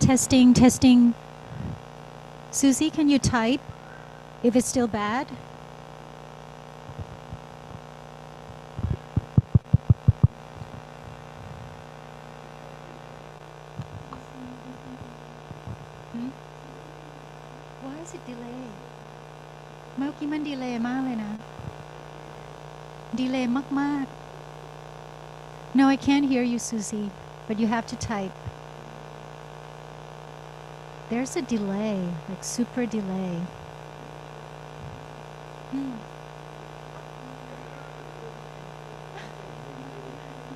testing, testing. Susie, can you type if it's still bad? Why is it delay? เมื่อกี้มันดีเลย์มากเลยนะดีเลย์มากๆ No, I can't hear you, Susie, but you have to type. There's a delay, like super delay.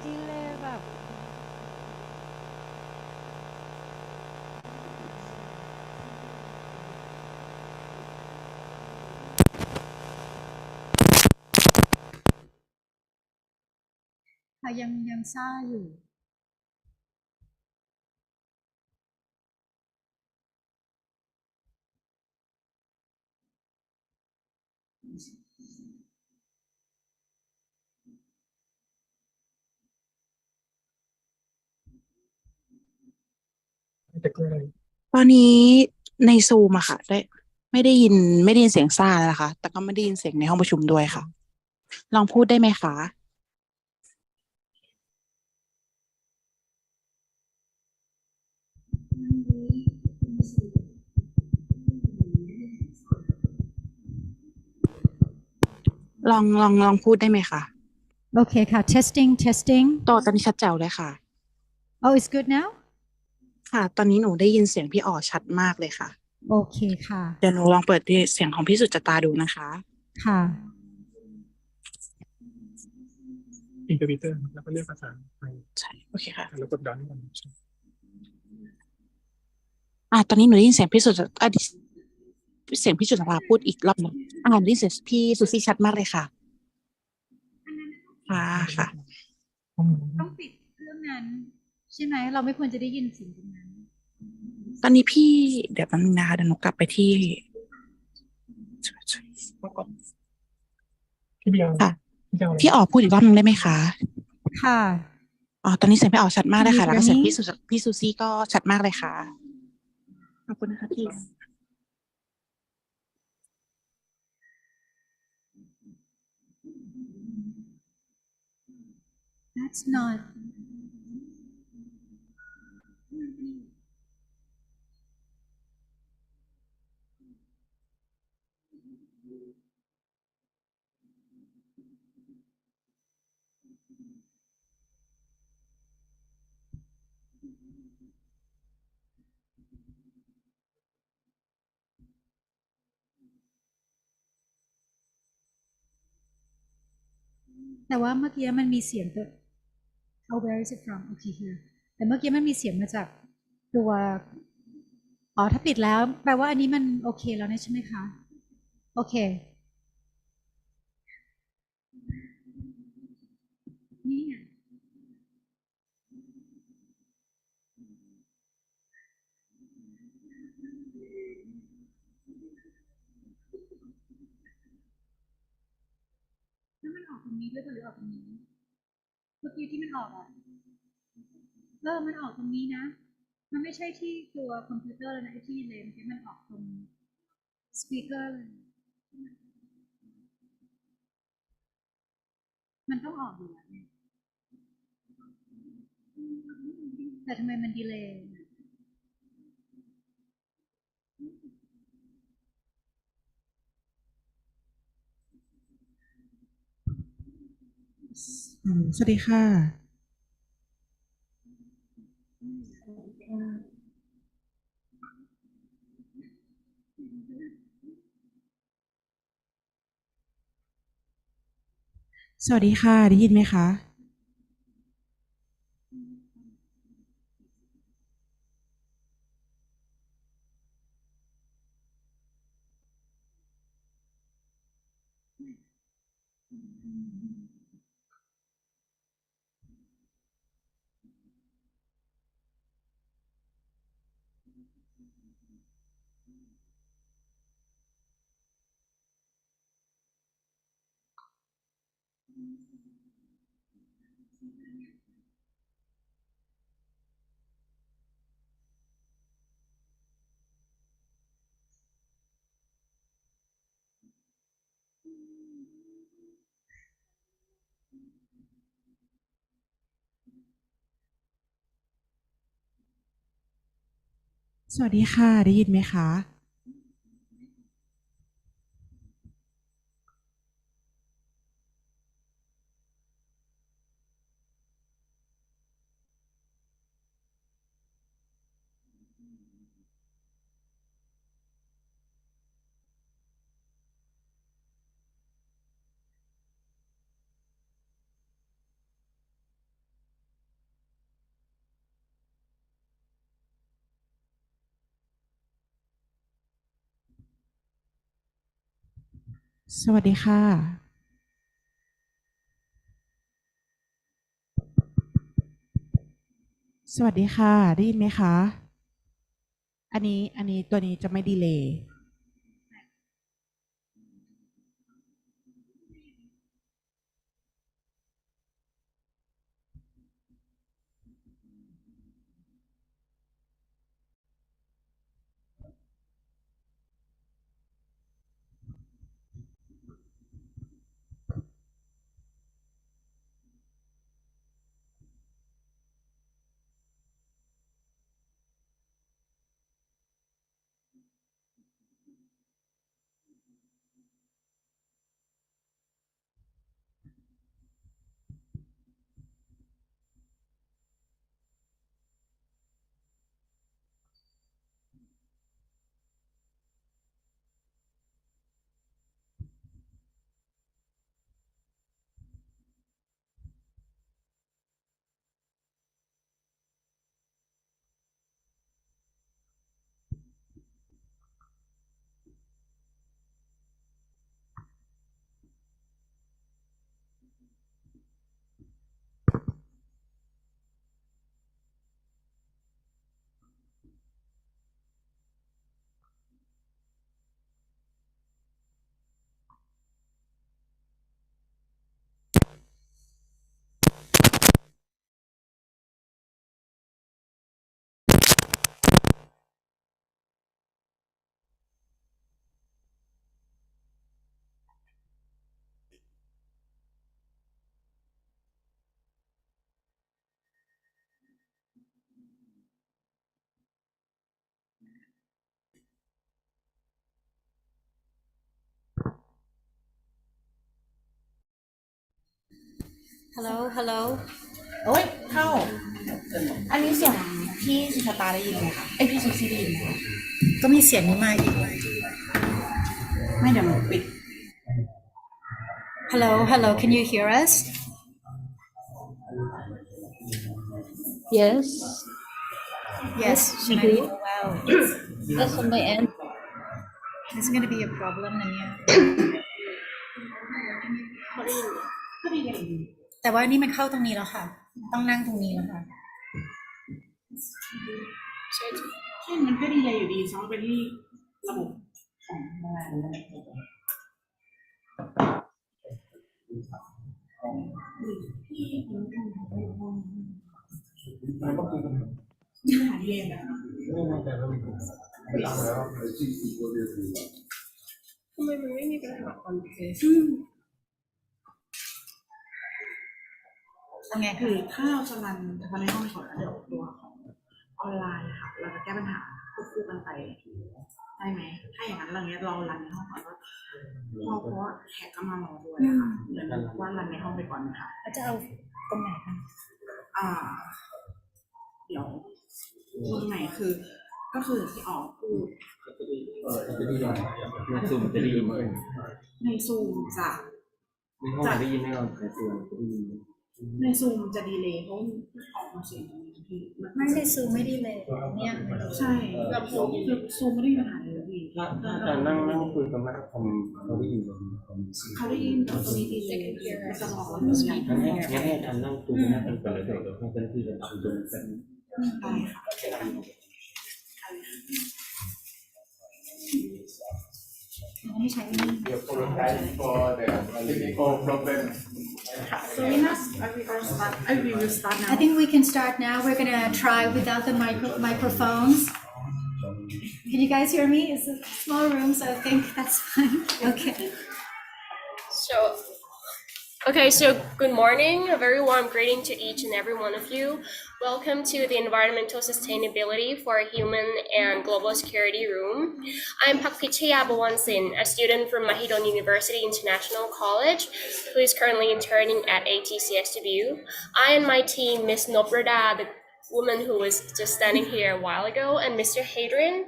Delay แบบค่ะยังซ่าอยู่ตอนนี้ในซูมอะค่ะไม่ได้ยินเสียงซ่าแล้วนะคะแต่ก็ไม่ได้ยินเสียงในห้องประชุมด้วยค่ะลองพูดได้ไหมคะลองพูดได้ไหมคะโอเคค่ะ testing testing ตอนนี้ชัดแจ๋วเลยค่ะ Oh, it's good now ค่ะตอนนี้หนูได้ยินเสียงพี่อ๋อชัดมากเลยค่ะโอเคค่ะเดี๋ยวหนูลองเปิดเสียงของพี่สุจตาดูนะคะค่ะอินเตอร์พิเตอร์แล้วก็เลือกภาษาไทยใช่โอเคค่ะแล้วกดดาวน์ให้มันตอนนี้หนูได้ยินเสียงพี่สุจเสียงพี่สุจตาพูดอีกรอบหนึ่งได้ยินเสียงพี่ซูซี่ชัดมากเลยค่ะค่ะต้องปิดเครื่องนั้นใช่ไหมเราไม่ควรจะได้ยินเสียงตรงนั้นตอนนี้พี่เดี๋ยวแป๊บนึงนะคะเดี๋ยวหนูกลับไปที่พี่เบียร์ค่ะพี่อ๋อพูดอีกรอบนึงได้ไหมคะค่ะตอนนี้เสียงพี่อ๋อชัดมากเลยค่ะแล้วก็เสียงพี่ซูซี่ก็ชัดมากเลยค่ะขอบคุณนะคะพี่ That's not แต่ว่าเมื่อกี้มันมีเสียงตัว Oh, where is it from? Okay, here. แต่เมื่อกี้มันมีเสียงมาจากตัวถ้าปิดแล้วแปลว่าอันนี้มันโอเคแล้วนะใช่ไหมคะโอเคนี่แล้วมันออกตรงนี้ด้วยหรือออกตรงนี้เมื่อกี้ที่มันออกมันออกตรงนี้นะมันไม่ใช่ที่ตัวคอมพิวเตอร์แล้วนะไอ้ที่เลนที่มันออกตรงสปีกเกอร์เลยมันต้องออกอยู่แล้วเนี่ยแต่ทำไมมันดีเลย์สวัสดีค่ะสวัสดีค่ะได้ยินไหมคะ สวัสดีค่ะ ได้ยินไหมคะ สวัสดีค่ะ สวัสดีค่ะ ได้ยินไหมคะ อันนี้ตัวนี้จะไม่ดีเลย์ฮัลโหลฮัลโหล โอ้ยเข้า อันนี้เสียงพี่สุชาตาได้ยินไหมคะไอยพี่ซูซี่ได้ยินไหมคะ ก็มีเสียงนี้มาอีก ไม่เดี๋ยวหนูปิด Hello hello can you hear us Yes, yes should I Okay. move well that's on my end. this is gonna be a problem นะเนี่ยแต่ว่านี่มันเข้าตรงนี้แล้วค่ะ ต้องนั่งตรงนี้แล้วค่ะ ใช่มันก็ดีเลยอยู่ดีสมมติเป็นที่ระบบของโรงแรมหาดีเลยนะ ทำไมมันไม่มีปัญหาคอนเทนต์ เอาไง คื คือ อถ้าเราจะรันเฉพาะในห้องก่อนแล้วเดี๋ยวตัวของออนไลน์ค่ะ เราจะแก้ปัญหาควบคู่กันไปได้ไหม ถ้าอย่างนั้นเราเนี้ยเรารันในห้องก่อนว่าเพราะว่าแขกก็มารอด้วยค่ะเดี๋ยวว่ารันในห้องไปก่อนนะคะ แล้วจะเอาตรงไหนคะ อ่า เดี๋ยวตรงไหนคือ ก็คือที่ออกพูด จะได้ยินในซูมจะได้ยินไหม ในซูมจะ ในห้องจะได้ยินแน่นอนแต่ซูมจะได้ยิน ในซูมจะดีเลย์เพราะมันออกมาเสียงตรงนี้พี่ ไม่ได้ซูมไม่ได้เลยเนี่ย ใช่คือซูมไม่ได้มีปัญหาเลยพี่ ถ้าอาจารย์นั่งคุยกับแม่คอมเขาได้ยินไหม เขาได้ยินแต่ตรงนี้ดีเลยมันจะบอกว่ามันใหญ่ งั้นให้อาจารย์นั่งคุยกับแม่กันก่อนเลยเดี๋ยวให้เจ้าหน้าที่จะทำตรงนั้น ได้ค่ะ ให้ใช้นี่ We apologize for the technical problem. So we will start now. I think we can start now. We're gonna try without the microphones. Can you guys hear me? It's a small room, so I think that's fine. Okay. So Okay, so good morning. A very warm greeting to each and every one of you. Welcome to the Environmental Sustainability for Human and Global Security Room. I'm Pakpichaya Bawansin, a student from Mahidol University International College, who is currently interning at ATCSW. I and my team, Ms. Nobrada, the woman who was just standing here a while ago, and Mr. Hadrian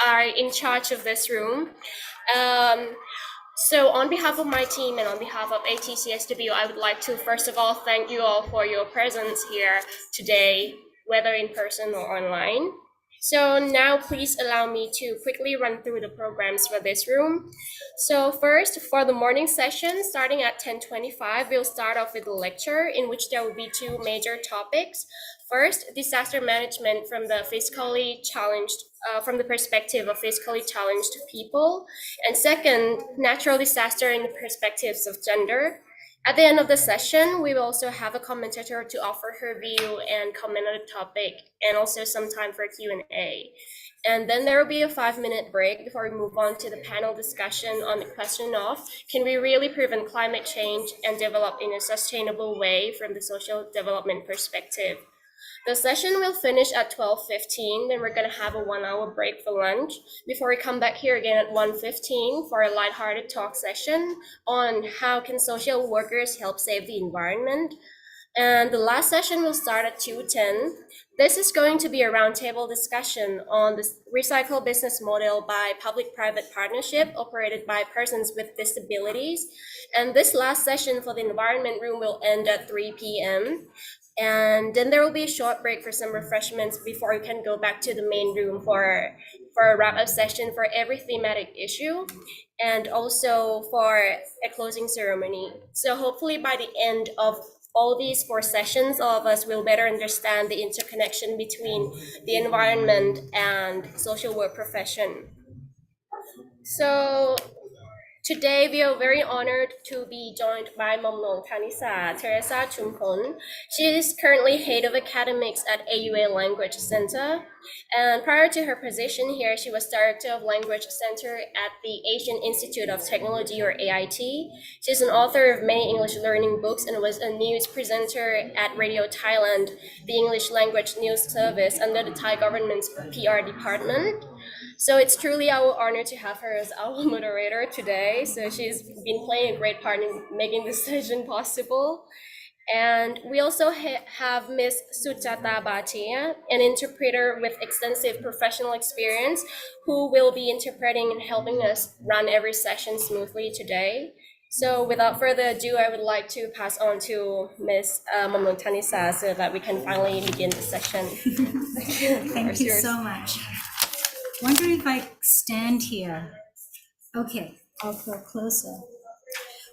are in charge of this room. So on behalf of my team and on behalf of ATCSW, I would like to first of all thank you all for your presence here today, whether in person or online. So now please allow me to quickly run through the programs for this room. So first, for the morning session, starting at 10:25, we'll start off with a lecture in which there will be two major topics. First, disaster management from the perspective of physically challenged people. And second, natural disaster in the perspectives of gender. At the end of the session, we will also have a commentator to offer her view and comment on the topic, and also some time for Q&A. And then there will be a 5-minute break before we move on to the panel discussion on the question of, can we really prevent climate change and develop in a sustainable way from the social development perspective? The session will finish at 12:15, then we're gonna have a 1-hour break for lunch before we come back here again at 1:15 for a lighthearted talk session on how can social workers help save the environment. And the last session will start at 2:10. This is going to be a roundtable discussion on the recycle business model by public-private partnership operated by persons with disabilities. And this last session for the environment room will end at 3 p.m. And then there will be a short break for some refreshments before you can go back to the main room for a wrap-up session for every thematic issue, and also for a closing ceremony. So hopefully by the end of all these 4 sessions, all of us will better understand the interconnection between the environment and social work profession. So today, we are very honored to be joined by Momnon Tanisa Teresa Chumpon. She is currently head of academics at AUA Language Center. And prior to her position here, she was director of Language Center at the Asian Institute of Technology, or AIT. She's an author of many English learning books and was a news presenter at Radio Thailand, the English language news service under the Thai government's PR department. So it's truly our honor to have her as our moderator today. So she's been playing a great part in making this session possible. And we also have Ms. Sujata Bhatia, an interpreter with extensive professional experience, who will be interpreting and helping us run every session smoothly today. So without further ado, I would like to pass on to Ms. Momnon Tanisa so that we can finally begin the session. Thank you so much. Wonder if I stand here. Okay, I'll go closer.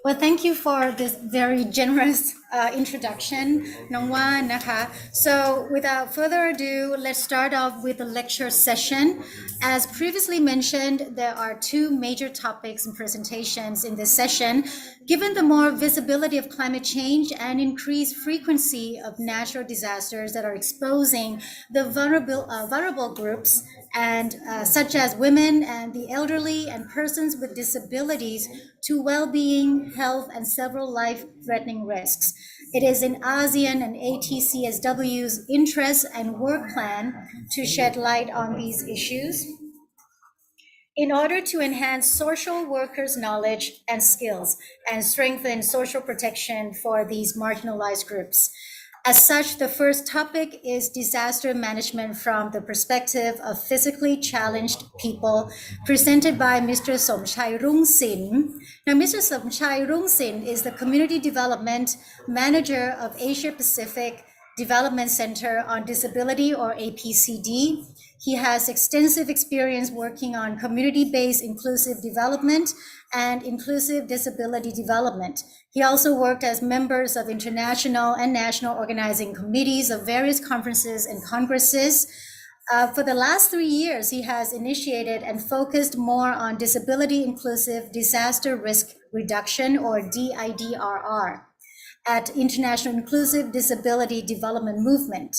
Well, thank you for this very generous introduction, Nongwan Naka. So without further ado, let's start off with the lecture session. As previously mentioned, there are 2 major topics and presentations in this session. Given the more visibility of climate change and increased frequency of natural disasters that are exposing the vulnerable groups, and such as women and the elderly and persons with disabilities, to well-being, health, and several life-threatening risks. It is in ASEAN and ATCSW's interest and work plan to shed light on these issues in order to enhance social workers' knowledge and skills and strengthen social protection for these marginalized groups. As such, the first topic is disaster management from the perspective of physically challenged people, presented by Mr. Somchai Rungsin. Now, Mr. Somchai Rungsin is the Community Development Manager of Asia Pacific Development Center on Disability, or APCD. He has extensive experience working on community-based inclusive development and inclusive disability development. He also worked as members of international and national organizing committees of various conferences and congresses. For the last 3 years, he has initiated and focused more on disability inclusive disaster risk reduction, or DIDRR, at International Inclusive Disability Development Movement.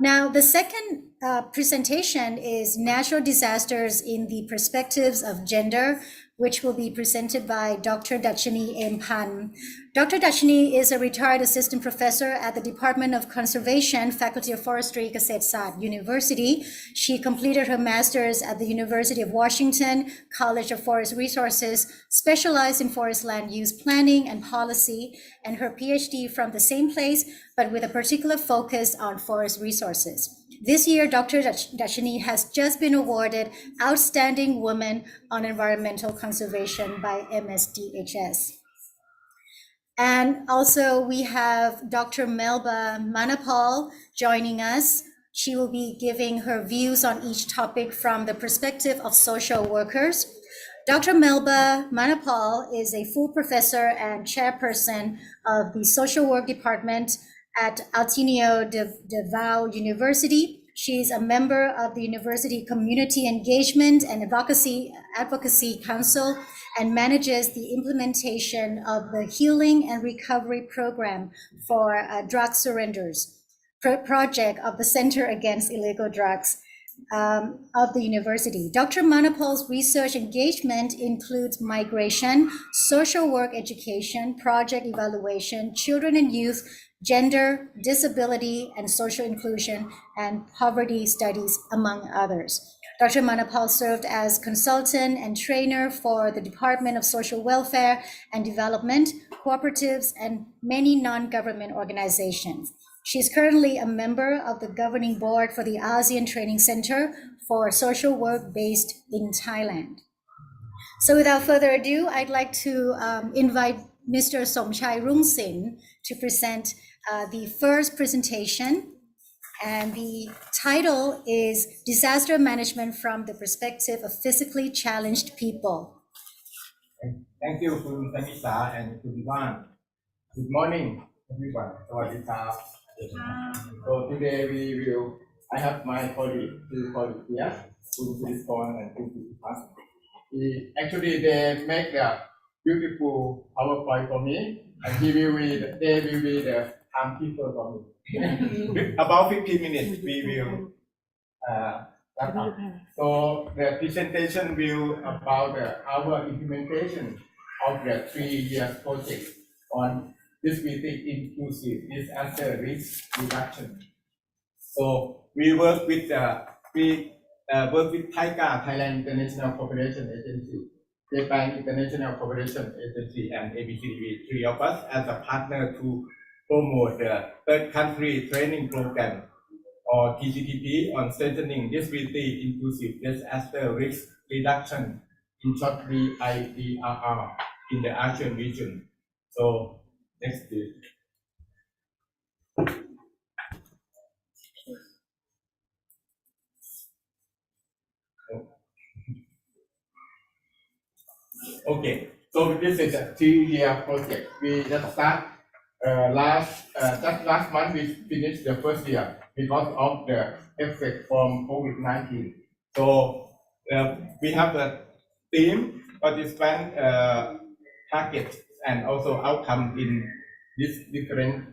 Now, the second presentation is natural disasters in the perspectives of gender, which will be presented by Dr. Dachini Empan. Dr. Dachini is a retired assistant professor at the Department of Conservation, Faculty of Forestry, Kasetsat University. She completed her master's at the University of Washington, College of Forest Resources, specialized in forest land use planning and policy, and her PhD from the same place, but with a particular focus on forest resources. This year, Dr. Dachini has just been awarded Outstanding Woman on Environmental Conservation by MSDHS. And also we have Dr. Melba Manapal joining us. She will be giving her views on each topic from the perspective of social workers. Dr. Melba Manapal is a full professor and chairperson of the social work department at Ateneo Davao University. She is a member of the University Community Engagement and Advocacy Council and manages the implementation of the Healing and Recovery Program for Drug Surrenders project of the Center Against Illegal Drugs of the university. Dr. Manapal's research engagement includes migration, social work education, project evaluation, children and youth, gender, disability, and social inclusion, and poverty studies, among others. Dr. Manapal served as consultant and trainer for the Department of Social Welfare and Development, cooperatives, and many non-government organizations. She is currently a member of the governing board for the ASEAN Training Center for Social Work based in Thailand. So without further ado, I'd like to invite Mr. Somchai Rungsin to present the first presentation. And the title is Disaster Management from the Perspective of Physically Challenged People. Thank you, Khun Tanisa and Khun Ivan. Good morning, everyone. Sawadee. So today I have my two colleagues here, Khun Pudikorn and Khun Pudipat. Actually, they make the beautiful PowerPoint for me, and they will be the timekeeper for me. About 15 minutes, we will wrap up. So the presentation will about our implementation of the 3-year project on disability inclusive disaster risk reduction. So we work with TICA, Thailand International Cooperation Agency, Japan International Cooperation Agency, and ABCDB, 3 of us as a partner to promote the third country training program or TCTP on strengthening disability inclusive disaster risk reduction, in short DIDRR, in the ASEAN region. So next please. Okay, so this is a 3-year project. We just start just last month we finished the first year because of the effect from COVID-19. So we have a theme, participant, target, and also outcome in this different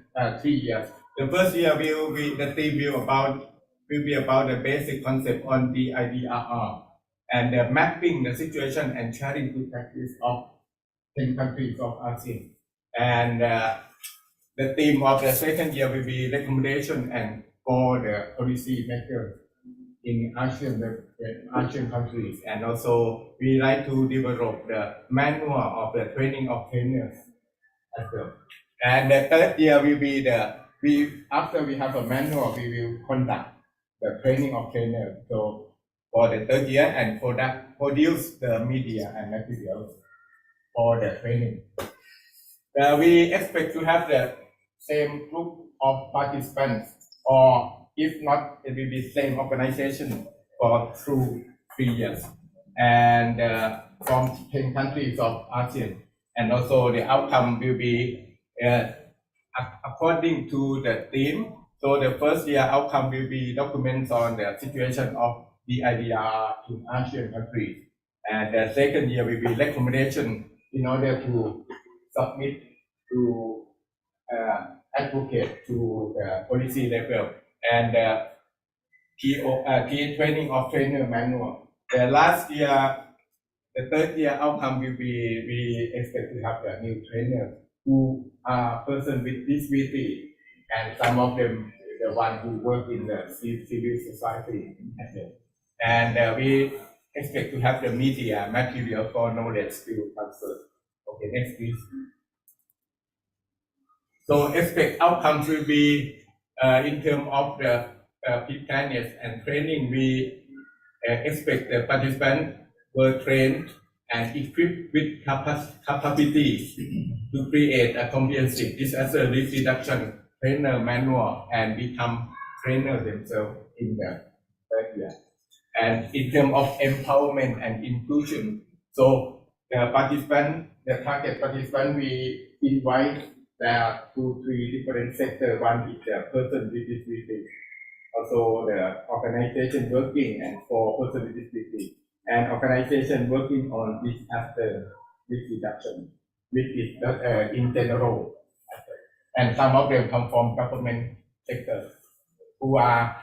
3 years. The first year the theme will be about the basic concept on the DIDRR and mapping the situation and sharing good practice of 10 countries of ASEAN. And the theme of the second year will be recommendation and for the policy makers in ASEAN countries. And also we like to develop the manual of the training of trainers as well. And the third year will be after we have a manual, we will conduct the training of trainers. So for the third year and produce the media and materials for the training. We expect to have the same group of participants, or if not, it will be same organization through 3 years, and from 10 countries of ASEAN. And also the outcome will be according to the theme. So the first year outcome will be documents on the situation of the DIDR in ASEAN countries. And the second year will be recommendation in order to submit to advocate to the policy level, and key training of trainer manual. The last year the third year outcome will be we expect to have a new trainer who are person with disability, and some of them the one who work in the civil society, and we expect to have the media material for knowledge skill transfer. Okay, next please. So expect outcomes will be in terms of the preparedness and training. We expect the participants were trained and equipped with capabilities to create a comprehensive disaster risk reduction trainer manual and become trainer themselves in the third year. And in terms of empowerment and inclusion, so the participant, the target participant, we invite there 2-3 different sectors. One is the person with disability, also the organization working and for person with disability, and organization working on disaster risk reduction, which is in general. And some of them come from government sector who are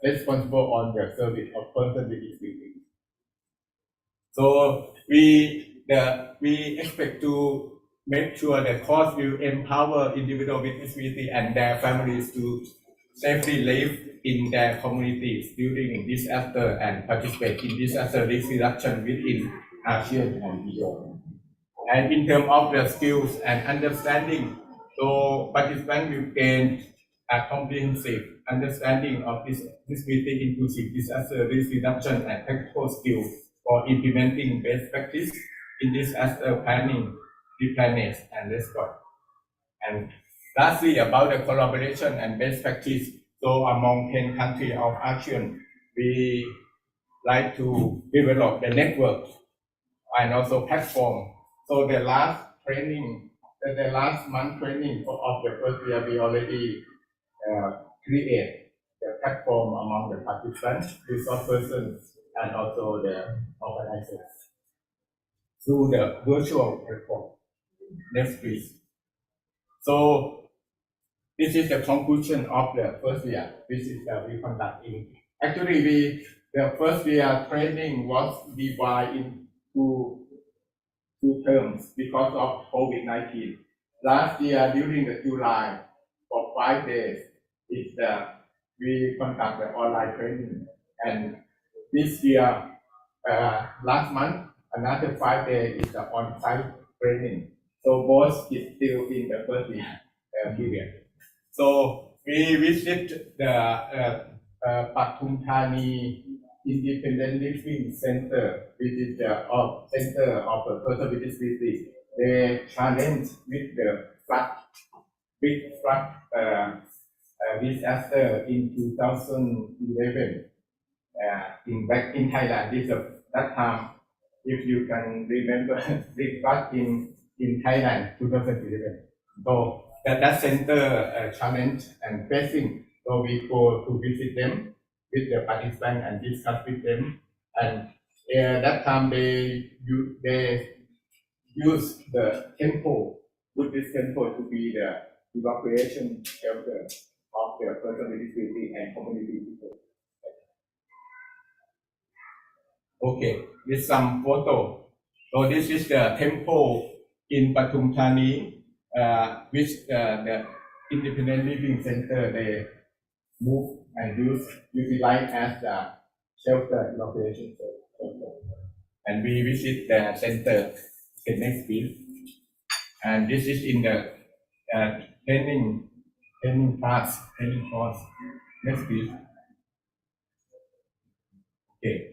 responsible on the service of person with disability. So we expect to make sure the course will empower individuals with disability and their families to safely live in their communities during disaster and participate in disaster risk reduction within ASEAN and beyond. And in terms of the skills and understanding, so participants will gain a comprehensive understanding of this disability inclusive disaster risk reduction and practical skills for implementing best practice in disaster planning, preparedness, and response. And lastly, about the collaboration and best practice. So among 10 countries of ASEAN, we like to develop the network and also platform. So the last training, the last month training of the first year, we already create the platform among the participants, resource persons, and also the organizers through the virtual platform. Next, please. So this is the conclusion of the first year, which is we conduct in. Actually, the first year training was divided into 2 terms because of COVID-19. Last year, during the July, for 5 days, we conduct the online training. And this year, last month, another 5 days is the on-site training. So both is still in the first year period. So we visit the Pathum Thani Independent Living Center, which is the center of the person with disability. They challenge with the big flood disaster in 2011 back in Thailand. That time, if you can remember, big flood in Thailand 2011. So that center challenge and facing. So we go to visit them with the participants and discuss with them. And that time they use the temple, Buddhist temple, to be the evacuation shelter of the person with disability and community people. Okay, with some photo. So this is the temple in Pathum Thani, which the Independent Living Center they move and utilize as the shelter evacuation shelter. And we visit the center the next week. And this is in the training course next week. Okay.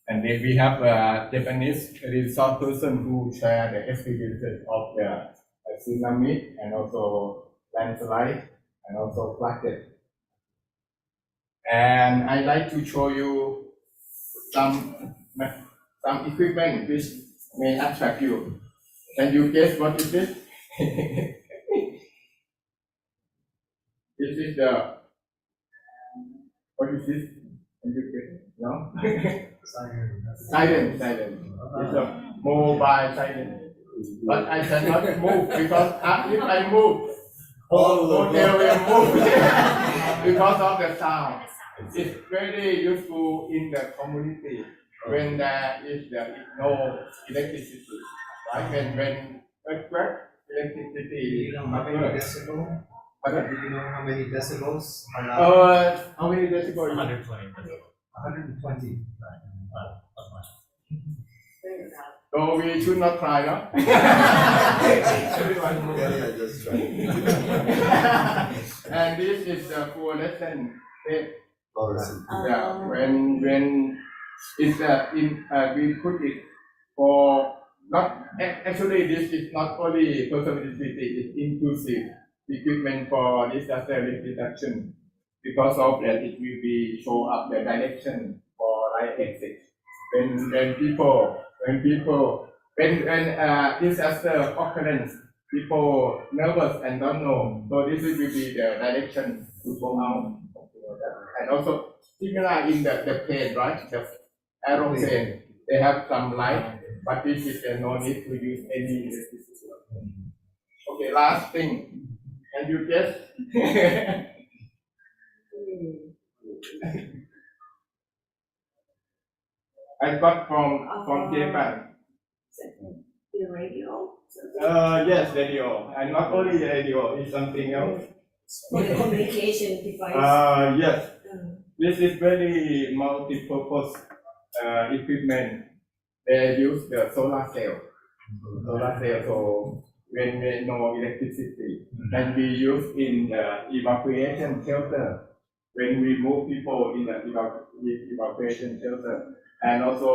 And then we have a Japanese resource person who share the experiences of the tsunami and also landslide and also flooded. And I like to show you some equipment which may attract you. Can you guess what is this? This is what is this? Can you guess? No? Silent. It's a mobile silent. But I cannot move because if I move, hotel will move because of the sound. It's very useful in the community. when there is no electricity, right? When earthquake, electricity How many occurs. decibel? Pardon? Do you know how many decibels are allowed? How many decibels? 120. 120. So we should not try, no? Everyone, yeah, just try. And this is the fluorescent tape. Fluorescent. Yeah, when it's we put it for not actually this is not only person with disability, it's inclusive equipment for disaster risk reduction. Because of that, it will be show up the direction for right exit. When disaster occurrence, people nervous and don't know. So this will be the direction to go out. And also similar in the plane, right? The aeroplane, they have some light, but this is no need to use any electricity. Okay, last thing. Can you guess? I got from Japan. The radio. Yes, radio. And not only the radio, it's something else. For the communication device. Yes. This is very multi-purpose equipment. They use the solar cell. So when we no electricity, can be used in the evacuation shelter. When we move people in the evacuation shelter, and also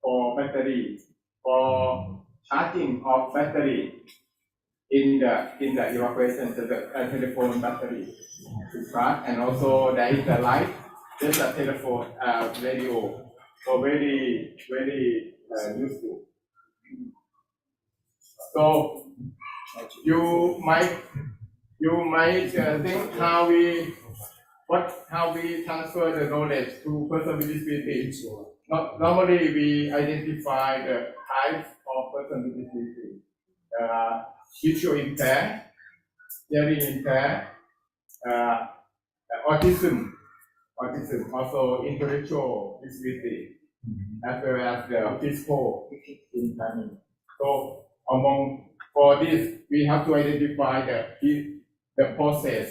for battery, for charging of battery in the evacuation shelter, telephone battery to charge, and also there is the light, there's a telephone radio, so very useful. So you might think how we transfer the knowledge to person with disability. Normally we identify the types of person with disability: visual impaired, hearing impaired, autism, also intellectual disability, as well as the physical impairment. So for this, we have to identify the process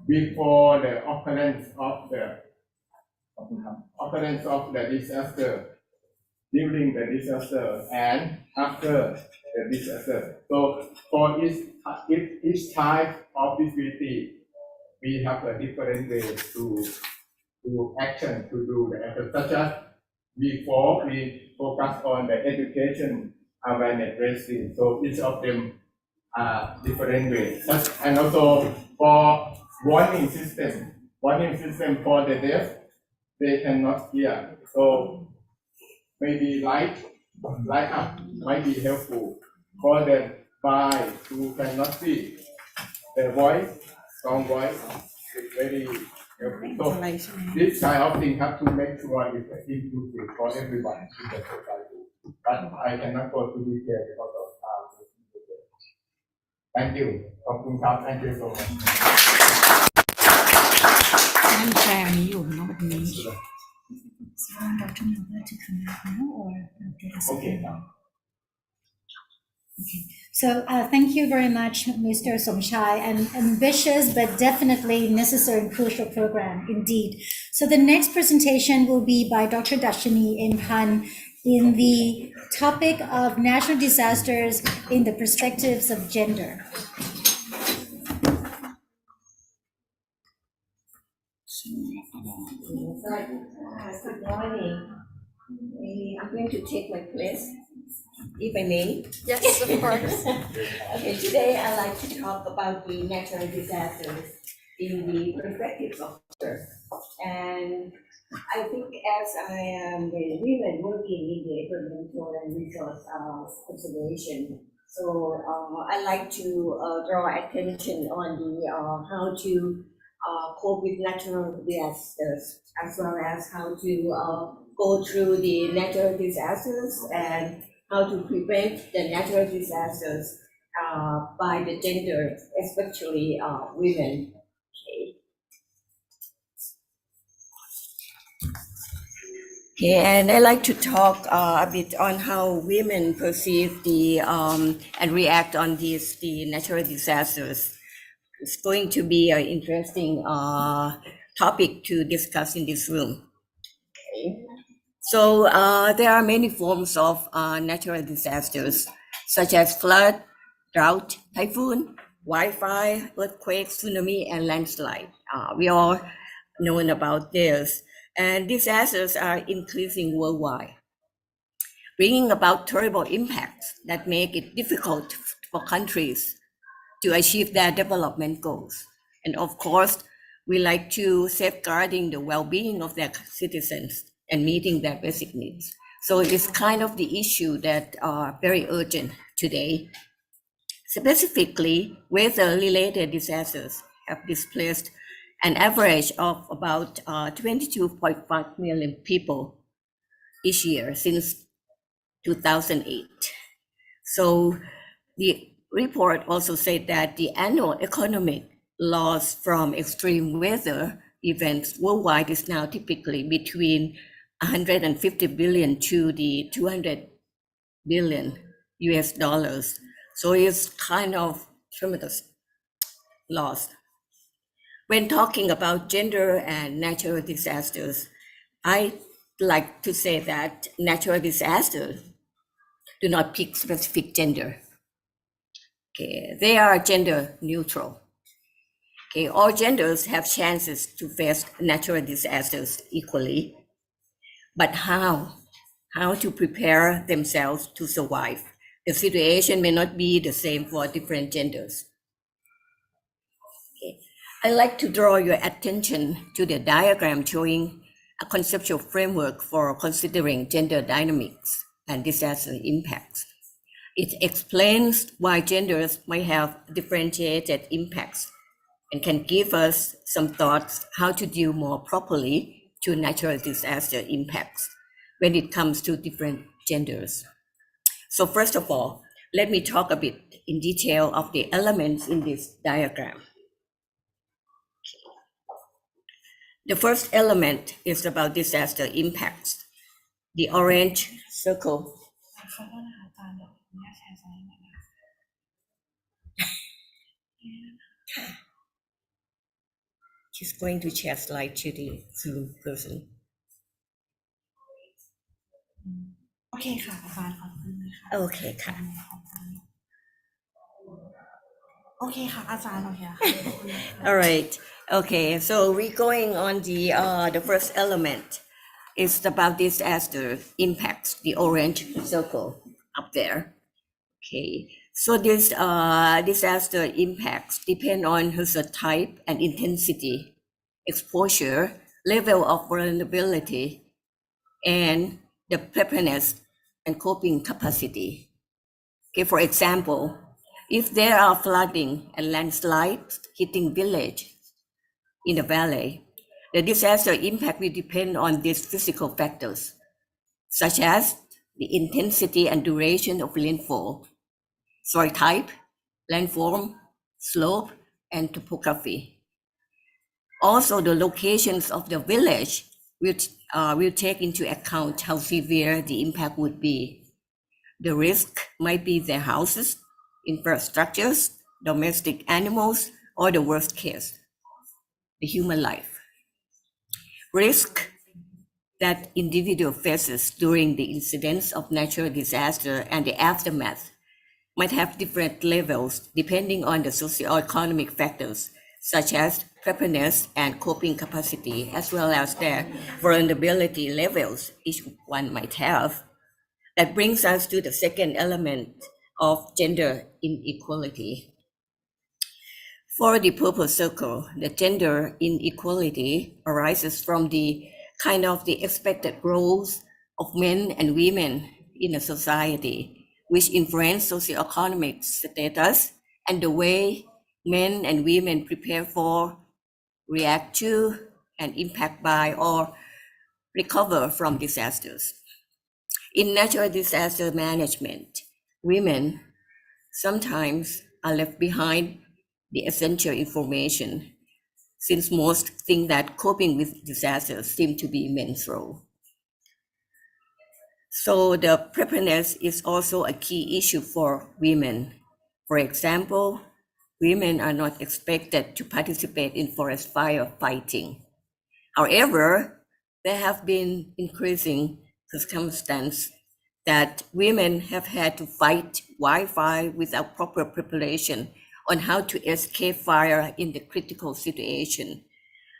before the occurrence of the disaster, during the disaster, and after the disaster. So for each type of disability, we have a different way to action to do the effort, such as before we focus on the education awareness raising. So each of them are different ways. And also for warning system for the deaf, they cannot hear. So maybe light up might be helpful for the blind who cannot see. The voice, strong voice, is very helpful. So this kind of thing have to make sure it's inclusive for everyone in the society. But I cannot go to detail because of time. Thank you. Thank you so much. นั่งแชร์นี้อยู่เนาะแบบนี้ Okay. Okay. So thank you very much, Mr. Somchai, an ambitious but definitely necessary and crucial program indeed. So the next presentation will be by Dr. Dashini Empan in the topic of natural disasters in the perspectives of gender. Good morning. I'm going to take my place, if I may. Yes, of course. Okay, today I'd like to talk about the natural disasters in the perspective of gender. And I think as I am a woman working in the environmental and resource conservation, so I like to draw attention on the how to cope with natural disasters, as well as how to go through the natural disasters and how to prevent the natural disasters by the gender, especially women. Okay. Okay, and I like to talk a bit on how women perceive and react on the natural disasters. It's going to be an interesting topic to discuss in this room. Okay. So there are many forms of natural disasters, such as flood, drought, typhoon, wildfire, earthquake, tsunami, and landslide. We all known about this. And disasters are increasing worldwide, bringing about terrible impacts that make it difficult for countries to achieve their development goals. And of course, we like to safeguarding the well-being of their citizens and meeting their basic needs. So it's kind of the issue that are very urgent today. Specifically, weather-related disasters have displaced an average of about 22.5 million people each year since 2008. So the report also said that the annual economic loss from extreme weather events worldwide is now typically between 150 billion to the 200 billion US dollars. So it's kind of tremendous loss. When talking about gender and natural disasters, I like to say that natural disasters do not pick specific gender. Okay, they are gender neutral. Okay, all genders have chances to face natural disasters equally, but how to prepare themselves to survive? The situation may not be the same for different genders. Okay. I like to draw your attention to the diagram showing a conceptual framework for considering gender dynamics and disaster impacts. It explains why genders might have differentiated impacts and can give us some thoughts how to deal more properly to natural disaster impacts when it comes to different genders. So first of all, let me talk a bit in detail of the elements in this diagram. The first element is about disaster impacts. The orange circle she's going to share slide to the Zoom person. โอเคค่ะอาจารย์ขอบคุณค่ะ โอเคค่ะ โอเคค่ะอาจารย์โอเคค่ะขอบคุณค่ะ All right. Okay. So we're going on the first element. It's about disaster impacts, the orange circle up there. Okay. So this disaster impacts depend on hazard type and intensity, exposure, level of vulnerability, and the preparedness and coping capacity. Okay. For example, if there are flooding and landslides hitting village in the valley, the disaster impact will depend on these physical factors, such as the intensity and duration of rainfall, soil type, landform, slope, and topography. Also, the locations of the village will take into account how severe the impact would be. The risk might be their houses, infrastructures, domestic animals, or the worst case, the human life. Risk that individual faces during the incidents of natural disaster and the aftermath might have different levels depending on the socioeconomic factors, such as preparedness and coping capacity, as well as their vulnerability levels each one might have. That brings us to the second element of gender inequality. For the purple circle, the gender inequality arises from the kind of the expected roles of men and women in a society, which influence socioeconomic status and the way men and women prepare for, react to, and impact by or recover from disasters. In natural disaster management, women sometimes are left behind the essential information, since most think that coping with disasters seem to be men's role. So the preparedness is also a key issue for women. For example, women are not expected to participate in forest fire fighting. However, there have been increasing circumstances that women have had to fight wildfire without proper preparation on how to escape fire in the critical situation.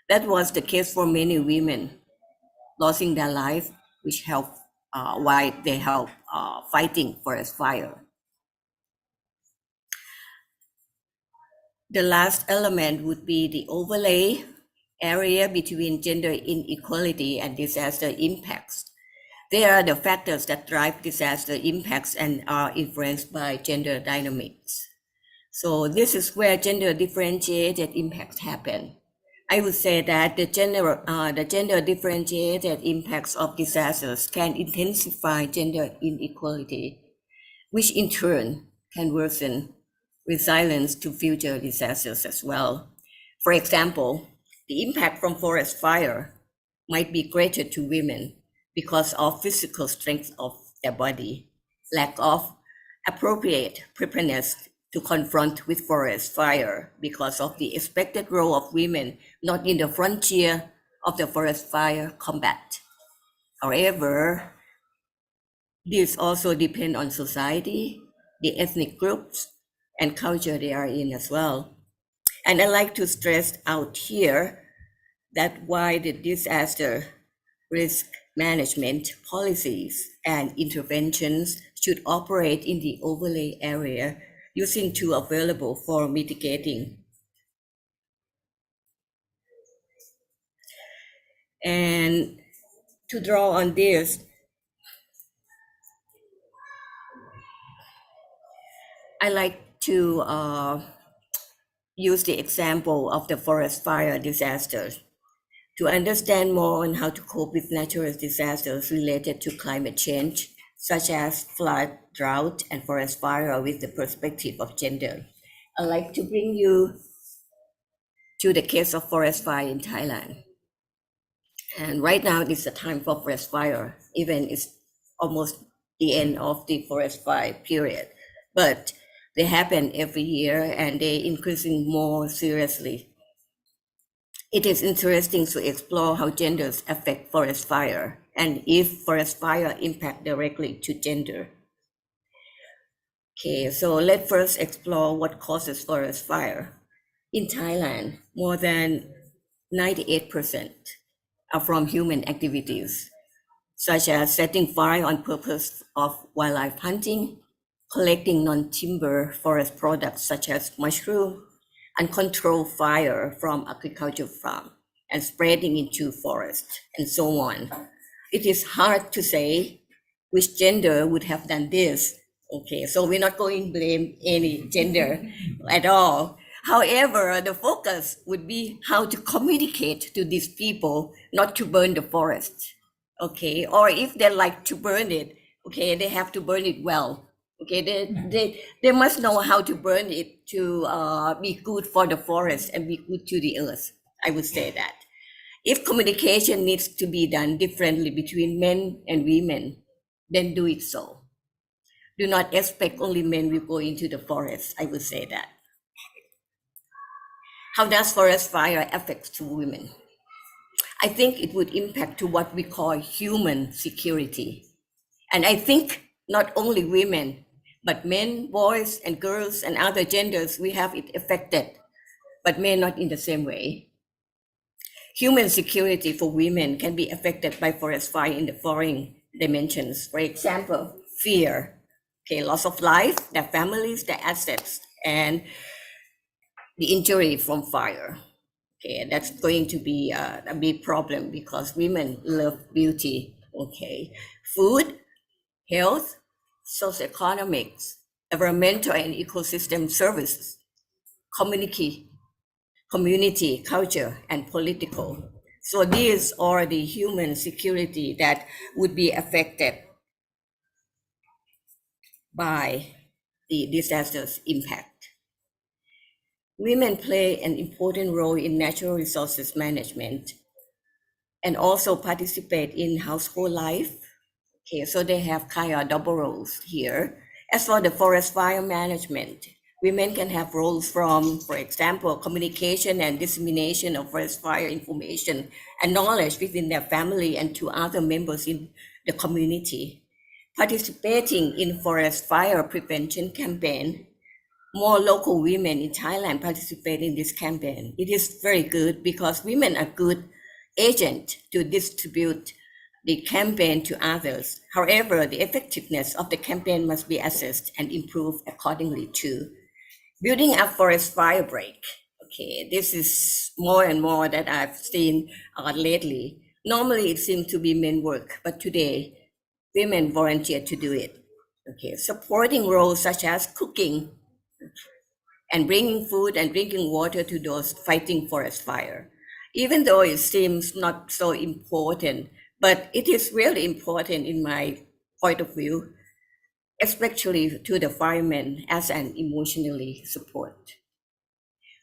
That was the case for many women losing their life, which helped while they help fighting forest fire. The last element would be the overlay area between gender inequality and disaster impacts. They are the factors that drive disaster impacts and are influenced by gender dynamics. So this is where gender differentiated impacts happen. I would say that the gender differentiated impacts of disasters can intensify gender inequality, which in turn can worsen resilience to future disasters as well. For example, the impact from forest fire might be greater to women because of physical strength of their body, lack of appropriate preparedness to confront with forest fire because of the expected role of women not in the frontier of the forest fire combat. However, this also depends on society, the ethnic groups, and culture they are in as well. And I like to stress out here that why the disaster risk management policies and interventions should operate in the overlay area using tools available for mitigating. And to draw on this, I like to use the example of the forest fire disasters to understand more on how to cope with natural disasters related to climate change, such as flood, drought, and forest fire with the perspective of gender. I'd like to bring you to the case of forest fire in Thailand. And right now it's the time for forest fire, even it's almost the end of the forest fire period. But they happen every year and they're increasing more seriously. It is interesting to explore how genders affect forest fire and if forest fire impact directly to gender. Okay, so let's first explore what causes forest fire. In Thailand, more than 98% are from human activities, such as setting fire on purpose of wildlife hunting, collecting non-timber forest products such as mushroom, uncontrolled fire from agricultural farm, and spreading into forest, and so on. It is hard to say which gender would have done this. Okay, so we're not going to blame any gender at all. However, the focus would be how to communicate to these people not to burn the forest. Okay, or if they like to burn it, okay, they have to burn it well. Okay, they must know how to burn it to be good for the forest and be good to the earth. I would say that. If communication needs to be done differently between men and women, then do it so. Do not expect only men will go into the forest. I would say that. How does forest fire affect to women? I think it would impact to what we call human security. And I think not only women, but men, boys, and girls, and other genders, we have it affected, but may not in the same way. Human security for women can be affected by forest fire in the following dimensions. For example, fear, okay, loss of life, their families, their assets, and the injury from fire. Okay, and that's going to be a big problem because women love beauty. Okay, food, health, socioeconomics, environmental and ecosystem services, community, culture, and political. So these are the human security that would be affected by the disaster's impact. Women play an important role in natural resources management and also participate in household life, Okay, so they have kind of double roles here. As for the forest fire management, women can have roles from, for example, communication and dissemination of forest fire information and knowledge within their family and to other members in the community. Participating in forest fire prevention campaign, more local women in Thailand participate in this campaign. It is very good because women are good agent to distribute the campaign to others. However, the effectiveness of the campaign must be assessed and improved accordingly too. Building up forest fire break. Okay, this is more and more that I've seen lately. Normally it seems to be men work, but today women volunteer to do it. Okay, supporting roles such as cooking and bringing food and drinking water to those fighting forest fire. Even though it seems not so important, but it is really important in my point of view, especially to the firemen as an emotionally support.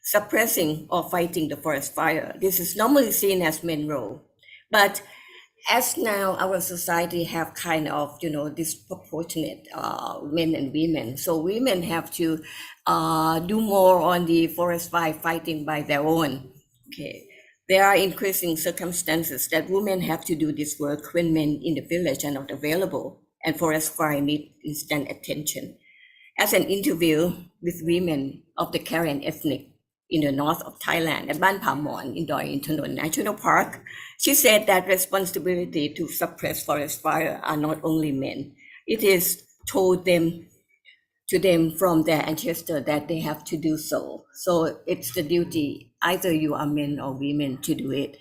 Suppressing or fighting the forest fire, this is normally seen as men's role, but as now our society have kind of, disproportionate men and women, so women have to do more on the forest fire fighting by their own. Okay, there are increasing circumstances that women have to do this work when men in the village are not available, and forest fire need instant attention. As an interview with women of the Karen ethnic in the north of Thailand at Ban Pamon in Doi Inthanon National Park, she said that responsibility to suppress forest fire are not only men. It is told to them from their ancestors that they have to do so. So it's the duty, either you are men or women, to do it.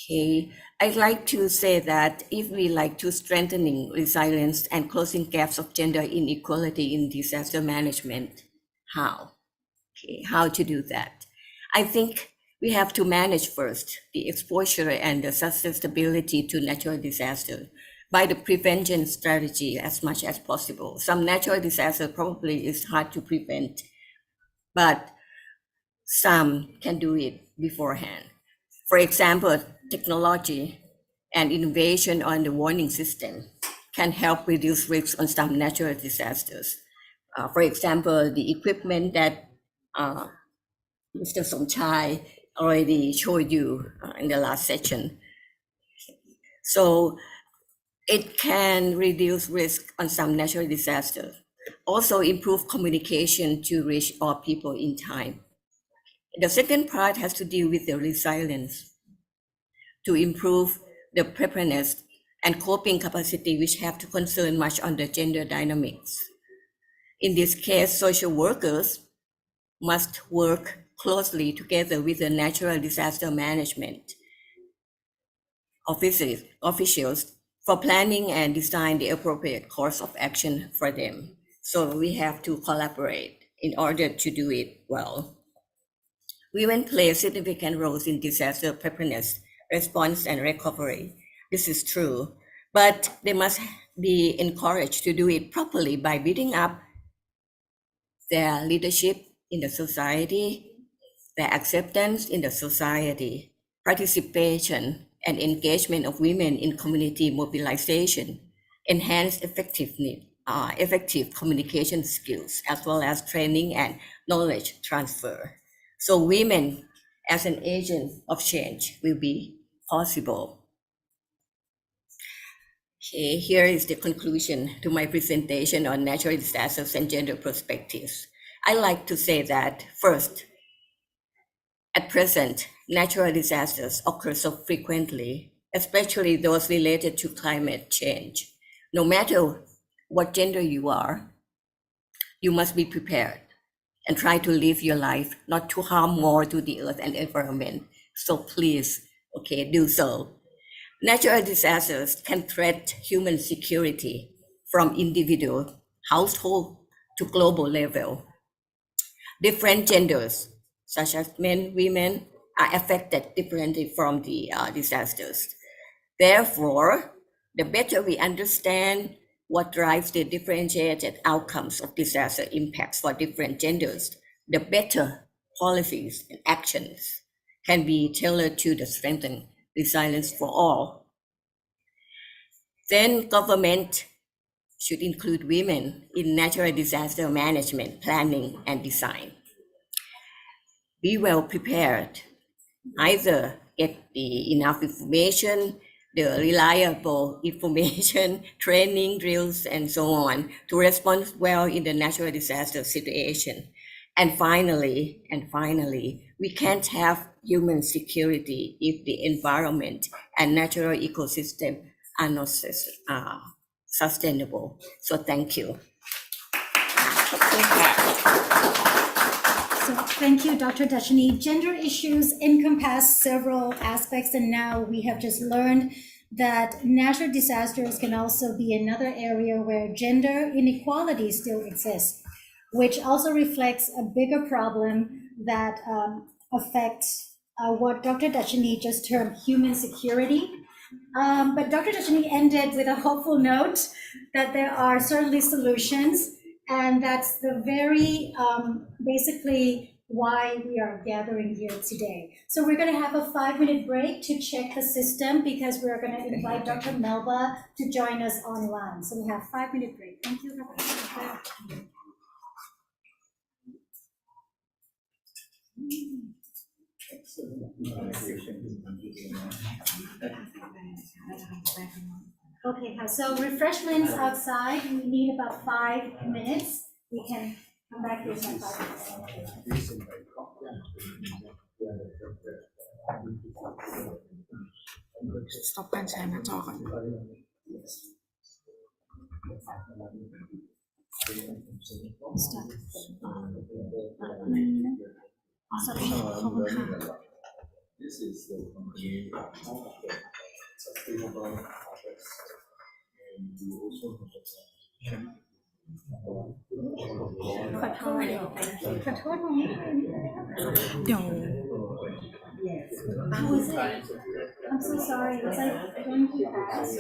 Okay, I'd like to say that if we like to strengthening resilience and closing gaps of gender inequality in disaster management, how? Okay, how to do that? I think we have to manage first the exposure and the susceptibility to natural disaster by the prevention strategy as much as possible. Some natural disaster probably is hard to prevent, but some can do it beforehand. For example, technology and innovation on the warning system can help reduce risks on some natural disasters. For example, the equipment that Mr. Somchai already showed you in the last session. So it can reduce risk on some natural disasters. Also improve communication to reach all people in time. The second part has to deal with the resilience to improve the preparedness and coping capacity, which have to concern much on the gender dynamics. In this case, social workers must work closely together with the natural disaster management officials for planning and design the appropriate course of action for them. So we have to collaborate in order to do it well. Women play significant roles in disaster preparedness, response, and recovery. This is true, but they must be encouraged to do it properly by building up their leadership in the society, their acceptance in the society, participation and engagement of women in community mobilization, enhanced effective communication skills, as well as training and knowledge transfer. So women as an agent of change will be possible. Okay, here is the conclusion to my presentation on natural disasters and gender perspectives. I like to say that first, at present, natural disasters occur so frequently, especially those related to climate change. No matter what gender you are, you must be prepared and try to live your life not to harm more to the earth and environment. So please, okay, do so. Natural disasters can threaten human security from individual, household to global level. Different genders, such as men, women, are affected differently from the disasters. Therefore, the better we understand what drives the differentiated outcomes of disaster impacts for different genders, the better policies and actions can be tailored to the strengthen resilience for all. Then government should include women in natural disaster management, planning, and design. Be well prepared. Either get the enough information, the reliable information, training drills, and so on to respond well in the natural disaster situation. And finally, we can't have human security if the environment and natural ecosystem are not sustainable. So thank you. So thank you, Dr. Dashni. Gender issues encompass several aspects, and now we have just learned that natural disasters can also be another area where gender inequality still exists, which also reflects a bigger problem that affects what Dr. Dashni just termed human security. But Dr. Dashni ended with a hopeful note that there are certainly solutions, and that's the very basically why we are gathering here today. So we're going to have a 5-minute break to check the system because we're going to invite Dr. Melba to join us online. So we have a 5-minute break. Thank you. Okay, so refreshments outside, we need about 5 minutes. We can come back here in 5 minutes. stop การแชร์หน้าจอก่อน This is the sustainable harvest. And we also have ขอโทษตรงนี้ เดี๋ยว How was it? I'm so sorry. Was I going too fast?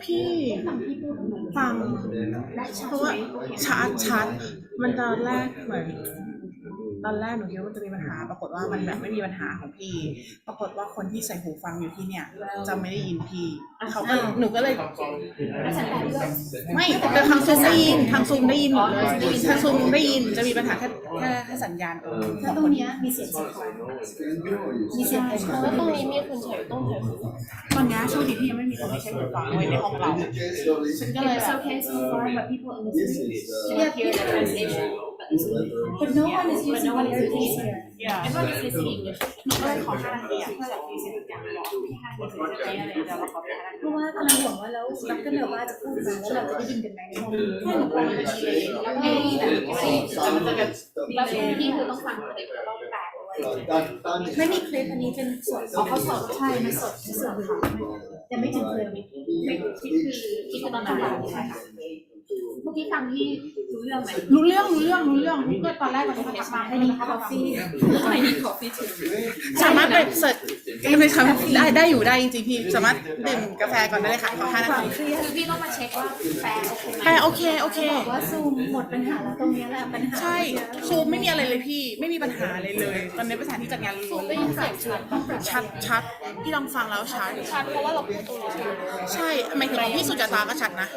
พี่ฟังเพราะว่าชัดมันตอนแรกเหมือนตอนแรกหนูคิดว่ามันจะมีปัญหาปรากฏว่ามันแบบไม่มีปัญหาของพี่ปรากฏว่าคนที่ใส่หูฟังอยู่ที่เนี่ยจะไม่ได้ยินพี่เขาก็หนูก็เลยไม่แต่ทางซูมได้ยินทางซูมได้ยินหมดเลยทางซูมได้ยินจะมีปัญหาแค่สัญญาณตรงนี้ ถ้าตรงเนี้ยมีเสียงสะท้อนมีเสียงสะท้อน แล้วตรงนี้มีคนใช้ต้องใช้หู ตอนนี้ช่วงนี้พี่ยังไม่มีคนที่ใช้หูฟังไว้ในห้องเราฉันก็เลย It's okay so far, but people in the This city. is Yeah, hear the translation but no one is using the earpiece here. Yeah. Everyone is listening English. หนูก็เลยขอ5 นาทีเพื่อแบบมีเสียงทุกอย่างบอกพี่5 นาทีจะได้อะไรเดี๋ยวเราขอไป5 นาที เพราะว่ากำลังบอกว่าแล้วดร. เนว่าจะพูดมาแล้วเราจะได้ยินกันไหมในห้องนี้ แค่หนูกลัวมันจะดีเลยแล้วก็มีแบบมันจะแบบแล้วพี่คือต้องฟังคลิปแล้วต้องแปลไว้ ไม่มีคลิปอันนี้เป็นสดเขาสดใช่มันสดค่ะแต่ไม่ถึงเพลง ที่คือตอนนั้นใช่ค่ะเมื่อกี้ฟังที่รู้เรื่องไหมรู้เรื่องก็ตอนแรกมันจะมาให้มีคอฟฟี่สามารถไปเสิร์ชไม่ทำได้อยู่ได้จริงๆพี่สามารถดื่มกาแฟก่อนได้เลยค่ะขอ5 นาทีพี่ต้องมาเช็คว่าแปลโอเคบอกว่าซูมหมดปัญหาแล้วตรงนี้แหละปัญหา ใช่ซูมไม่มีอะไรเลยพี่ไม่มีปัญหาอะไรเลยตอนนี้เป็นสถานที่จัดงานล้วนเลยชัดพี่ลองฟังแล้วชัดเพราะว่าเราพูดตัวใช่หมายถึงพี่สุจตาก็ชัดนะ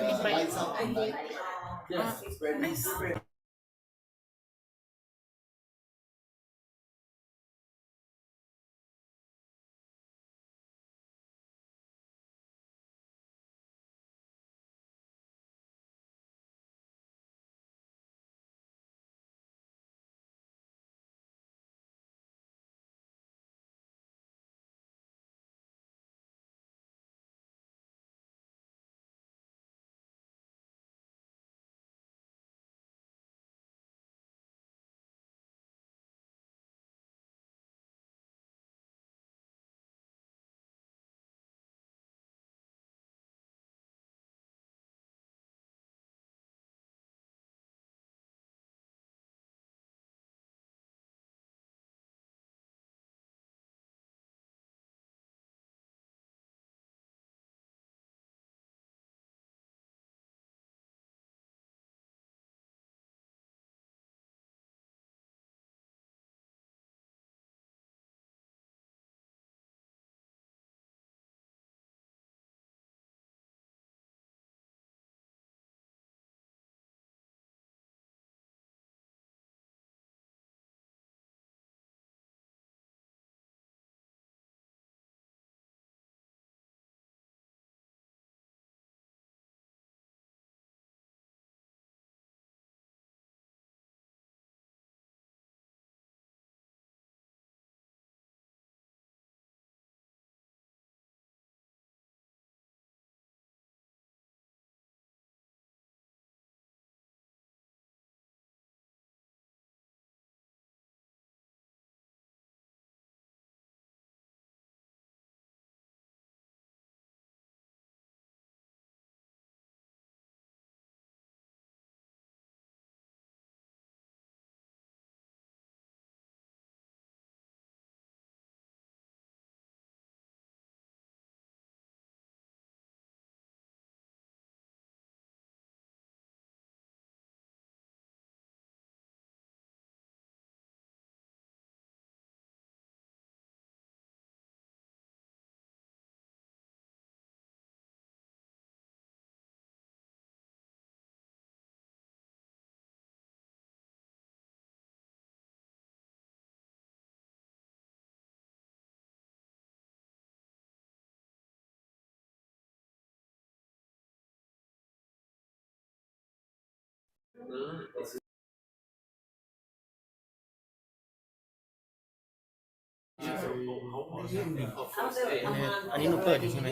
อันนี้หนูเปิดอยู่ใช่ไหม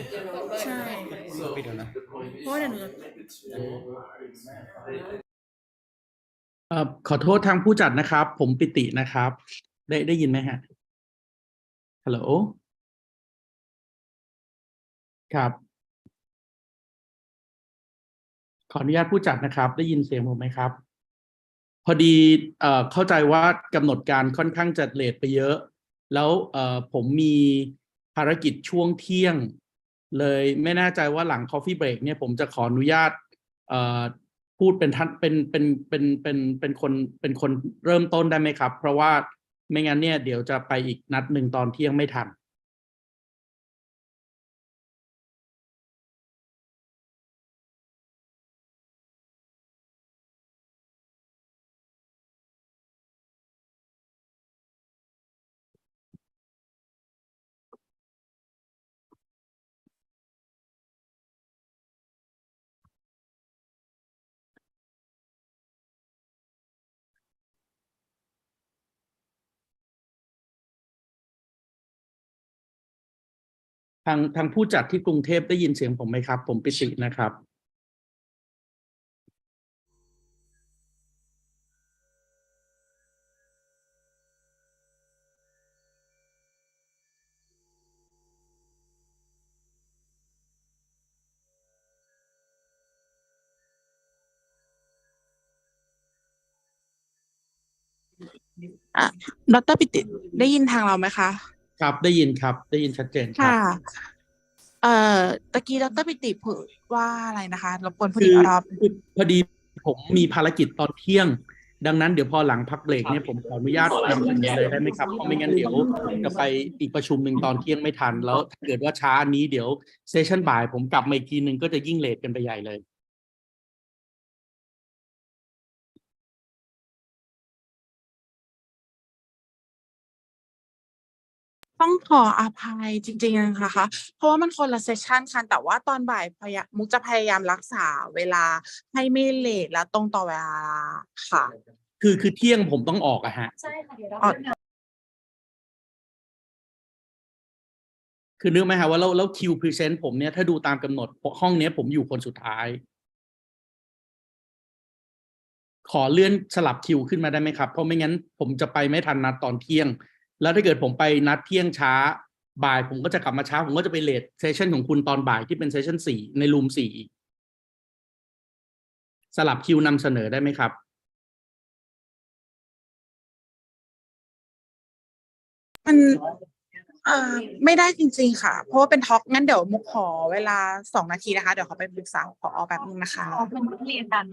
ใช่ ปิดแล้วนะ เพราะว่าเดี๋ยวหนูจะ ขอโทษทางผู้จัดนะครับ ผมปิตินะครับ ได้ยินไหมฮะฮัลโหลครับ ขออนุญาตผู้จัดนะครับ ได้ยินเสียงผมไหมครับ พอดีเข้าใจว่ากำหนดการค่อนข้างจะเลทไปเยอะ แล้วผมมีภารกิจช่วงเที่ยง เลยไม่แน่ใจว่าหลัง Coffee Break เนี่ยผมจะขออนุญาตพูดเป็นท่านเป็นคนเริ่มต้นได้ไหมครับ เพราะว่าไม่งั้นเนี่ยเดี๋ยวจะไปอีกนัดหนึ่งตอนเที่ยงไม่ทัน ทางผู้จัดที่กรุงเทพได้ยินเสียงผมไหมครับ ผมปิตินะครับ ดรปิติได้ยินทางเราไหมคะ ครับได้ยินครับ ได้ยินชัดเจนครับ ค่ะตะกี้ดรปิติพูดว่าอะไรนะคะรบกวนพูด คื อี อก รอบ พอดีผมมีภารกิจตอนเที่ยง ดังนั้นเดี๋ยวพอหลังพักเบรกเนี่ยผมขออนุญาตนำเสนอเลยได้ไหมครับ เพราะไม่งั้นเดี๋ยวจะไปอีกประชุมหนึ่งตอนเที่ยงไม่ทัน แล้วถ้าเกิดว่าช้านี้เดี๋ยวเซสชั่นบ่ายผมกลับมาอีกทีหนึ่งก็จะยิ่งเลทกันไปใหญ่เลย ต้องขออภัยจริงๆนะคะเพราะว่ามันคนละเซสชันกันแต่ว่าตอนบ่ายมุกจะพยายามรักษาเวลาให้ไม่เลทและตรงต่อเวลาค่ะ คือเที่ยงผมต้องออกอะฮะ ใช่ค่ะเดี๋ยว คือนึกไหมฮะว่าแล้วคิวพรีเซนต์ผมเนี่ยถ้าดูตามกำหนดห้องเนี้ยผมอยู่คนสุดท้าย ขอเลื่อนสลับคิวขึ้นมาได้ไหมครับ เพราะไม่งั้นผมจะไปไม่ทันนัดตอนเที่ยง แล้วถ้าเกิดผมไปนัดเที่ยงช้าบ่ายผมก็จะกลับมาช้าผมก็จะไปเลทเซสชันของคุณตอนบ่ายที่เป็นเซสชัน4ในรูม4อีกสลับคิวนำเสนอได้ไหมครับ มันไม่ได้จริงๆค่ะ เพราะว่าเป็นท็อกงั้นเดี๋ยวมุกขอเวลา2 นาทีนะคะ เดี๋ยวขอไปปรึกษาผอแบบนึงนะคะเป็นเรียนกัน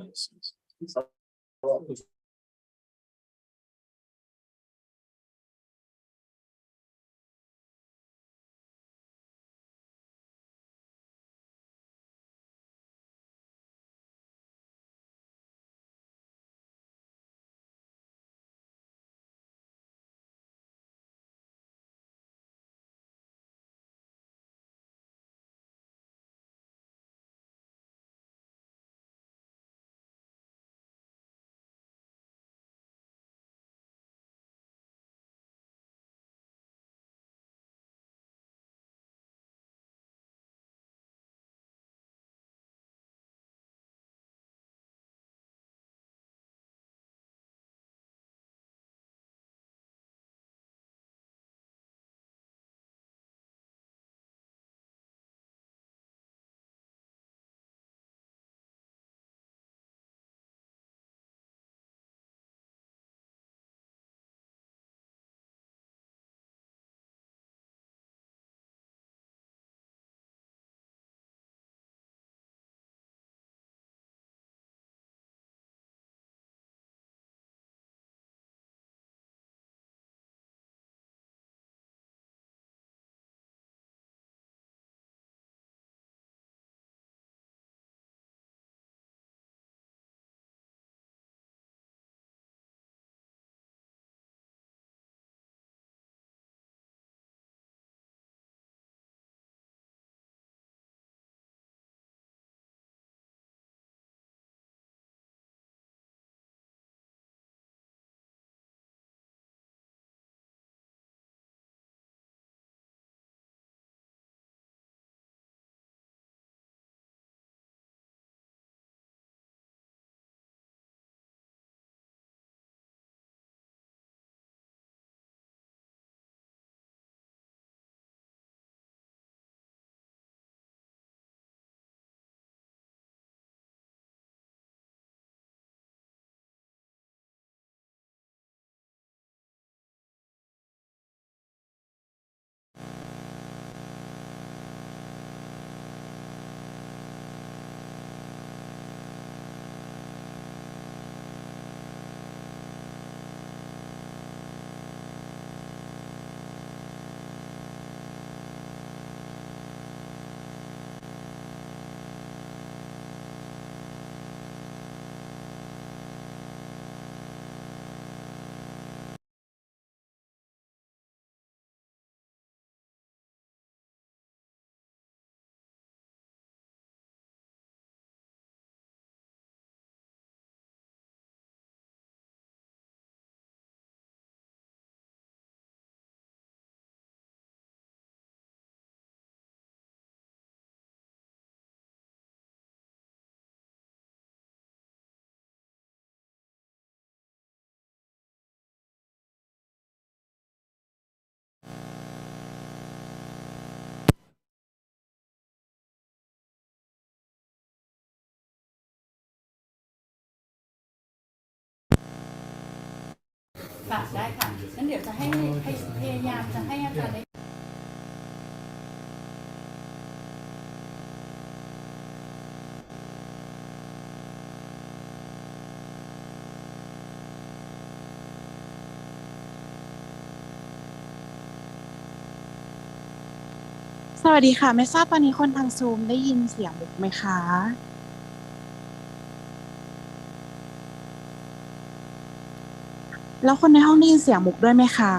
ค่ะได้ค่ะงั้นเดี๋ยวจะให้พยายามจะให้อาจารย์ได้ สวัสดีค่ะ ไม่ทราบตอนนี้คนทางซูมได้ยินเสียงมุกไหมคะ แล้วคนในห้องได้ยินเสียงมุกด้วยไหมคะ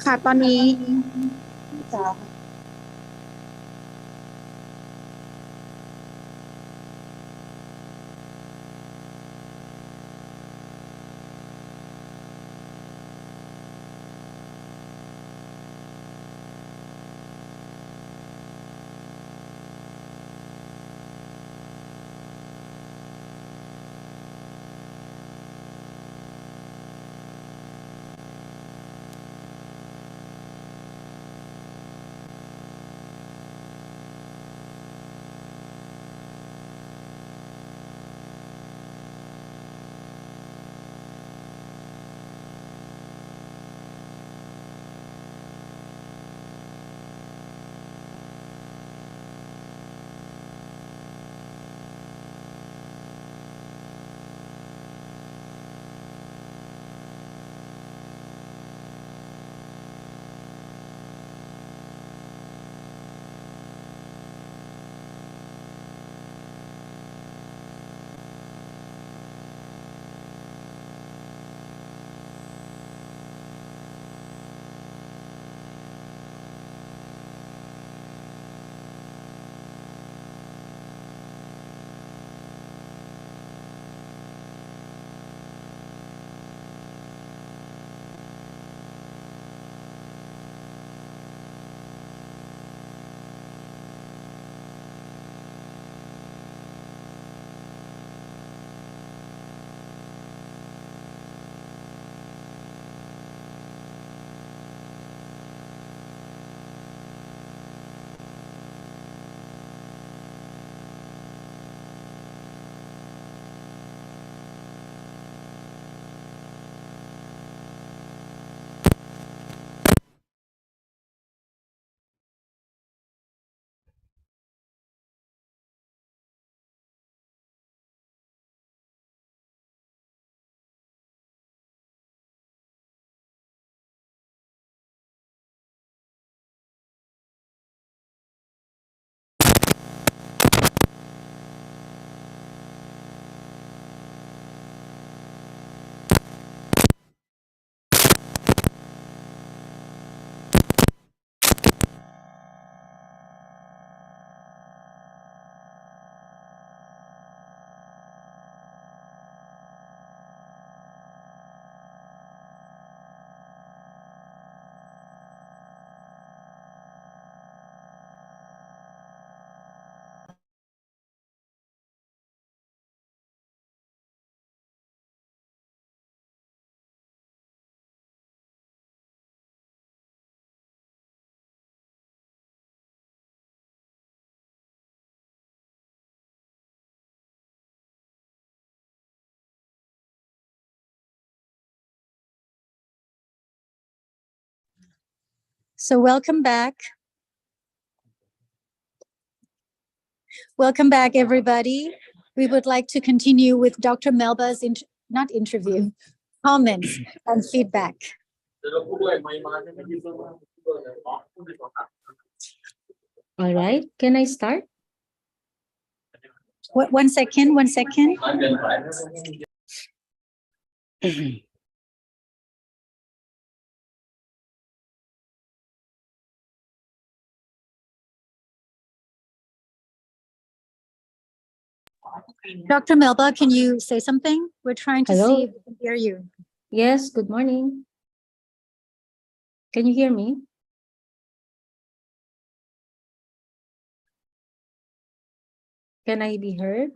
ค่ะ ตอนนี้จะ So welcome back. Welcome back, everybody. We would like to continue with Dr. Melba's not interview, comments and feedback. All right, can I start? One second, 1 second. Dr. Melba, can you say something? We're trying to Hello? see if we can hear you. Yes, good morning. Can you hear me? Can I be heard?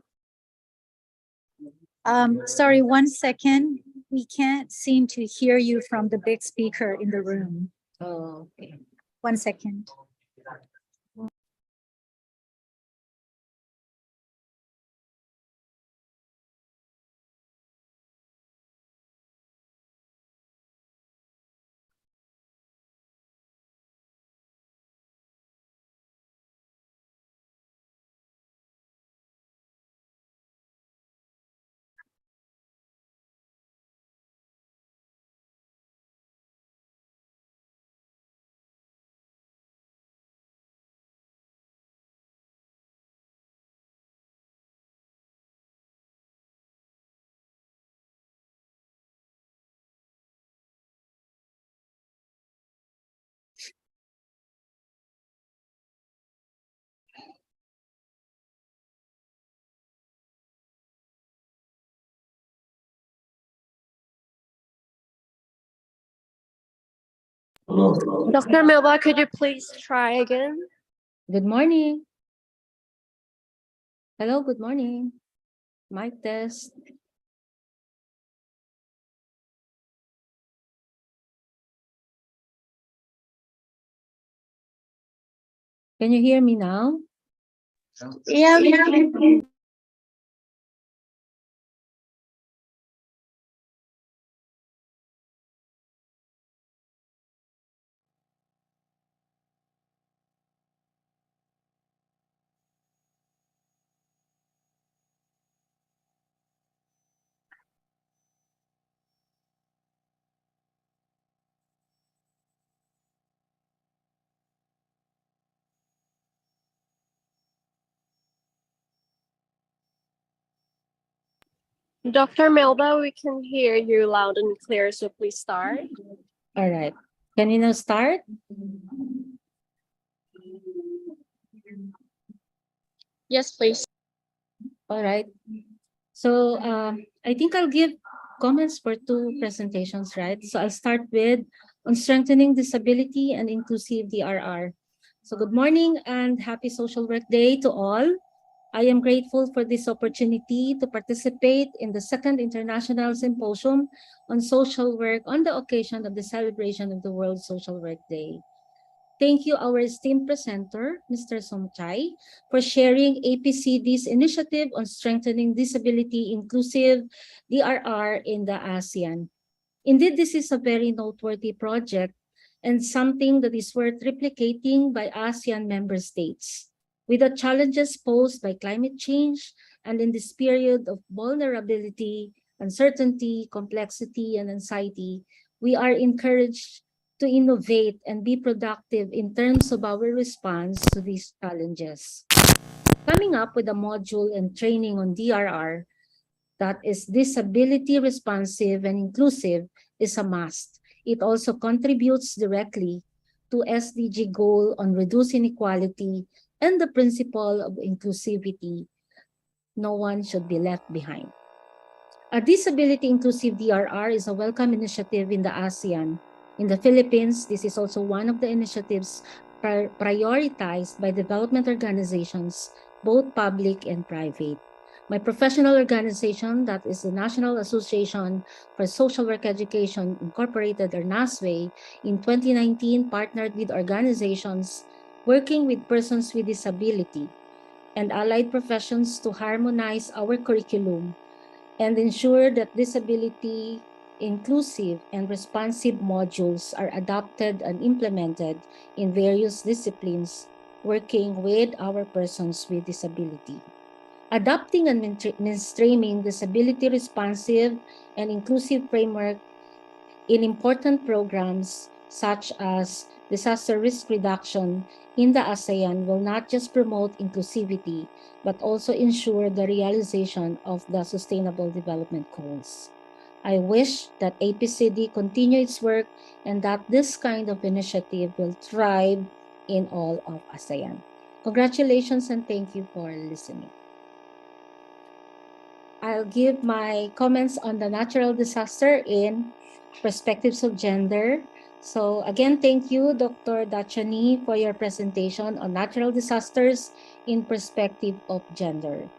Sorry, 1 second. We can't seem to hear you from the big speaker in the room. Oh, okay. 1 second. Dr. Melba, could you please try again? Good morning. Hello, good morning. Mic test. Can you hear me now? Yeah. Dr. Melba, we can hear you loud and clear, so please start. All right. Can we now start? Yes, please. All right. So I think I'll give comments for two presentations, right? So I'll start with on strengthening disability and inclusive DRR. So good morning and happy Social Work Day to all. I am grateful for this opportunity to participate in the second International Symposium on Social Work on the occasion of the celebration of the World Social Work Day. Thank you, our esteemed presenter, Mr. Somchai, for sharing APCD's initiative on strengthening disability inclusive DRR in the ASEAN. Indeed, this is a very noteworthy project and something that is worth replicating by ASEAN member states. With the challenges posed by climate change and in this period of vulnerability, uncertainty, complexity, and anxiety, we are encouraged to innovate and be productive in terms of our response to these challenges. Coming up with a module and training on DRR that is disability responsive and inclusive is a must. It also contributes directly to SDG goal on reducing inequality and the principle of inclusivity. No one should be left behind. A disability inclusive DRR is a welcome initiative in the ASEAN. In the Philippines, this is also one of the initiatives prioritized by development organizations, both public and private. My professional organization, that is the National Association for Social Work Education Incorporated, or NASWE, in 2019 partnered with organizations working with persons with disability and allied professions to harmonize our curriculum and ensure that disability inclusive and responsive modules are adopted and implemented in various disciplines working with our persons with disability. Adopting and mainstreaming disability responsive and inclusive framework in important programs such as disaster risk reduction in the ASEAN will not just promote inclusivity, but also ensure the realization of the Sustainable Development Goals. I wish that APCD continue its work and that this kind of initiative will thrive in all of ASEAN. Congratulations and thank you for listening. I'll give my comments on the natural disaster in perspectives of gender. So again, thank you, Dr. Dachani, for your presentation on natural disasters in perspective of gender.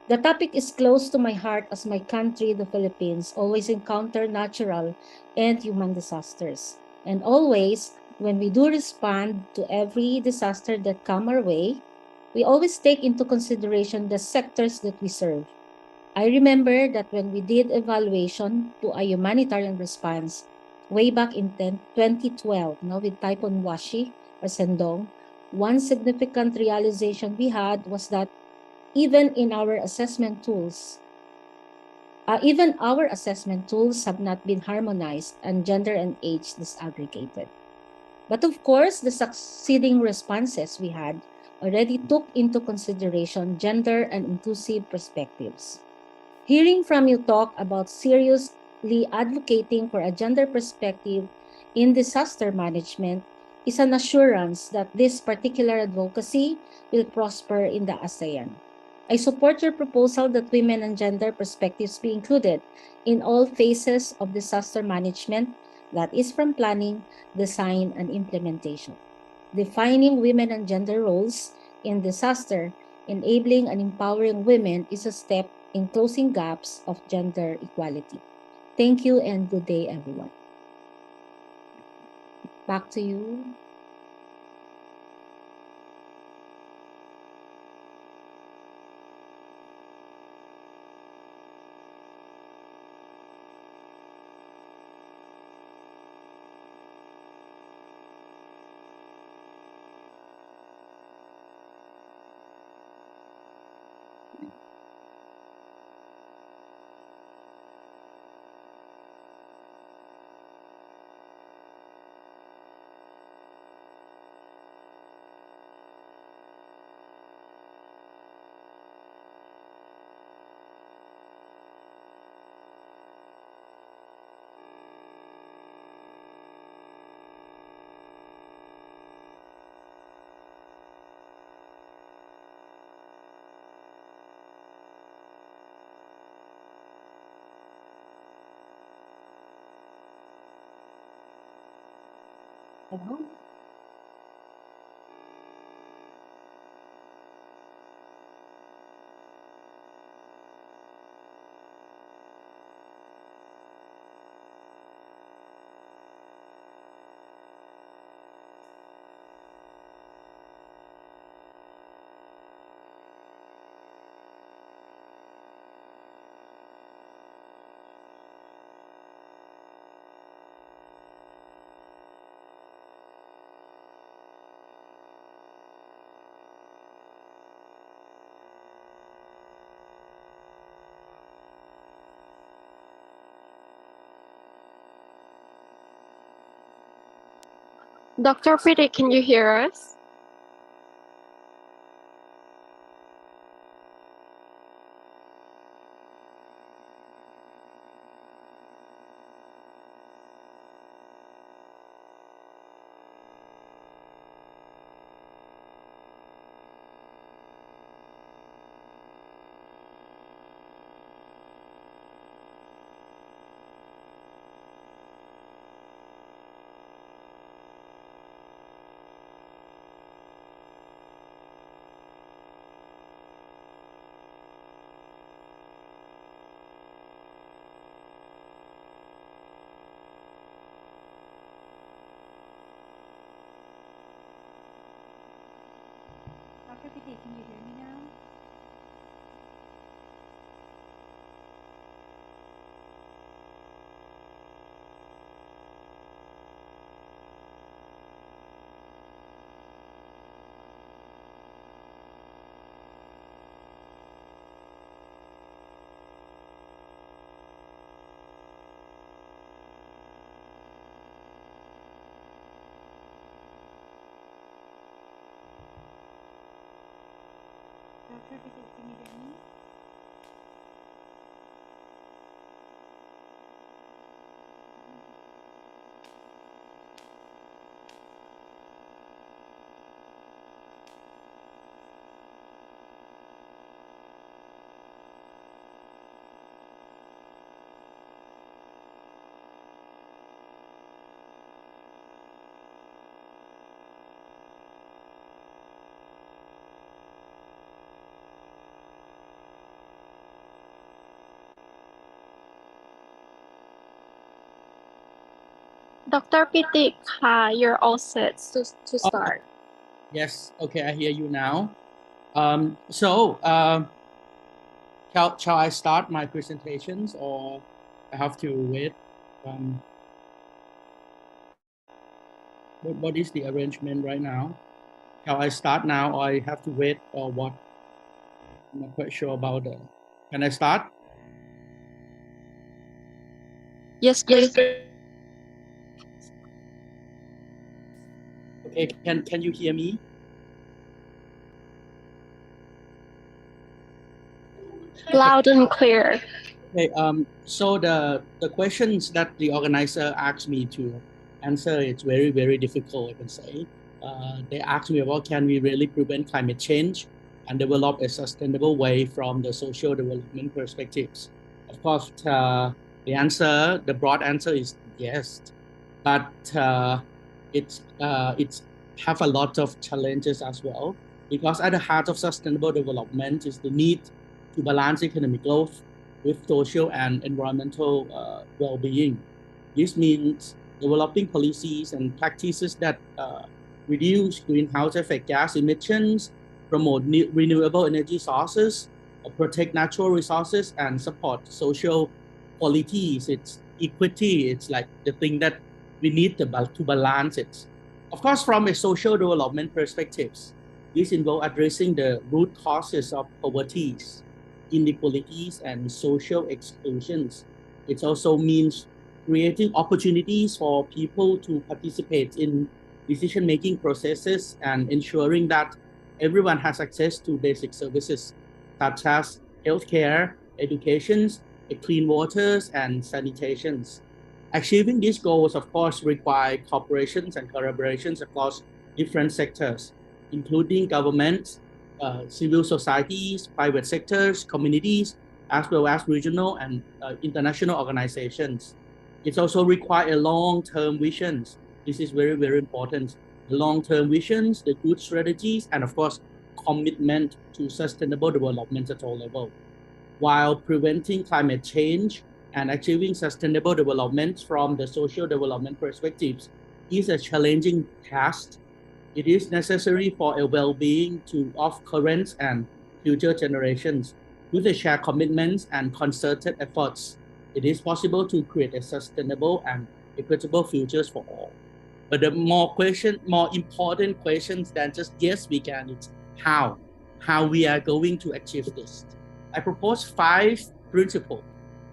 The topic is close to my heart as my country, the Philippines, always encounter natural and human disasters. And always, when we do respond to every disaster that come our way, we always take into consideration the sectors that we serve. I remember that when we did evaluation to a humanitarian response way back in 2012, with Typhoon Washi or Sendong, one significant realization we had was that even our assessment tools have not been harmonized and gender and age disaggregated. But of course, the succeeding responses we had already took into consideration gender and inclusive perspectives. Hearing from you talk about seriously advocating for a gender perspective in disaster management is an assurance that this particular advocacy will prosper in the ASEAN. I support your proposal that women and gender perspectives be included in all phases of disaster management, that is from planning, design, and implementation. Defining women and gender roles in disaster, enabling and empowering women is a step in closing gaps of gender equality. Thank you and good day, everyone. Back to you. Hello? Dr. Pretty, can you hear us? Dr. Piti, can you hear me now? Dr. Pitik, can you hear me? Dr. Pitik, you're all set to start. Yes, okay, I hear you now. Shall I start my presentations or I have to wait? What is the arrangement right now? Shall I start now or I have to wait or what? I'm not quite sure about that. Can I start? Yes, please. Okay, can you hear me? Loud and clear. Okay, so the questions that the organizer asked me to answer, it's very, very difficult, I can say. They asked me about can we really prevent climate change and develop a sustainable way from the social development perspectives. Of course, the broad answer is yes, but it's have a lot of challenges as well, because at the heart of sustainable development is the need to balance economic growth with social and environmental well-being. This means developing policies and practices that reduce greenhouse effect gas emissions, promote renewable energy sources, protect natural resources, and support social qualities. It's equity. It's like the thing that we need to balance it. Of course, from a social development perspective, this involves addressing the root causes of poverty, inequalities, and social exclusions. It also means creating opportunities for people to participate in decision-making processes and ensuring that everyone has access to basic services such as healthcare, education, clean waters, and sanitations. Achieving these goals, of course, require cooperations and collaborations across different sectors, including governments, civil societies, private sectors, communities, as well as regional and international organizations. It also requires a long-term visions. This is very, very important. The long-term visions, the good strategies, and of course, commitment to sustainable development at all levels. While preventing climate change and achieving sustainable development from the social development perspectives is a challenging task. It is necessary for a well-being of current and future generations. With a shared commitments and concerted efforts, it is possible to create a sustainable and equitable futures for all. But the more important questions than just yes, we can, it's how we are going to achieve this. I propose 5 principles.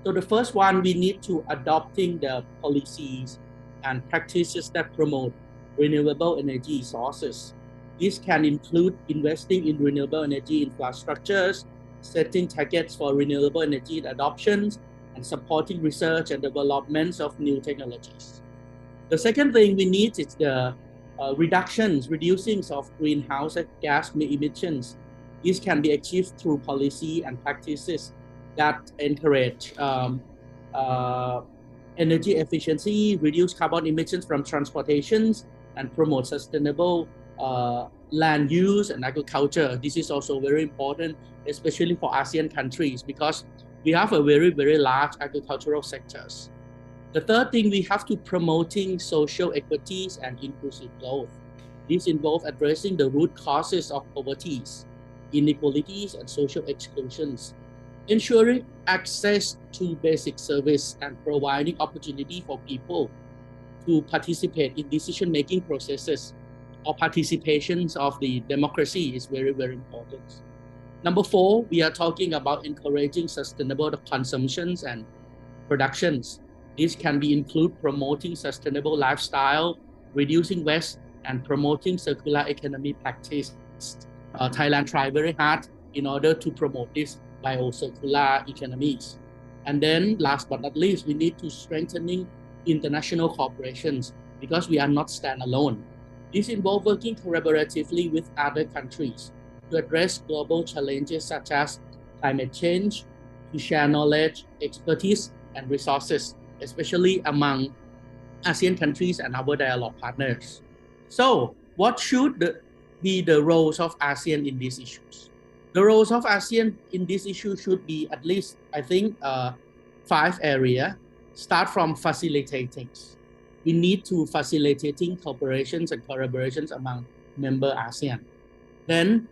So the first one, we need to adopting the policies and practices that promote renewable energy sources. This can include investing in renewable energy infrastructures, setting targets for renewable energy adoptions, and supporting research and developments of new technologies. The second thing we need is the reducing of greenhouse gas emissions. This can be achieved through policy and practices that encourage energy efficiency, reduce carbon emissions from transportations, and promote sustainable land use and agriculture. This is also very important, especially for ASEAN countries, because we have a very, very large agricultural sectors. The third thing, we have to promoting social equities and inclusive growth. This involves addressing the root causes of poverty, inequalities, and social exclusions, ensuring access to basic service and providing opportunity for people to participate in decision-making processes or participations of the democracy is very, very important. Number 4, we are talking about encouraging sustainable consumptions and productions. This can be include promoting sustainable lifestyle, reducing waste, and promoting circular economy practice. Thailand tried very hard in order to promote this biocircular economies. And then last but not least, we need to strengthening international cooperations because we are not standalone. This involves working collaboratively with other countries to address global challenges such as climate change, to share knowledge, expertise, and resources, especially among ASEAN countries and our dialogue partners. So, what should be the roles of ASEAN in these issues? The roles of ASEAN in this issue should be at least, I think, 5 areas. Start from facilitating. We need to facilitating cooperations and collaborations among member ASEAN. Then,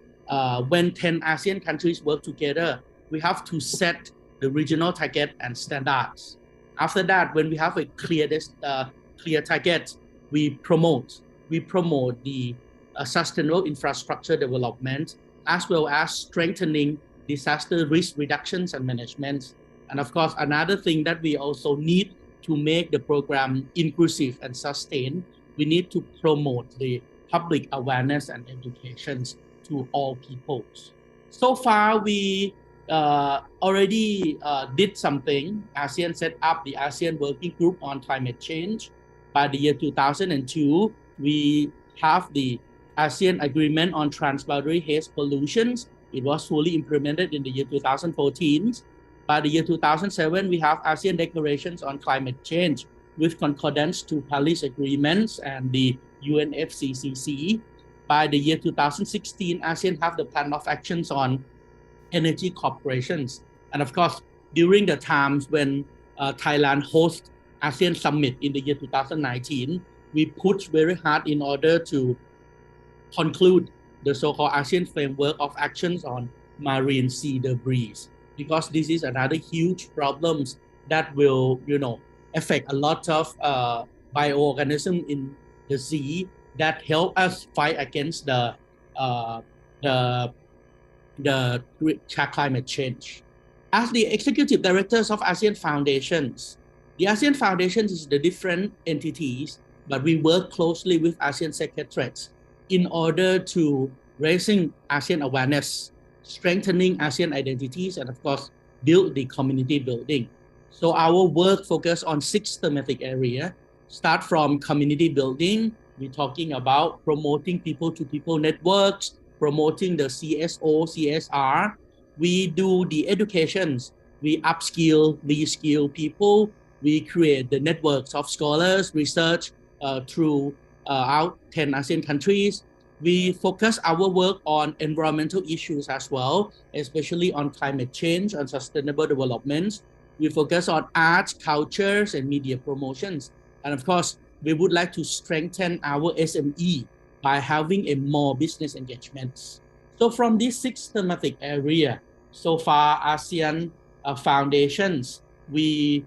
when 10 ASEAN countries work together, we have to set the regional target and standards. After that, when we have a clear target, we promote the sustainable infrastructure development, as well as strengthening disaster risk reductions and management. And of course, another thing that we also need to make the program inclusive and sustained, we need to promote the public awareness and education to all peoples. So far, we already did something. ASEAN set up the ASEAN Working Group on Climate Change. By the year 2002, we have the ASEAN Agreement on Transboundary Haze Pollutions. It was fully implemented in the year 2014. By the year 2007, we have ASEAN Declarations on Climate Change with concordance to Paris Agreements and the UNFCCC. By the year 2016, ASEAN have the Plan of Actions on Energy Corporations. And of course, during the times when Thailand hosts ASEAN Summit in the year 2019, we pushed very hard in order to conclude the so-called ASEAN Framework of Actions on Marine Sea Debris, because this is another huge problem that will, affect a lot of bioorganisms in the sea that help us fight against the climate change. As the executive directors of ASEAN Foundations, the ASEAN Foundations is the different entities, but we work closely with ASEAN secretariats in order to raising ASEAN awareness, strengthening ASEAN identities, and of course, build the community building. So our work focus on 6 thematic areas. Start from community building. We're talking about promoting people-to-people networks, promoting the CSO, CSR. We do the educations. We upskill, reskill people. We create the networks of scholars, research throughout 10 ASEAN countries. We focus our work on environmental issues as well, especially on climate change and sustainable development. We focus on arts, cultures, and media promotions. And of course, we would like to strengthen our SME by having a more business engagements. So from these 6 thematic areas, so far ASEAN Foundations, we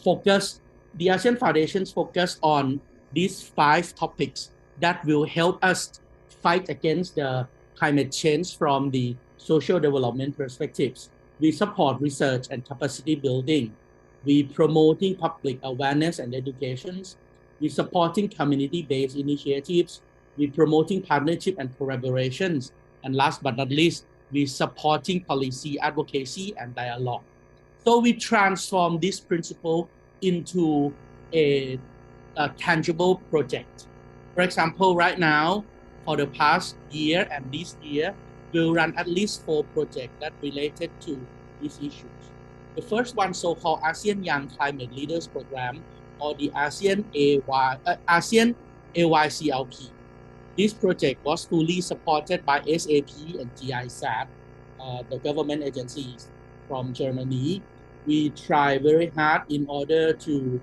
focus, the ASEAN Foundations focus on these 5 topics that will help us fight against the climate change from the social development perspectives. We support research and capacity building. We promoting public awareness and educations. We supporting community-based initiatives. We promoting partnership and collaborations. And last but not least, we supporting policy advocacy and dialogue. So we transform this principle into a tangible project. For example, right now, for the past year and this year, we'll run at least 4 projects that related to these issues. The first one, so-called ASEAN Young Climate Leaders Program, or the ASEAN AYCLP. This project was fully supported by SAP and GIZ, the government agencies from Germany. We try very hard in order to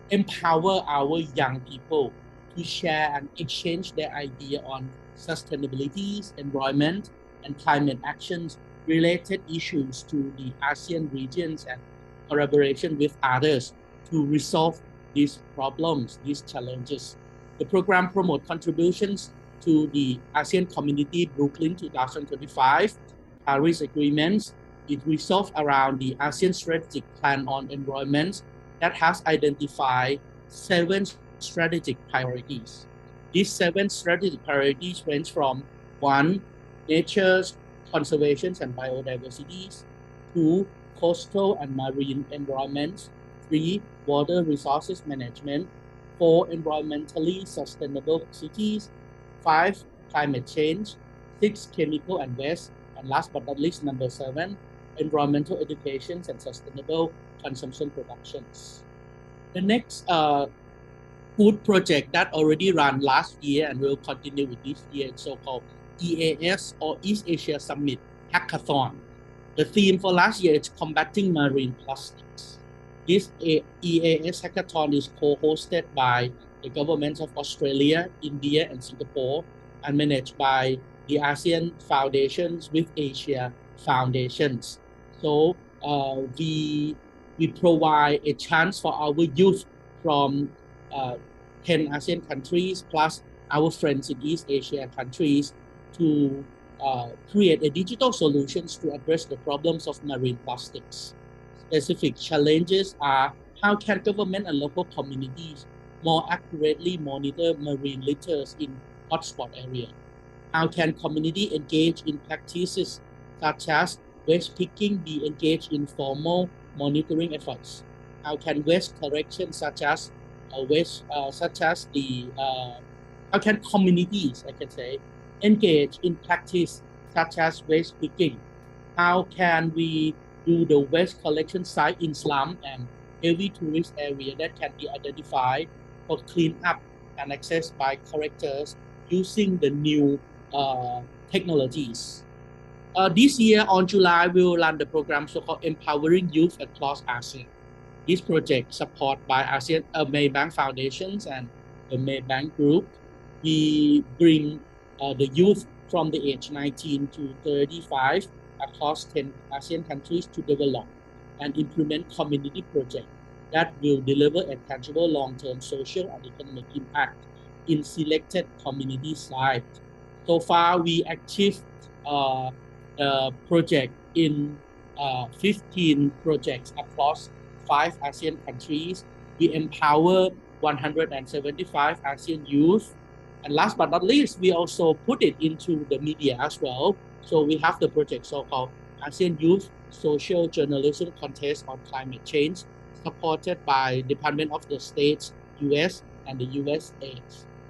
empower our young people to share and exchange their idea on sustainability, environment, and climate actions related issues to the ASEAN regions and collaboration with others to resolve these problems, these challenges. The program promotes contributions to the ASEAN Community Brooklyn 2025 Paris Agreements. It resolves around the ASEAN Strategic Plan on Environment that has identified 7 strategic priorities. These 7 strategic priorities range from 1. Nature's conservation and biodiversity, 2. Coastal and marine environments, 3. Water resources management, 4. Environmentally sustainable cities, 5. Climate change, 6. Chemical and waste, and last but not least, number 7. Environmental education and sustainable consumption productions. The next food project that already ran last year and will continue with this year is so-called EAS or East Asia Summit Hackathon. The theme for last year is combating marine plastics. This EAS Hackathon is co-hosted by the governments of Australia, India, and Singapore, and managed by the ASEAN Foundations with Asia Foundations. So we provide a chance for our youth from 10 ASEAN countries plus our friends in East Asia countries to create a digital solutions to address the problems of marine plastics. Specific challenges are how can government and local communities more accurately monitor marine litters in hotspot area? How can community engage in practices such as waste picking be engaged in formal monitoring efforts? How can waste collection such as how can communities, I can say, engage in practice such as waste picking? How can we do the waste collection site in slum and heavy tourist area that can be identified for clean up and accessed by collectors using the new technologies? This year on July, we will run the program so-called Empowering Youth Across ASEAN. This project supported by ASEAN Maybank Foundations and the Maybank Group. We bring the youth from the age 19 to 35 across 10 ASEAN countries to develop and implement community projects that will deliver a tangible long-term social and economic impact in selected community sites. So far, we achieved the project in 15 projects across 5 ASEAN countries. We empower 175 ASEAN youth. And last but not least, we also put it into the media as well. So we have the project so-called ASEAN Youth Social Journalism Contest on Climate Change, supported by Department of the States, US, and the USA.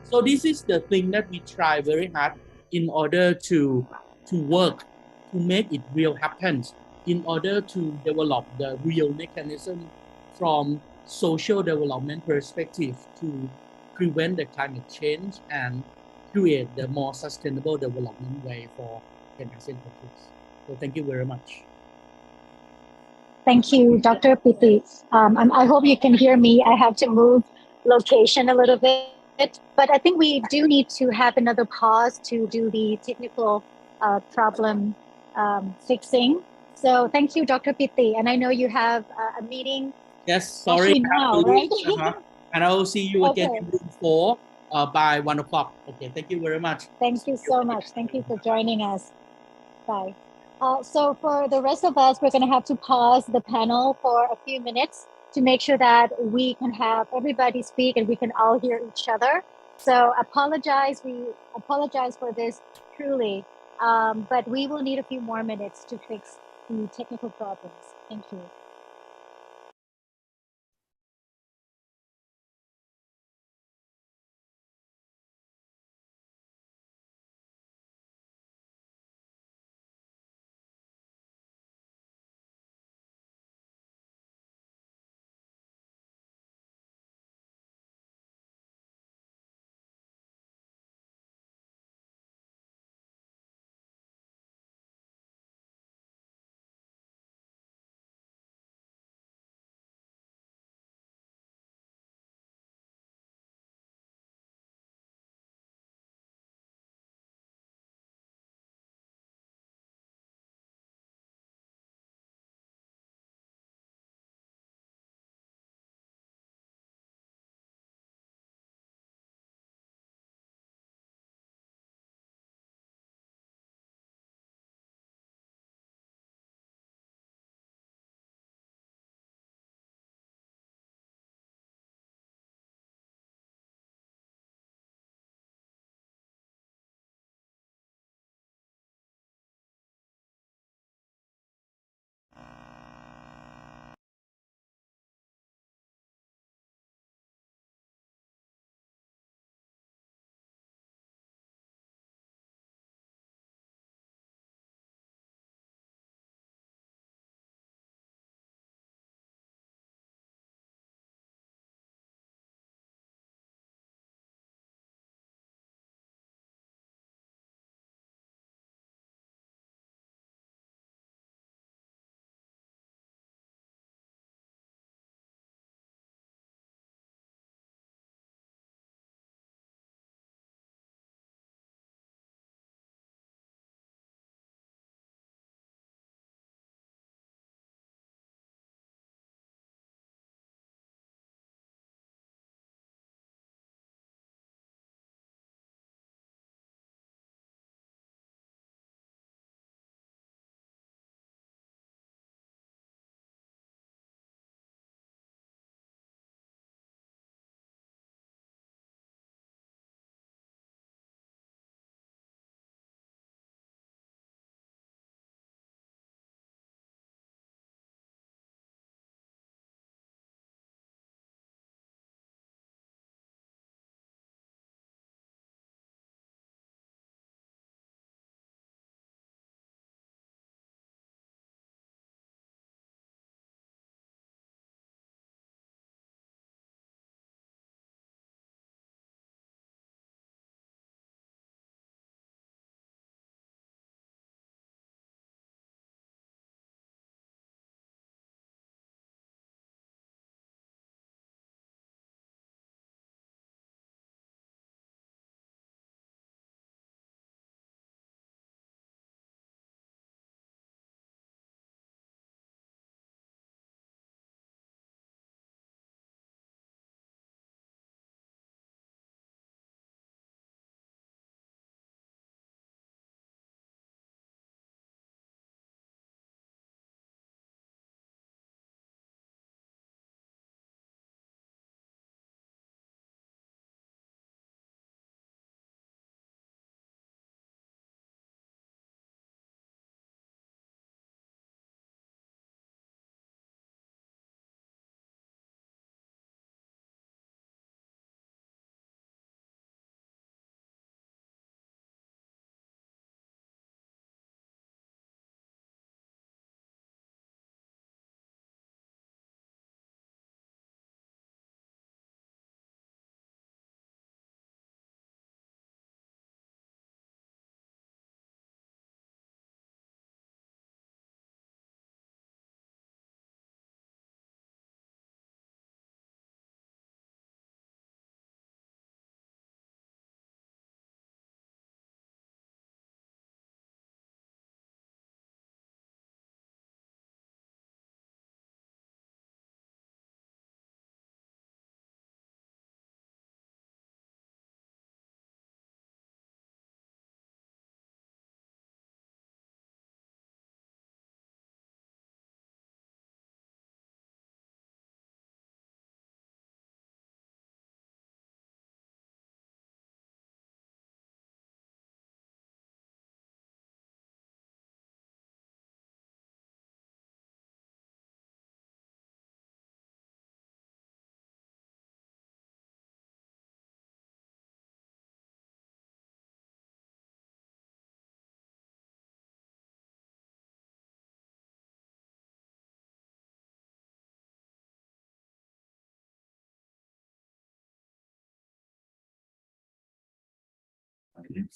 So this is the thing that we try very hard in order to work, to make it real happen, in order to develop the real mechanism from social development perspective to prevent the climate change and create the more sustainable development way for the ASEAN countries. So thank you very much. Thank you, Dr. Piti. I hope you can hear me. I have to move location a little bit, but I think we do need to have another pause to do the technical problem fixing. So thank you, Dr. Piti. And I know you have a meeting. Yes, sorry. Actually now, right? And I will see you again Okay. in room 4 by 1 o'clock. Okay, thank you very much. Thank you so much. Thank you for joining us. Bye. So for the rest of us, we're going to have to pause the panel for a few minutes to make sure that we can have everybody speak and we can all hear each other. So we apologize for this truly, but we will need a few more minutes to fix the technical problems. Thank you.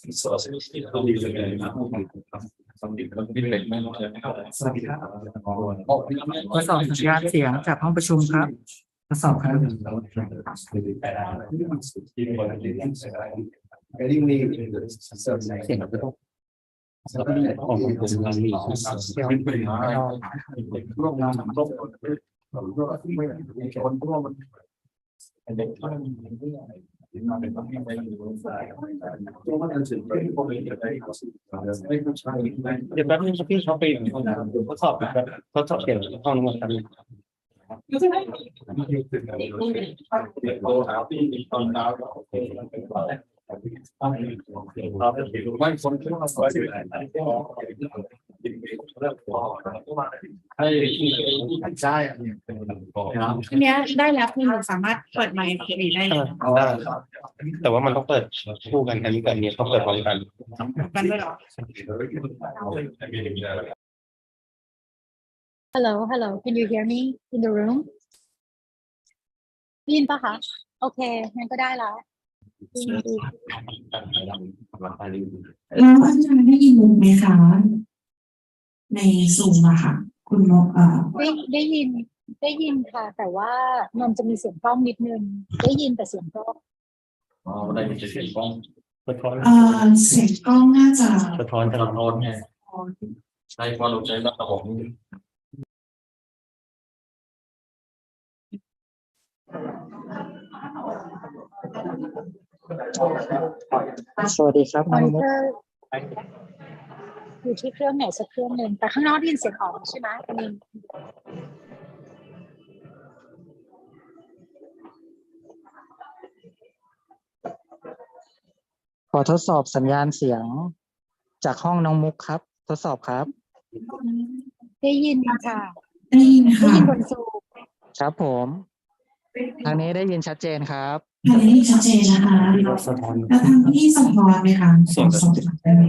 ทดสอบสัญญาณเสียงจากห้องประชุมครับทดสอบครับ เดี๋ยวแป๊บนึงครับพี่เขาไปทดสอบแบบทดสอบเสียงห้องนู้นครับทีเนี้ยได้แล้วคุณสามารถเปิดไมค์คุยได้เลย ได้ครับแต่ว่ามันต้องเปิดคู่กันอันนี้กับอันนี้ต้องเปิดพร้อมกัน กันด้วยเหรอ Hello, can you hear me in the room ได้ยินปะคะโอเคงั้นก็ได้แล้ว แล้วอาจารย์ได้ยินไหมคะในซูมอะค่ะ คุณนกได้ยินค่ะ แต่ว่ามันจะมีเสียงกล้องนิดนึงได้ยินแต่เสียงกล้อง ได้ยินเสียงกล้องสะท้อน เสียงกล้องน่าจะ สะท้อนจะรับโน้ตไงใช่เพราะเราใช้ระบบ สวัสดีครับ มอ น้อง นิ มุ เต ก อร์อยู่ที่เครื่องไหนสักเครื่องหนึ่งแต่ข้างนอกได้ยินเสียงออกใช่ไหมมี ขอทดสอบสัญญาณเสียงจากห้องน้องมุกครับ ทดสอบครับ ได้ยินค่ะ ได้ยิน ได้ ค่ะ ยินบนซูม ครับผมทางนี้ได้ยินชัดเจนครับ อันนี้ชัดเจนนะคะ สะท้อน แล้วทางพี่สะท้อนไหมคะสอบได้ไหม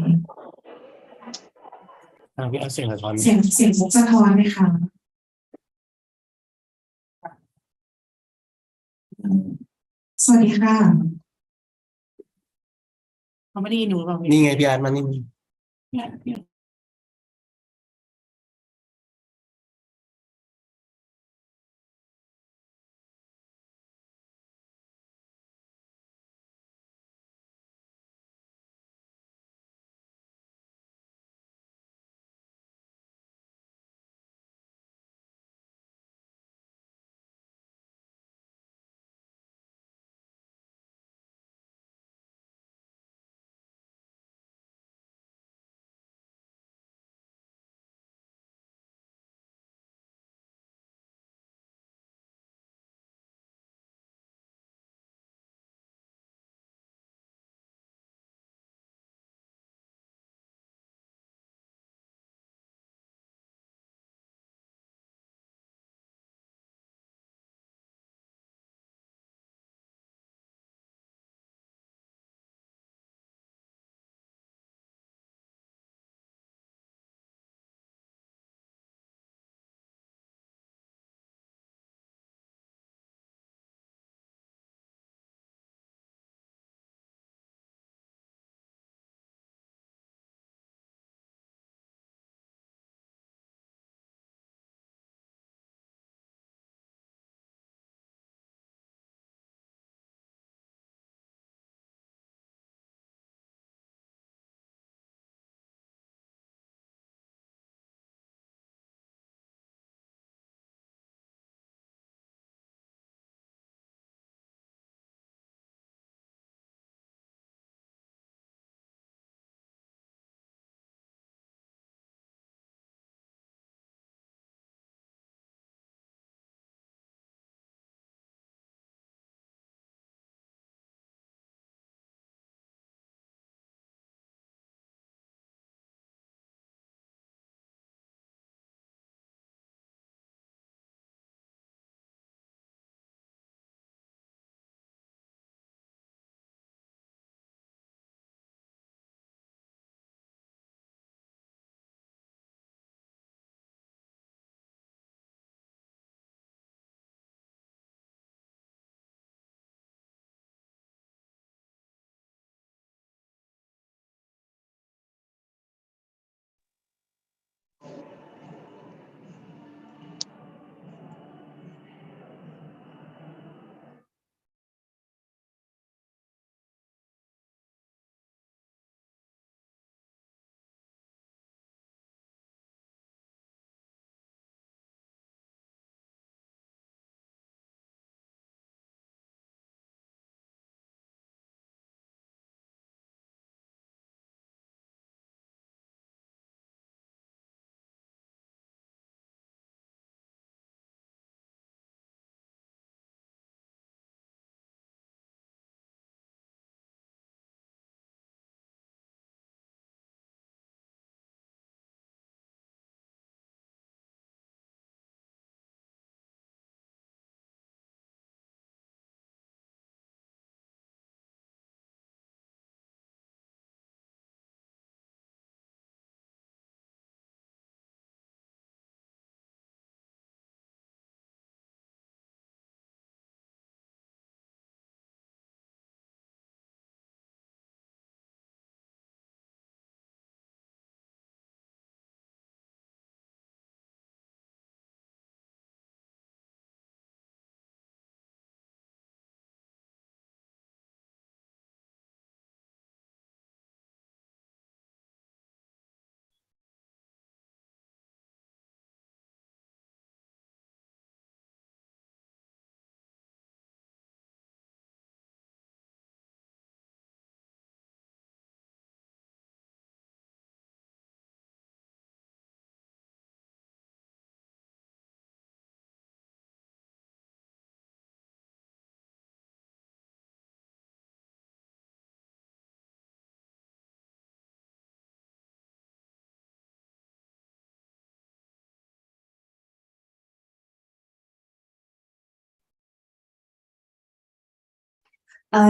พี่เอาเสียงสะท้อน เสียงมุกสะท้อนไหมคะสวัสดีค่ะเขาไม่ได้ยินหนูหรอ นี่ไงพี่อาร์ตมานี่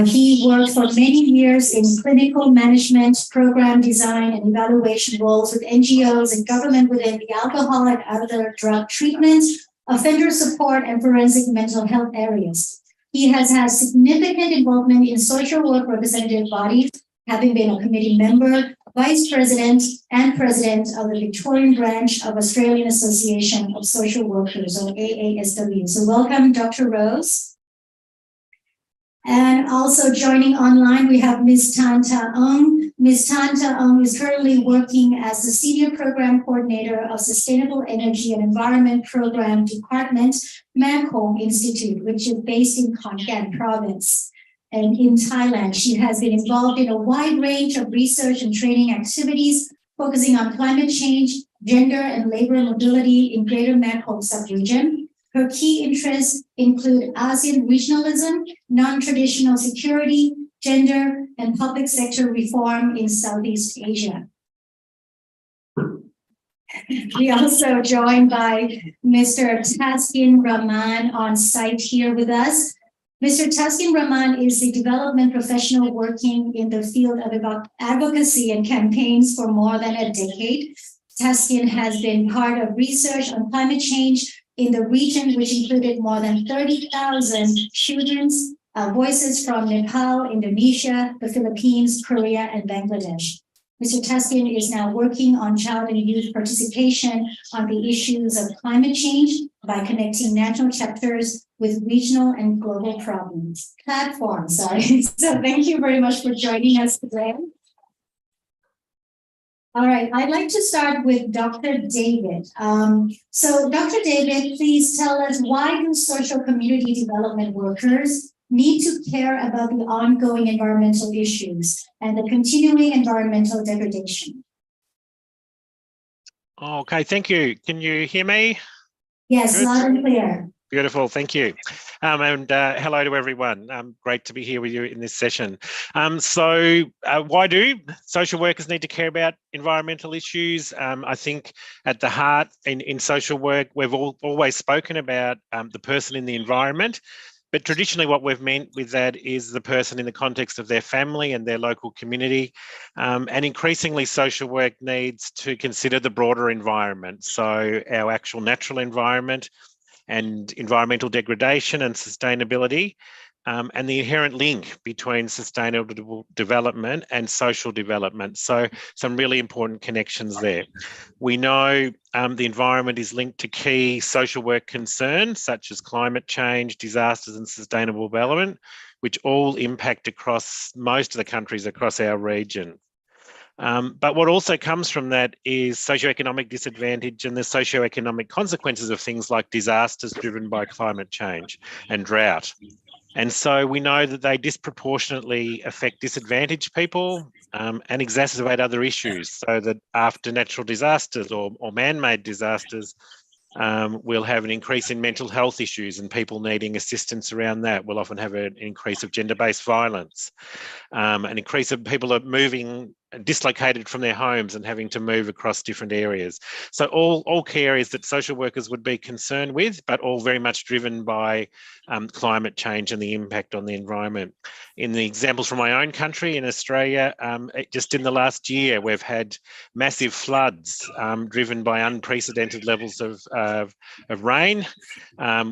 He worked for many years in clinical management, program design, and evaluation roles with NGOs and government within the alcohol and other drug treatment, offender support, and forensic mental health areas. He has had significant involvement in social work representative bodies, having been a committee member, vice president, and president of the Victorian branch of Australian Association of Social Workers, or AASW. So welcome, Dr. Rose. And also joining online, we have Ms. Tanta Ong. Ms. Tanta Ong is currently working as the Senior Program Coordinator of Sustainable Energy and Environment Program Department, Makhong Institute, which is based in Khon Kaen Province. And in Thailand, she has been involved in a wide range of research and training activities, focusing on climate change, gender and labor mobility in Greater Makhong subregion. Her key interests include ASEAN regionalism, non-traditional security, gender, and public sector reform in Southeast Asia. We also joined by Mr. Taskin Rahman on site here with us. Mr. Taskin Rahman is a development professional working in the field of advocacy and campaigns for more than a decade. Taskin has been part of research on climate change in the region, which included more than 30,000 children's voices from Nepal, Indonesia, the Philippines, Korea, and Bangladesh. Mr. Taskin is now working on child and youth participation on the issues of climate change by connecting national chapters with regional and global platforms. So thank you very much for joining us today. All right, I'd like to start with Dr. David. So Dr. David, please tell us, why do social community development workers need to care about the ongoing environmental issues and the continuing environmental degradation? Okay, thank you. Can you hear me? Yes, Good. loud and clear. Beautiful, thank you. And hello to everyone. Great to be here with you in this session. Why do social workers need to care about environmental issues? I think at the heart in social work, we've always spoken about the person in the environment, but traditionally what we've meant with that is the person in the context of their family and their local community. And increasingly social work needs to consider the broader environment. So our actual natural environment, and environmental degradation and sustainability, and the inherent link between sustainable development and social development. So some really important connections there. We know the environment is linked to key social work concerns such as climate change, disasters and sustainable development, which all impact across most of the countries across our region. But what also comes from that is socioeconomic disadvantage and the socioeconomic consequences of things like disasters driven by climate change and drought. And so we know that they disproportionately affect disadvantaged people and exacerbate other issues, so that after natural disasters or man-made disasters, we'll have an increase in mental health issues and people needing assistance around that. We'll often have an increase of gender-based violence, an increase of people are moving dislocated from their homes and having to move across different areas. So all key areas that social workers would be concerned with, but all very much driven by climate change and the impact on the environment. In the examples from my own country in Australia, just in the last year, we've had massive floods driven by unprecedented levels of rain,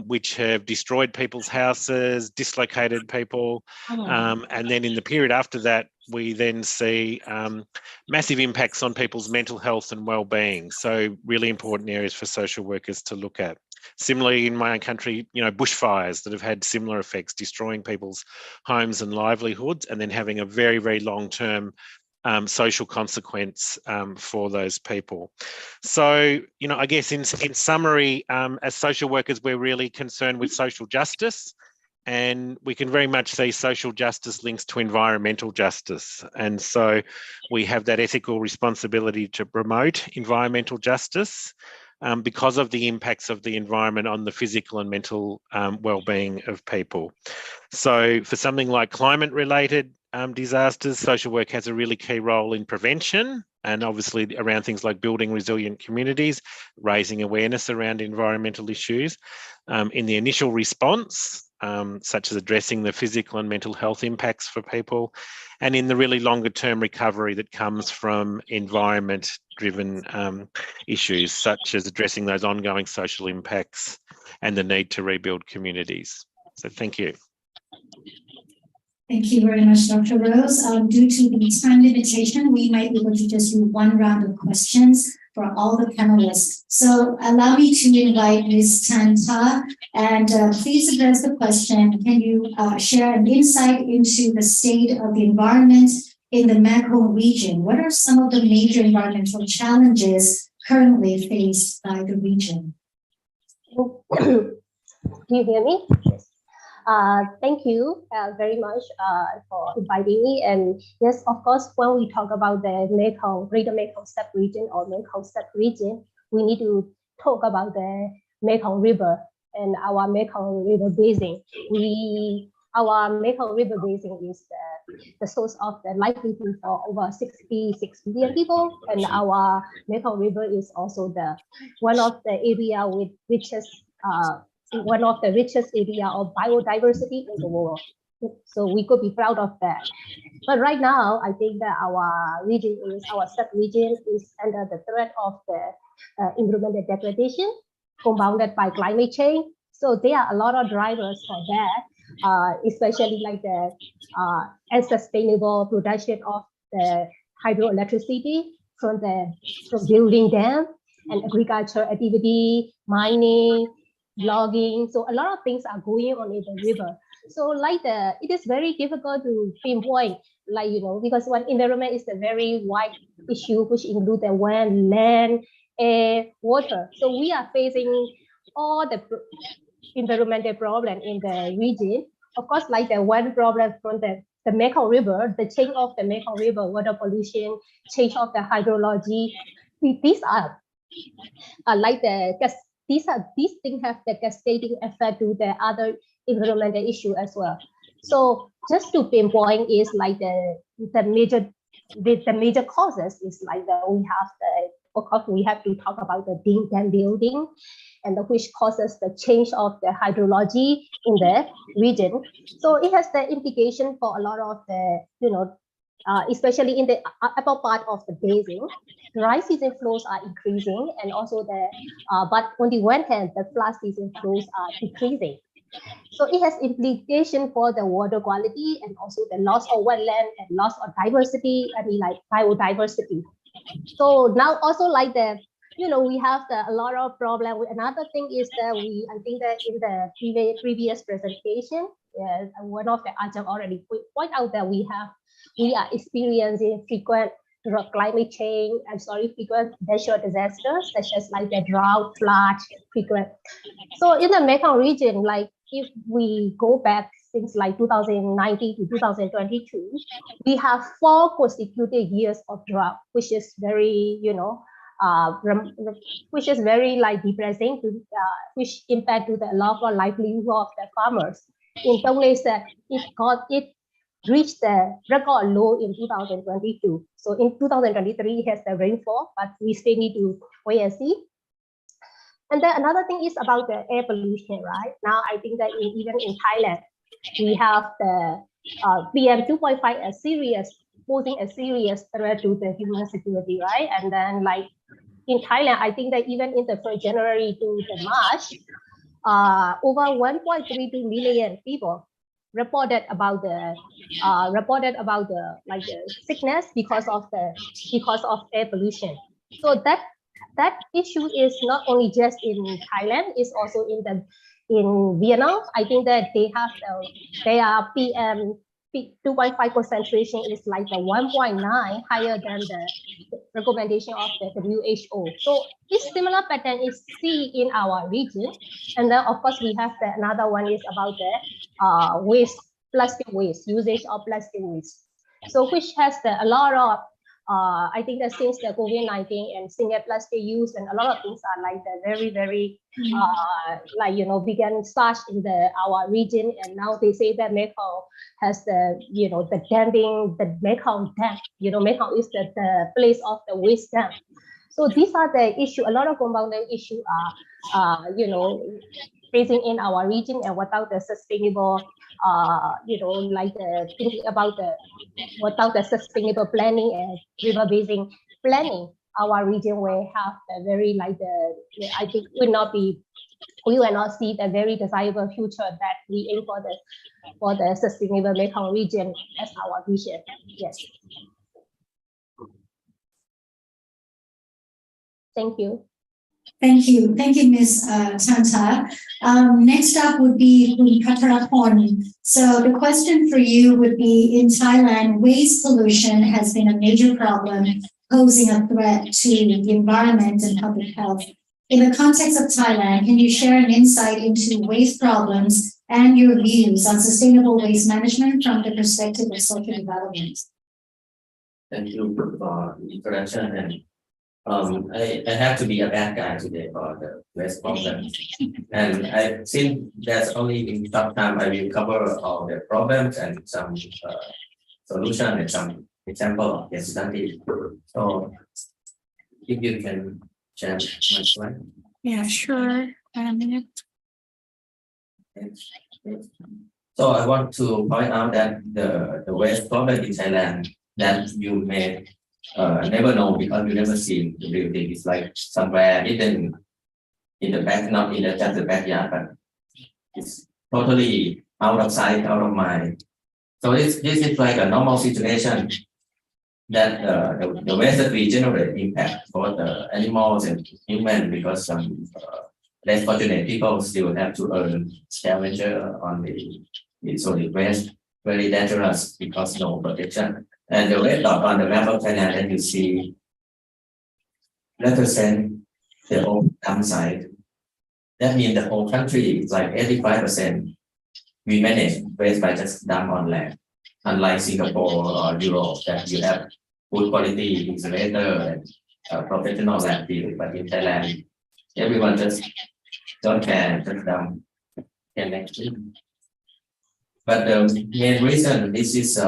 which have destroyed people's houses, dislocated people, and then in the period after that, we then see massive impacts on people's mental health and well-being. So really important areas for social workers to look at. Similarly, in my own country, bushfires that have had similar effects, destroying people's homes and livelihoods, and then having a very, very long-term social consequence for those people. So, I guess in summary, as social workers, we're really concerned with social justice. And we can very much see social justice links to environmental justice. And so we have that ethical responsibility to promote environmental justice because of the impacts of the environment on the physical and mental well-being of people. So for something like climate-related disasters, social work has a really key role in prevention, and obviously around things like building resilient communities, raising awareness around environmental issues. In the initial response, such as addressing the physical and mental health impacts for people, and in the really longer term recovery that comes from environment-driven issues, such as addressing those ongoing social impacts and the need to rebuild communities. So thank you. Thank you very much, Dr. Rose. Due to the time limitation, we might be able to just do one round of questions for all the panelists. So allow me to invite Ms. Tan Ta, and please address the question. Can you share an insight into the state of the environment in the Mekong region? What are some of the major environmental challenges currently faced by the region? Do you hear me? Thank you very much for inviting me. And yes, of course, when we talk about the Mekong, Greater Mekong Steppe region or Mekong Steppe region, we need to talk about the Mekong River and our Mekong River basin. Our Mekong River basin is the source of the livelihood for over 66 million people, and our Mekong River is also one of the area with richest one of the richest area of biodiversity in the world. So we could be proud of that. But right now, I think that our Steppe region is under the threat of the environmental degradation compounded by climate change. So there are a lot of drivers for that, especially like the unsustainable production of the hydroelectricity from building dam and agriculture activity, mining, logging. So a lot of things are going on in the river. So it is very difficult to pinpoint, because one environment is a very wide issue, which includes the wind, land, air, water. So we are facing all the environmental problem in the region. Of course, like the one problem from the Mekong River, the change of the Mekong River, water pollution, change of the hydrology. These are these things have the cascading effect to the other environmental issue as well. So just to pinpoint is like the major causes is like we have to talk about the dam building, and which causes the change of the hydrology in the region. So it has the implication for a lot of the especially in the upper part of the basin. Dry season flows are increasing, and also but on the one hand, the flood season flows are decreasing. So it has implication for the water quality and also the loss of wetland and loss of diversity, biodiversity. So now also we have a lot of problem. Another thing is that I think that in the previous presentation, one of the items already point out that we are experiencing frequent climate change, frequent natural disasters such as like the drought, flood, frequent. So in the Mekong region, if we go back since 2019 to 2022, we have 4 consecutive years of drought, which is very, which is very depressing, which impact to the local livelihood of the farmers. In Tonle Sap, it reached the record low in 2022. So in 2023, it has the rainfall, but we still need to wait and see. And then another thing is about the air pollution, right? Now, I think that even in Thailand, we have the PM 2.5 posing a serious threat to the human security, right? And then in Thailand, I think that even in the from January to the March, over 1.32 million people reported about the sickness because of air pollution. So that issue is not only just in Thailand, it's also in Vietnam. I think that they are PM 2.5 concentration is like the 1.9 higher than the recommendation of the WHO. So this similar pattern is seen in our region. And then of course we have another one is about the plastic waste, usage of plastic waste. So which has a lot of I think that since the COVID-19 and single plastic use and a lot of things are very, very began start in our region, and now they say that Mekong has the damming, the Mekong dam. Mekong is the place of the waste dam. So these are the issue. A lot of compounded issue are facing in our region, and without the sustainable, like the thinking about the without the sustainable planning and river basin planning, our region will have a very I think we will not see the very desirable future that we aim for the sustainable Mekong region as our vision. Yes. Thank you. Thank you. Thank you, Ms. Tanta. Next up would be Kun Patarapon. So the question for you would be, in Thailand, waste pollution has been a major problem, posing a threat to the environment and public health. In the context of Thailand, can you share an insight into waste problems and your views on sustainable waste management from the perspective of social development? Thank you for the introduction. And I have to be a bad guy today for the waste problem. And I think that's only in short time I will cover all the problems and some solution and some example of case study. So if you can change my slide. Yeah, sure. A minute. So I want to point out that the waste problem in Thailand that you may never know because you never seen the real thing. It's like somewhere hidden in the back, not in just the backyard, but it's totally out of sight, out of mind. So this is like a normal situation that the waste that we generate impact both the animals and human, because some less fortunate people still have to earn scavenger on the solid waste, very dangerous because no protection. And the red dot on the map of Thailand that you see represent the whole downside. That means the whole country is like 85%. We manage waste by just dump on land. Unlike Singapore or Europe that you have good quality insulator and professional landfill, but in Thailand, everyone just don't care, just dump. But the main reason, this is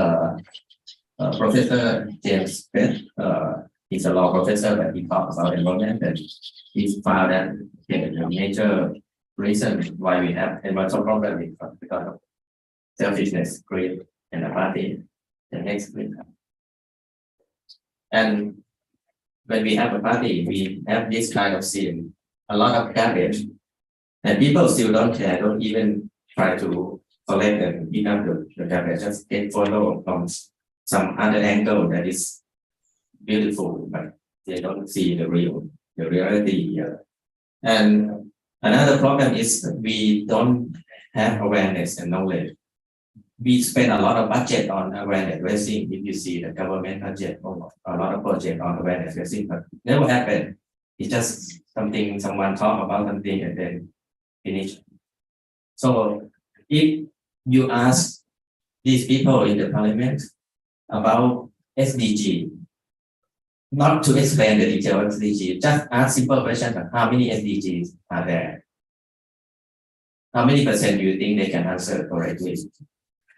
Professor James Pitt, he's a law professor, but he talks about environment, and he found that the major reason why we have environmental problem is because of selfishness, greed, and apathy. The next please. And when we have a party, we have this kind of scene, a lot of garbage, and people still don't care, don't even try to collect and pick up the garbage, just take photo from some other angle that is beautiful, but they don't see the reality here. And another problem is we don't have awareness and knowledge. We spend a lot of budget on awareness raising. If you see the government budget, a lot of project on awareness raising, but never happened. It's just something someone talk about something and then finish. So if you ask these people in the parliament about SDG, not to explain the detail of SDG, just ask simple questions like how many SDGs are there? How many percent do you think they can answer correctly?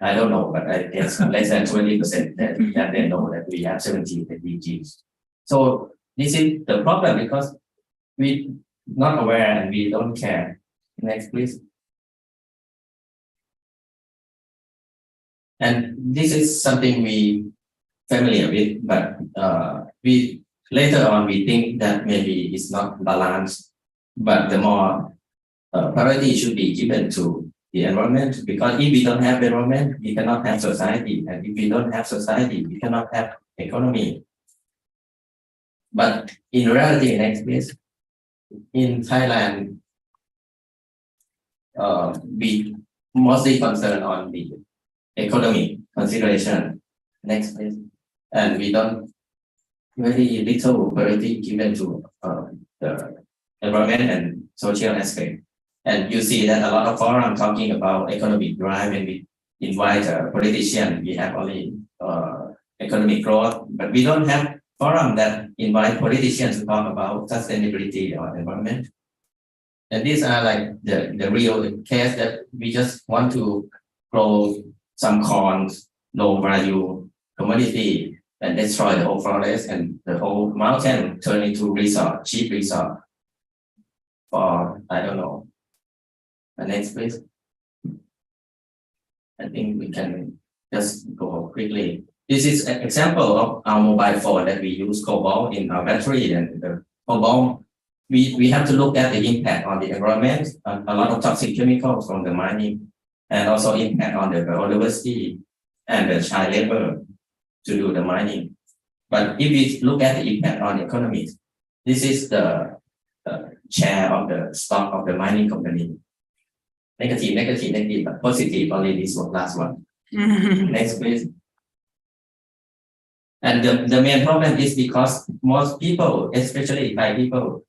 I don't know, but I guess less than 20% that they know that we have 17 SDGs. So this is the problem because we not aware and we don't care. Next, please. And this is something we familiar with, but we later on we think that maybe it's not balanced, but the more priority should be given to the environment, because if we don't have environment, we cannot have society, and if we don't have society, we cannot have economy. But in reality, next please, in Thailand, we mostly concern on the economic consideration. Next please. And we don't very little priority given to the environment and social aspect. And you see that a lot of forums talking about economic drive, and we invite a politician. We have only economic growth, but we don't have forum that invite politicians to talk about sustainability or environment. And these are like the real case that we just want to grow some corns, low value commodity, and destroy the whole forest and the whole mountain, turn into resort, cheap resort for, I don't know, Next, please. I think we can just go quickly. This is an example of our mobile phone that we use cobalt in our battery, and the cobalt, we have to look at the impact on the environment, a lot of toxic chemicals from the mining, and also impact on the biodiversity and the child labor to do the mining. But if we look at the impact on the economy, this is the share of the stock of the mining company. Negative, but positive only this one, last one. Next, please. And the main problem is because most people, especially Thai people,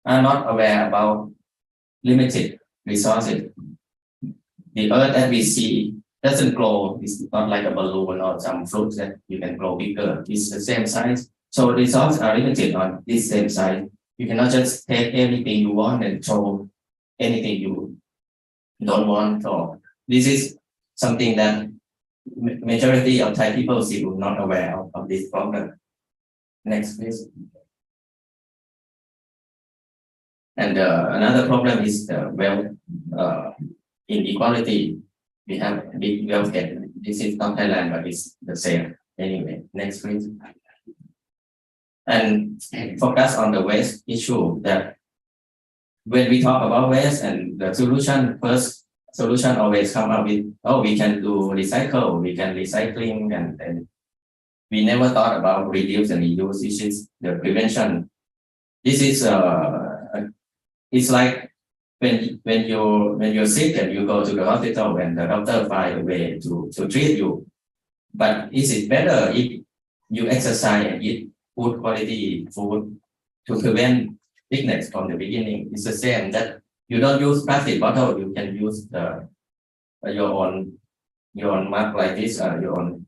are not aware about limited resources. The earth that we see doesn't grow. It's not like a balloon or some fruits that you can grow bigger. It's the same size. So resources are limited on this same size. You cannot just take anything you want and throw anything you don't want. So this is something that majority of Thai people still not aware of this problem. Next, please. And another problem is the wealth inequality. We have big wealth gap. This is not Thailand, but it's the same. Anyway, next, please. And focus on the waste issue, that when we talk about waste and the first solution always come up with, oh, we can do recycle, we can recycling, and we never thought about reduce and reuse, which is the prevention. This is it's like when you're sick and you go to the hospital and the doctor find a way to treat you. But is it better if you exercise and eat good quality food to prevent sickness from the beginning? It's the same that you don't use plastic bottle, you can use your own mug like this, your own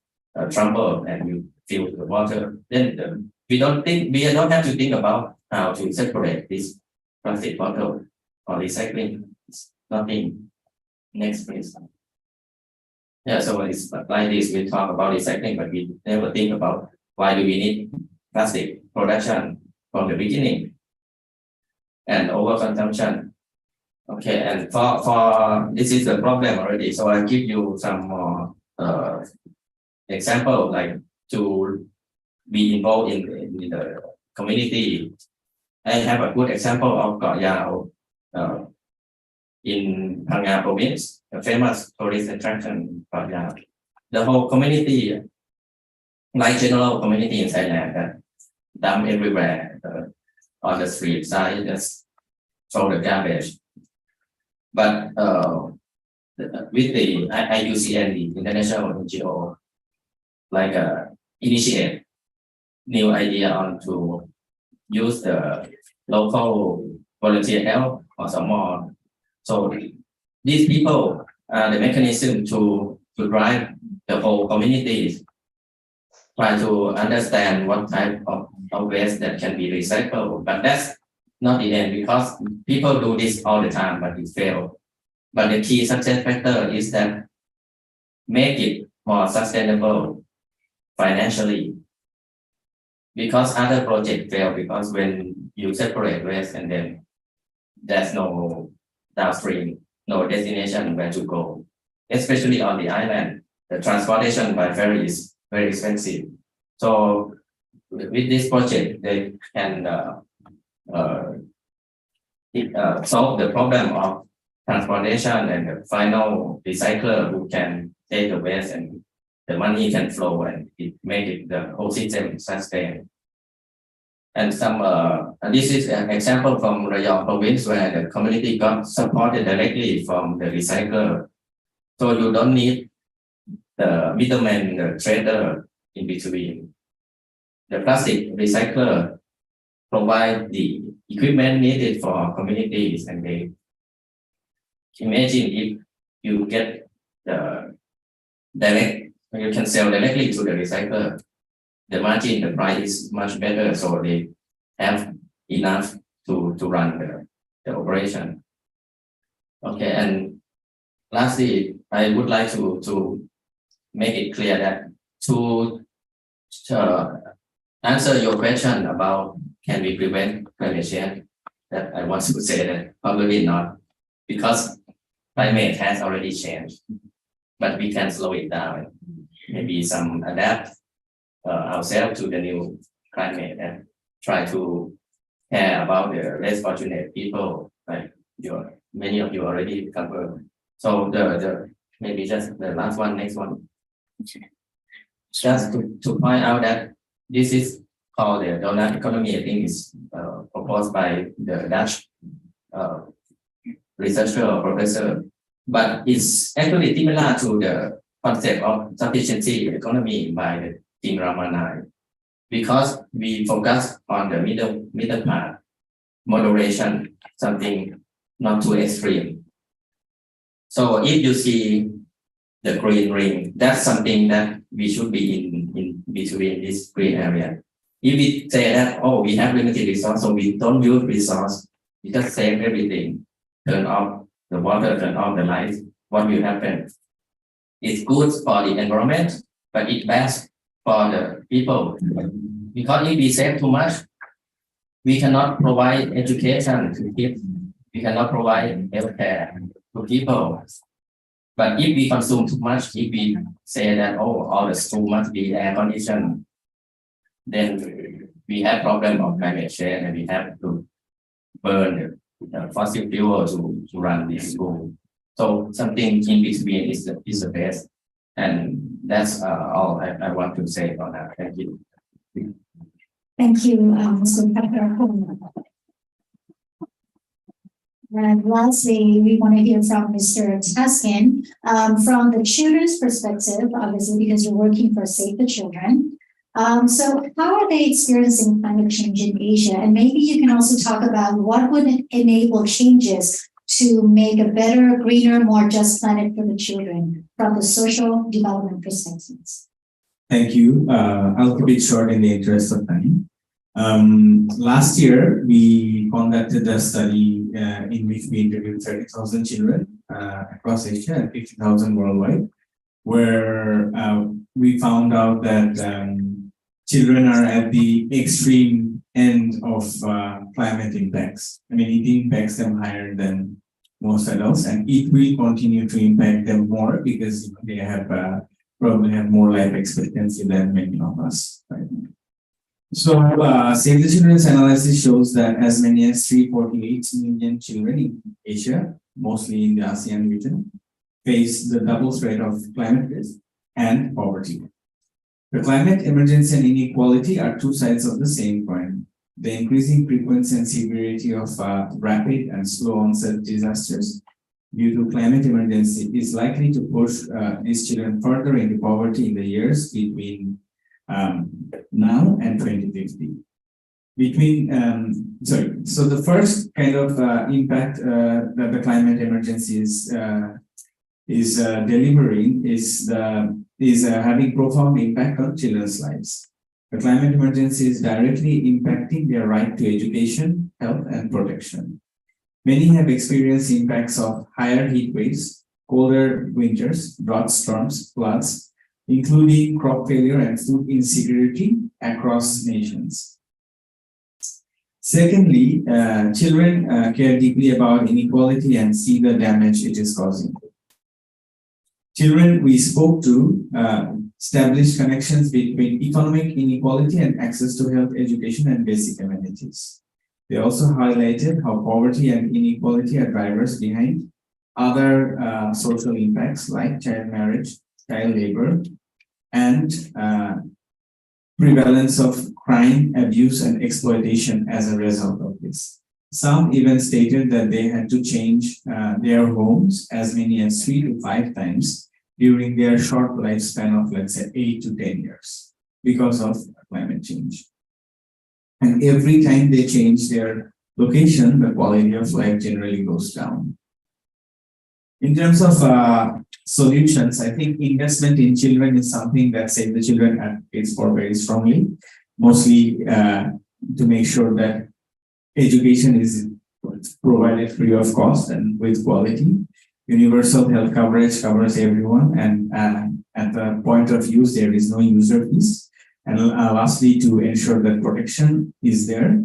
tumbler, and you fill the water. Then we don't have to think about how to separate this plastic bottle or recycling. It's nothing. Next, please. Yeah, so it's like this. We talk about recycling, but we never think about why do we need plastic production from the beginning and overconsumption. Okay, and for this is the problem already. So I'll give you some more example, like to be involved in the community. I have a good example of Koh Yao in Phang Nga province, a famous tourist attraction, Koh Yao. The whole community, like general community in Thailand, that dump everywhere on the street side, just throw the garbage. But with the IUCN, the international NGO, like initiate new idea on to use the local volunteer help or some more. So these people are the mechanism to drive the whole communities, try to understand what type of waste that can be recycled. But that's not the end, because people do this all the time, but it fails. But the key success factor is that make it more sustainable financially, because other projects fail, because when you separate waste and then there's no downstream, no destination where to go, especially on the island, the transportation by ferry is very expensive. So with this project, they can solve the problem of transportation, and the final recycler who can take the waste and the money can flow, and it make it the whole system sustain. And this is an example from Rayong province, where the community got supported directly from the recycler. So you don't need the middleman, the trader in between. The plastic recycler provide the equipment needed for communities, and they imagine if you get the you can sell directly to the recycler, the margin, the price is much better, so they have enough to run the operation. Okay, and lastly, I would like to make it clear that to answer your question about can we prevent climate change, that I want to say that probably not, because climate has already changed, but we can slow it down. Maybe some adapt ourselves to the new climate and try to care about the less fortunate people, like many of you already covered. So the maybe just the last one, next one. Just to point out that this is called the donut economy. I think is proposed by the Dutch researcher or professor, but it's actually similar to the concept of sufficiency economy by the Jim Ramanai, because we focus on the middle part, moderation, something not too extreme. So if you see the green ring, that's something that we should be in between this green area. If we say that, oh, we have limited resource, so we don't use resource, we just save everything, turn off the water, turn off the lights, what will happen? It's good for the environment, but it's bad for the people. Because if we save too much, we cannot provide education to kids, we cannot provide healthcare to people. But if we consume too much, if we say that, oh, all the school must be air conditioned, then we have problem of climate change and we have to burn the fossil fuel to run this school. So something in between is the best. And that's all I want to say about that. Thank you. Thank you, Mr. Pepper. And lastly, we want to hear from Mr. Taskin, from the children's perspective, obviously, because you're working for Save the Children. So how are they experiencing climate change in Asia? And maybe you can also talk about what would enable changes to make a better, greener, more just planet for the children from the social development perspectives. Thank you. I'll keep it short in the interest of time. Last year, we conducted a study in which we interviewed 30,000 children across Asia and 50,000 worldwide, where we found out that children are at the extreme end of climate impacts. I mean, it impacts them higher than most adults, and it will continue to impact them more because they have probably have more life expectancy than many of us right now. So Save the Children's analysis shows that as many as 348 million children in Asia, mostly in the ASEAN region, face the double threat of climate risk and poverty. The climate emergency and inequality are two sides of the same coin. The increasing frequency and severity of rapid and slow onset disasters due to climate emergency is likely to push these children further into poverty in the years between now and 2050. So the first kind of impact that the climate emergency is delivering is having profound impact on children's lives. The climate emergency is directly impacting their right to education, health, and protection. Many have experienced impacts of higher heat waves, colder winters, drought storms, floods, including crop failure and food insecurity across nations. Secondly, children care deeply about inequality and see the damage it is causing. Children we spoke to established connections between economic inequality and access to health, education, and basic amenities. They also highlighted how poverty and inequality are drivers behind other social impacts like child marriage, child labor, and prevalence of crime, abuse, and exploitation as a result of this. Some even stated that they had to change their homes as many as 3 to 5 times during their short lifespan of, let's say, 8 to 10 years because of climate change. And every time they change their location, the quality of life generally goes down. In terms of solutions, I think investment in children is something that Save the Children advocates for very strongly, mostly to make sure that education is provided free of cost and with quality. Universal health coverage covers everyone, and at the point of use, there is no user fees. And lastly, to ensure that protection is there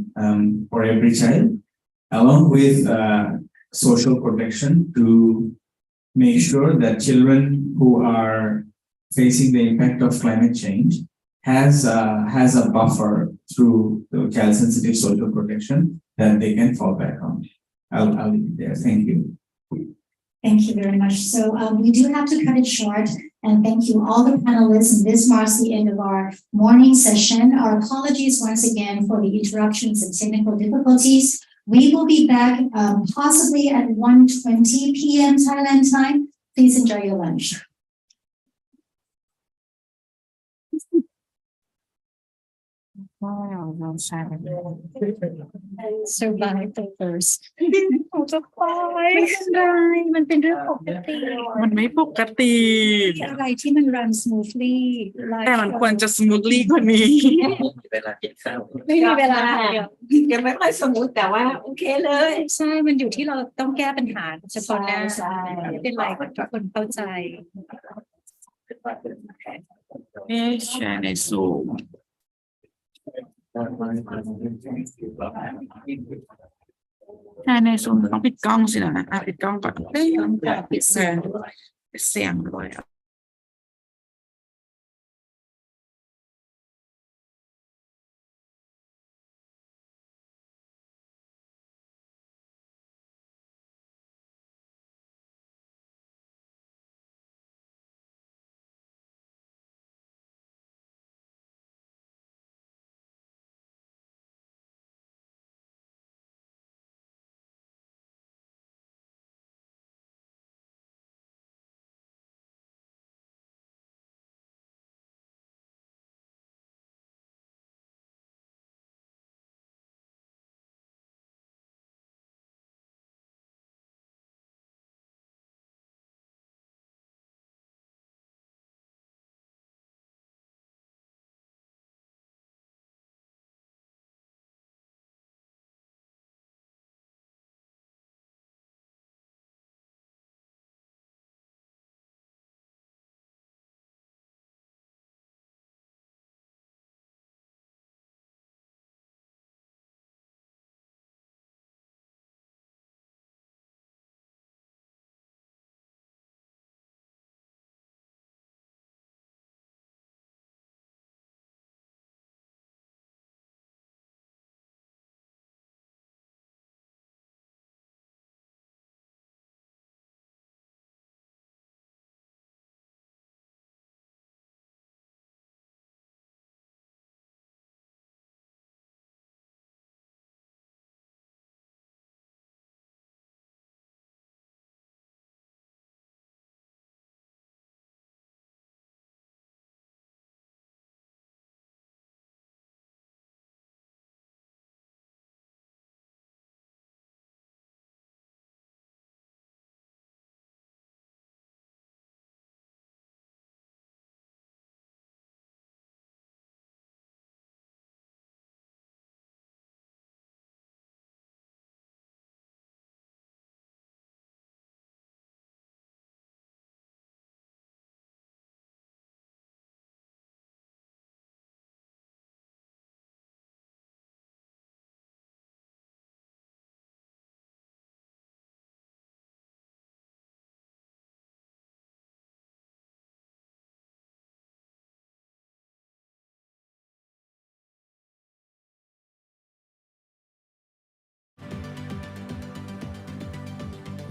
for every child, along with social protection to make sure that children who are facing the impact of climate change has a buffer through the child-sensitive social protection that they can fall back on. I'll leave it there. Thank you. Thank you very much. So we do have to cut it short, and thank you all the panelists. And this marks the end of our morning session. Our apologies once again for the interruptions and technical difficulties. We will be back possibly at 1:20 p.m. Thailand time. Please enjoy your lunch. Wow, no sad. Survive the thirst. จะไป ไม่เป็นไรมันเป็นเรื่องปกติ มันไม่ปกติ อะไรที่มัน run smoothly แต่มันควรจะ smoothly กว่านี้ เวลากินข้าว ไม่มีเวลาเดียว ยังไม่ค่อยสมูทแต่ว่าโอเคเลย ใช่ มันอยู่ที่เราต้องแก้ปัญหาเฉพาะหน้าไม่เป็นไรทุกคนเข้าใจ แชร์ในซูม ในซูมต้องปิดกล้องสินะปิดกล้องก่อนปิดเสียงด้วย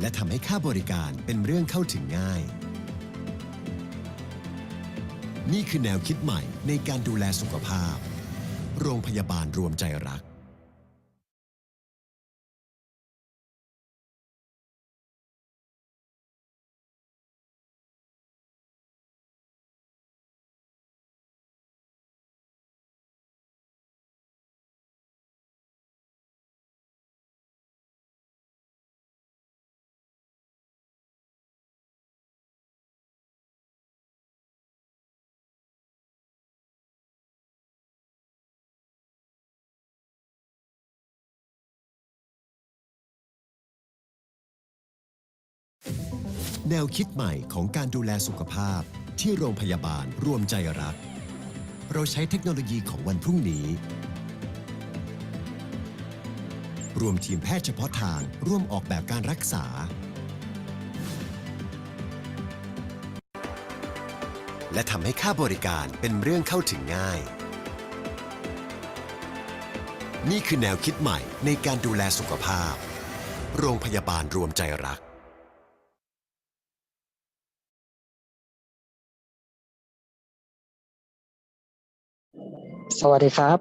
และทำให้ค่าบริการเป็นเรื่องเข้าถึงง่ายนี่คือแนวคิดใหม่ในการดูแลสุขภาพโรงพยาบาลรวมใจรักแนวคิดใหม่ของการดูแลสุขภาพที่โรงพยาบาลรวมใจรักเราใช้เทคโนโลยีของวันพรุ่งนี้รวมทีมแพทย์เฉพาะทางร่วมออกแบบการรักษา และทำให้ค่าบริการเป็นเรื่องเข้าถึงง่าย นี่คือแนวคิดใหม่ในการดูแลสุขภาพ โรงพยาบาลรวมใจรัก สวัสดีครับ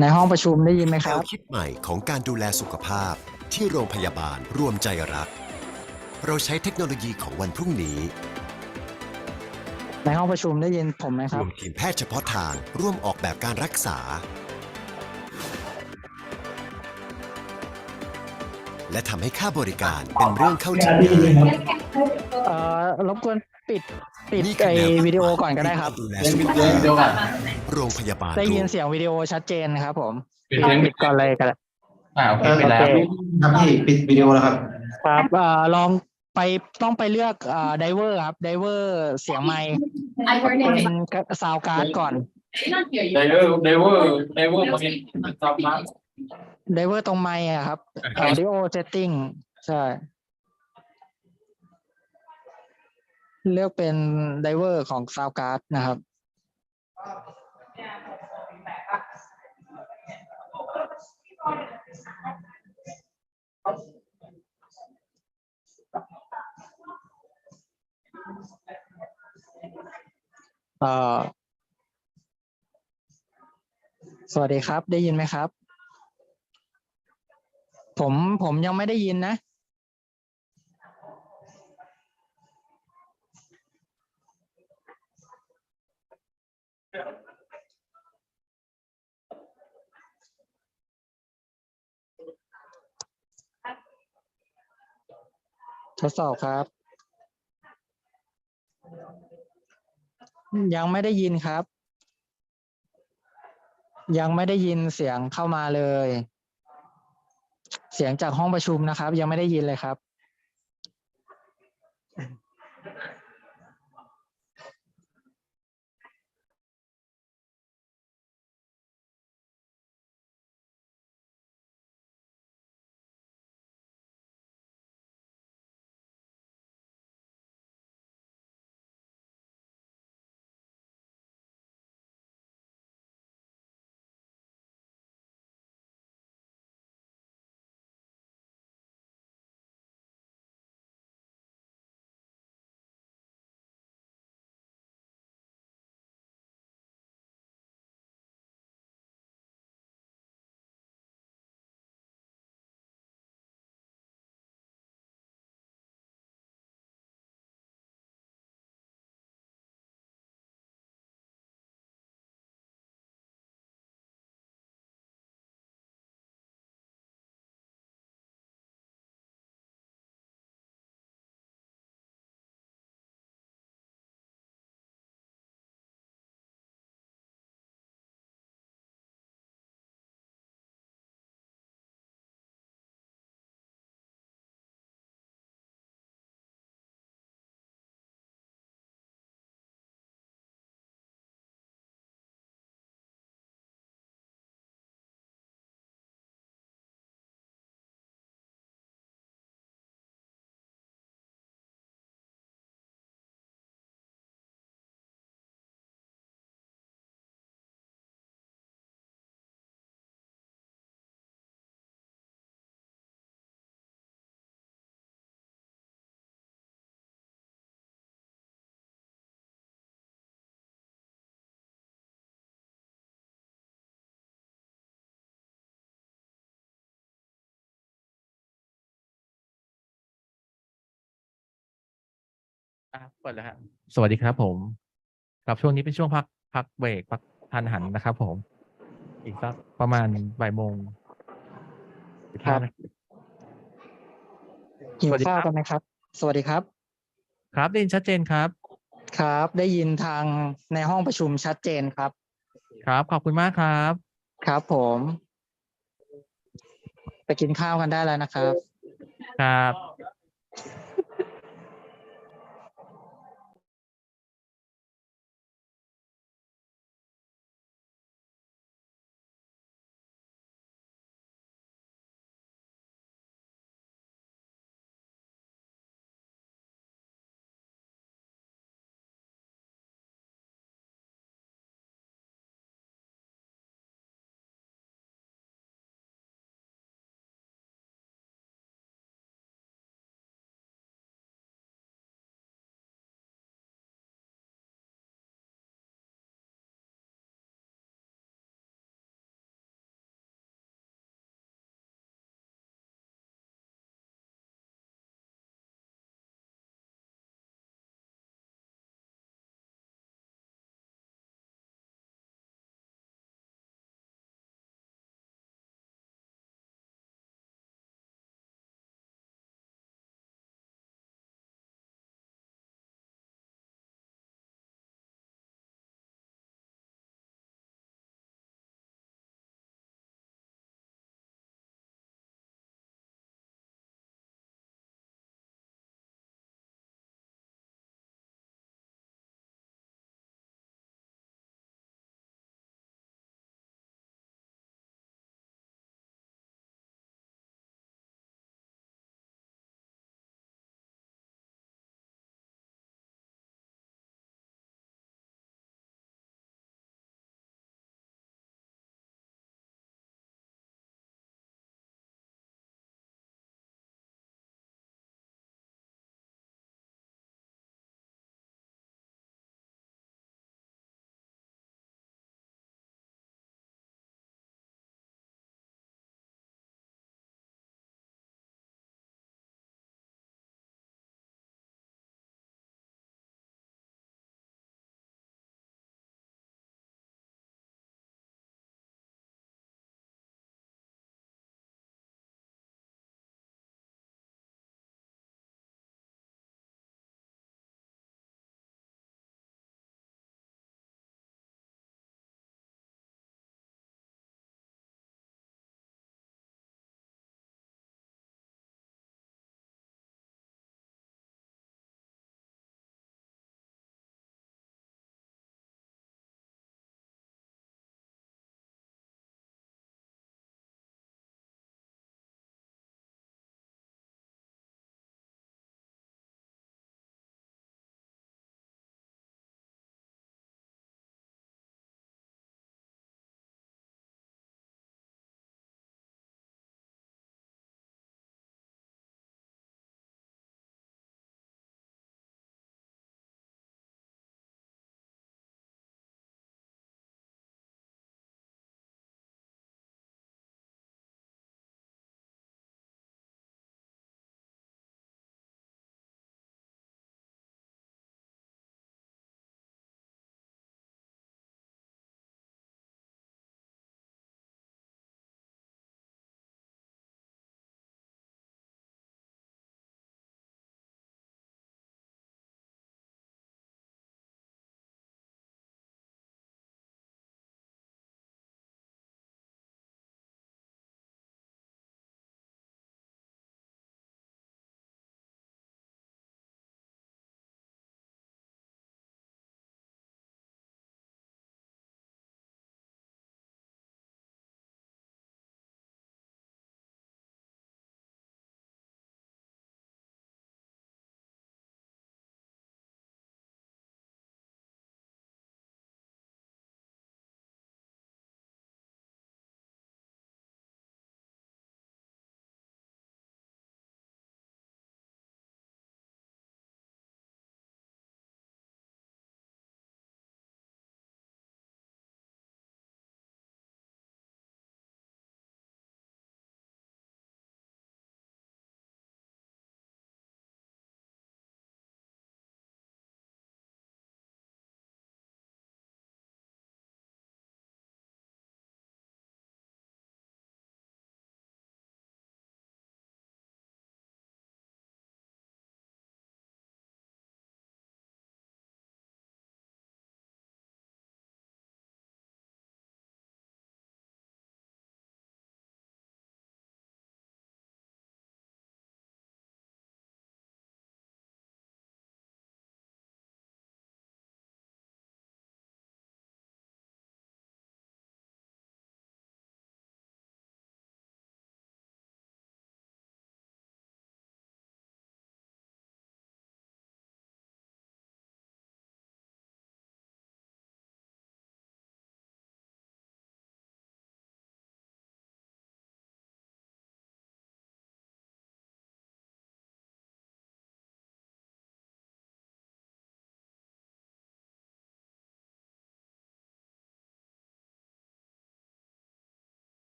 ในห้องประชุมได้ยินไหมค แน รั ว บ คิดใหม่ของการดูแลสุขภาพที่โรงพยาบาลรวมใจรัก เราใช้เทคโนโลยีของวันพรุ่งนี้ ในห้องประชุมได้ยินผมไหมค ร รับ วมทีมแพทย์เฉพาะทางร่วมออกแบบการรักษา และทำให้ค่าบริการเป็นเรื่องเข้าถึงง่าย รบกวนปิด นี่คือ ไอ แนวคิด วิดีโอก่อนก็ได้ครับ ดูแลสุขภาพ เดี๋ยวก่อน โรงพยาบาล ได้ยิน รวม เสียงวิดีโอชัดเจนครับผม ปิดเสียง ปิดก่อนเลยก็ได้ โอเคไปแล้วครับพี่ปิดวิดีโอแล้วครับ ครับลองต้องไปเลือกไดเวอร์ครับไดเวอร์เสียงไมค์เป็นซาวการ์ดก่อน ไดเวอร์มันเป็นซับมา ไดเวอร์ตรงไมค์อะครับ audio setting ใช่เลือกเป็นไดเวอร์ของซาวการ์ดนะครับ สวัสดีครับ ได้ยินไหมครับ ผมยังไม่ได้ยินนะ ทดสอบครับ ยังไม่ได้ยินครับ ยังไม่ได้ยินเสียงเข้ามาเลย เสียงจากห้องประชุมนะครับ ยังไม่ได้ยินเลยครับ เปิดแล้วครับสวัสดีครับผมครับช่วงนี้เป็นช่วงพักเบรกพักทานอาหารนะครับผม อีกสักประมาณบ่ายโมง ครับ 15 นาที หิ ส ว วัสดี ข้าว ครับ กันไหมครับ สวัสดีครับ ครับได้ยินชัดเจนครับ ครับ ได้ยินทางในห้องประชุมชัดเจนครับ ครับ ขอบคุณมากครับ ครับผม ไปกินข้าวกันได้แล้วนะครับ ครับ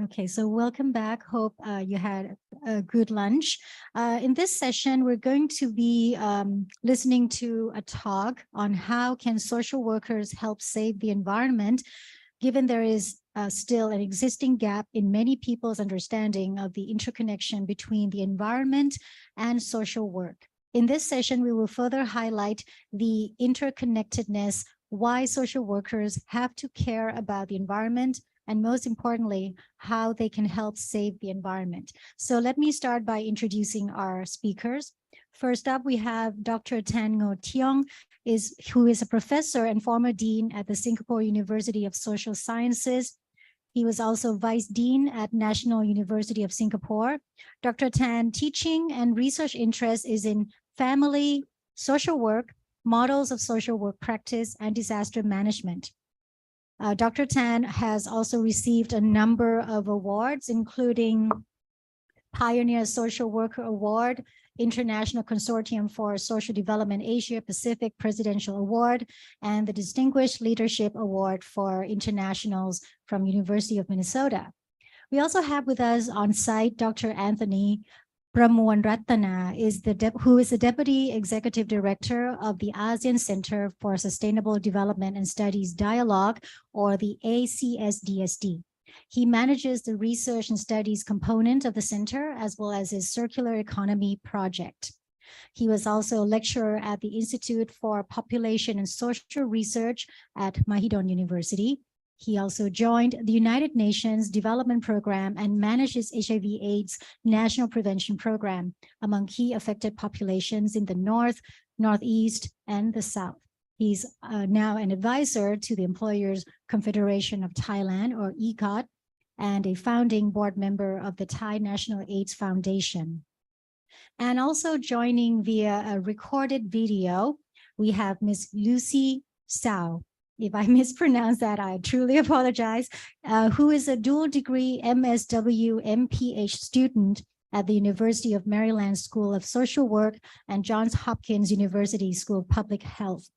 Okay, so welcome back. Hope you had a good lunch. In this session, we're going to be listening to a talk on how can social workers help save the environment, given there is still an existing gap in many people's understanding of the interconnection between the environment and social work. In this session, we will further highlight the interconnectedness, why social workers have to care about the environment, and most importantly, how they can help save the environment. So let me start by introducing our speakers. First up, we have Dr. Tan Ngo Tiong, who is a professor and former dean at the Singapore University of Social Sciences. He was also vice dean at National University of Singapore. Dr. Tan teaching and research interest is in family, social work, models of social work practice, and disaster management. Dr. Tan has also received a number of awards, including Pioneer Social Worker Award, International Consortium for Social Development Asia Pacific Presidential Award, and the Distinguished Leadership Award for Internationals from University of Minnesota. We also have with us on site Dr. Anthony Pramuwanratana, who is the Deputy Executive Director of the ASEAN Center for Sustainable Development and Studies Dialogue, or the ACSDSD. He manages the research and studies component of the center, as well as his circular economy project. He was also a lecturer at the Institute for Population and Social Research at Mahidol University. He also joined the United Nations Development Program and manages HIV/AIDS National Prevention Program among key affected populations in the North, Northeast, and the South. He's now an advisor to the Employers Confederation of Thailand, or ECOT, and a founding board member of the Thai National AIDS Foundation. And also joining via a recorded video, we have Ms. Lucy Sao. If I mispronounce that, I truly apologize, who is a dual degree MSW MPH student at the University of Maryland School of Social Work and Johns Hopkins University School of Public Health.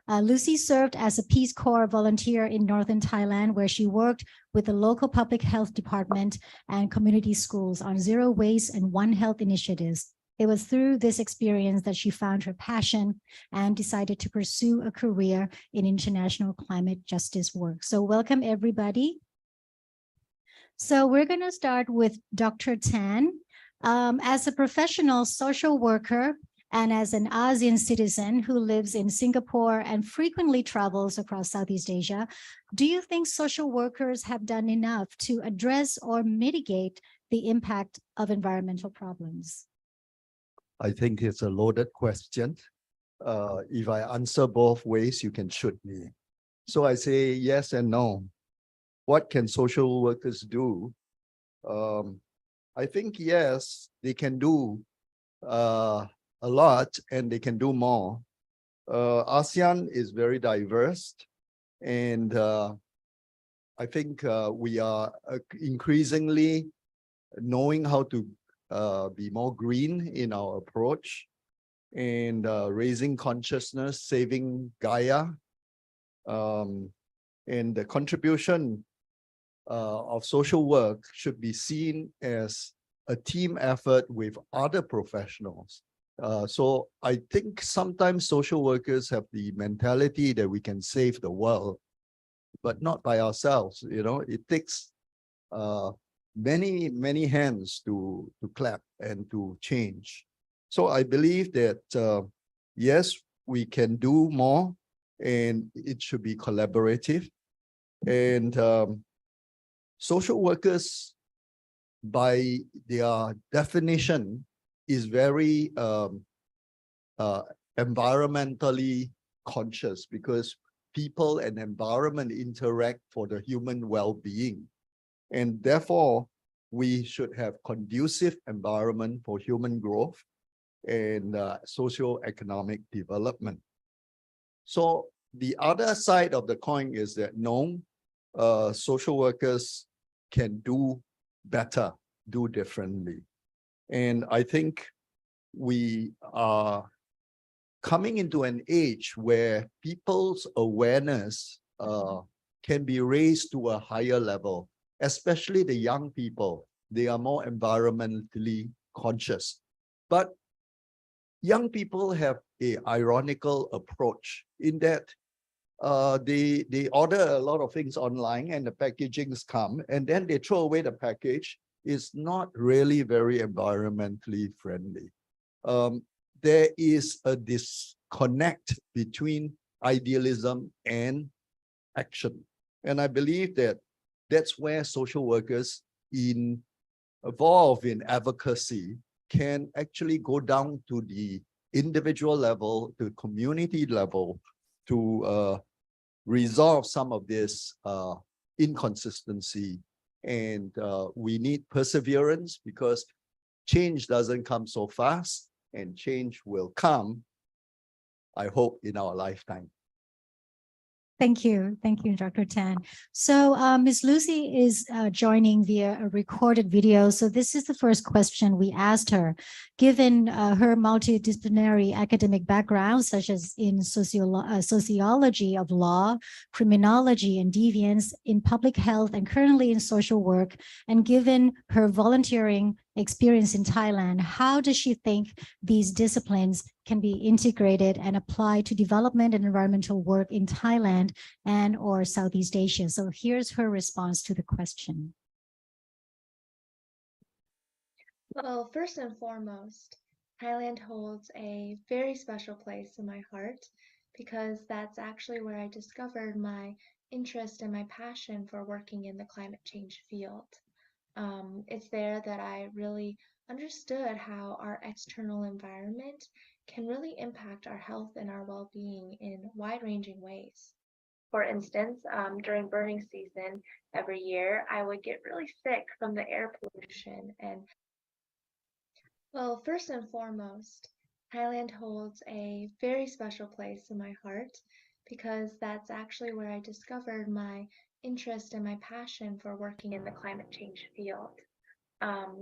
Lucy served as a Peace Corps volunteer in northern Thailand, where she worked with the local public health department and community schools on zero waste and One Health initiatives. It was through this experience that she found her passion and decided to pursue a career in international climate justice work. So welcome, everybody. So we're going to start with Dr. Tan. As a professional social worker and as an ASEAN citizen who lives in Singapore and frequently travels across Southeast Asia, do you think social workers have done enough to address or mitigate the impact of environmental problems? I think it's a loaded question. If I answer both ways, you can shoot me. So I say yes and no. What can social workers do? I think yes, they can do a lot and they can do more. ASEAN is very diverse, and I think we are increasingly knowing how to be more green in our approach, and raising consciousness, saving Gaia, and the contribution of social work should be seen as a team effort with other professionals. So I think sometimes social workers have the mentality that we can save the world, but not by ourselves. You know, it takes many hands to clap and to change. So I believe that yes, we can do more, and it should be collaborative. And social workers, by their definition, is very environmentally conscious, because people and environment interact for the human well-being. And therefore, we should have conducive environment for human growth and socio-economic development. So the other side of the coin is that no, social workers can do better, do differently. And I think we are coming into an age where people's awareness can be raised to a higher level. especially the young people. They are more environmentally conscious. But young people have a ironical approach in that they order a lot of things online and the packagings come and then they throw away the package. It's not really very environmentally friendly. There is a disconnect between idealism and action. And I believe that that's where social workers involved in advocacy can actually go down to the individual level, to community level, to resolve some of this inconsistency. And we need perseverance because change doesn't come so fast, and change will come, I hope, in our lifetime. Thank you. Thank you, Dr. Tan. So Ms. Lucy is joining via a recorded video. So this is the first question we asked her. Given her multidisciplinary academic background, such as in sociology of law, criminology and deviance, in public health, and currently in social work, and given her volunteering experience in Thailand, how does she think these disciplines can be integrated and applied to development and environmental work in Thailand and or Southeast Asia? So here's her response to the question. Well, first and foremost, Thailand holds a very special place in my heart because that's actually where I discovered my interest and my passion for working in the climate change field. It's there that I really understood how our external environment can really impact our health and our well-being in wide-ranging ways. For instance, during burning season every year, I would get really sick from the air pollution. And well, first and foremost, Thailand holds a very special place in my heart because that's actually where I discovered my interest and my passion for working in the climate change field.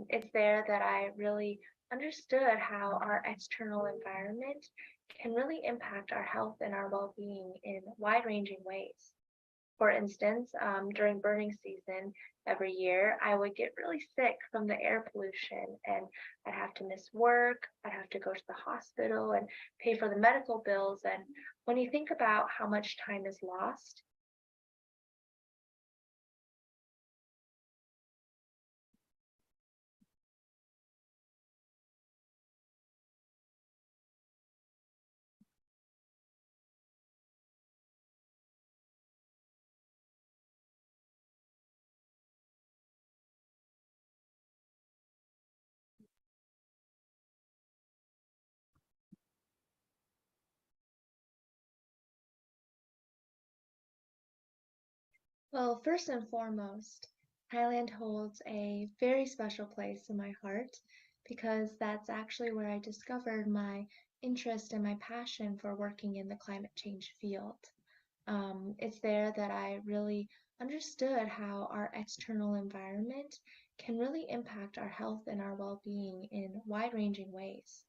It's there that I really understood how our external environment can really impact our health and our well-being in wide-ranging ways. For instance, during burning season every year, I would get really sick from the air pollution and I'd have to miss work, I'd have to go to the hospital and pay for the medical bills. And when you think about how much time is lost, well, first and foremost, Thailand holds a very special place in my heart because that's actually where I discovered my interest and my passion for working in the climate change field. It's there that I really understood how our external environment can really impact our health and our well-being in wide-ranging ways.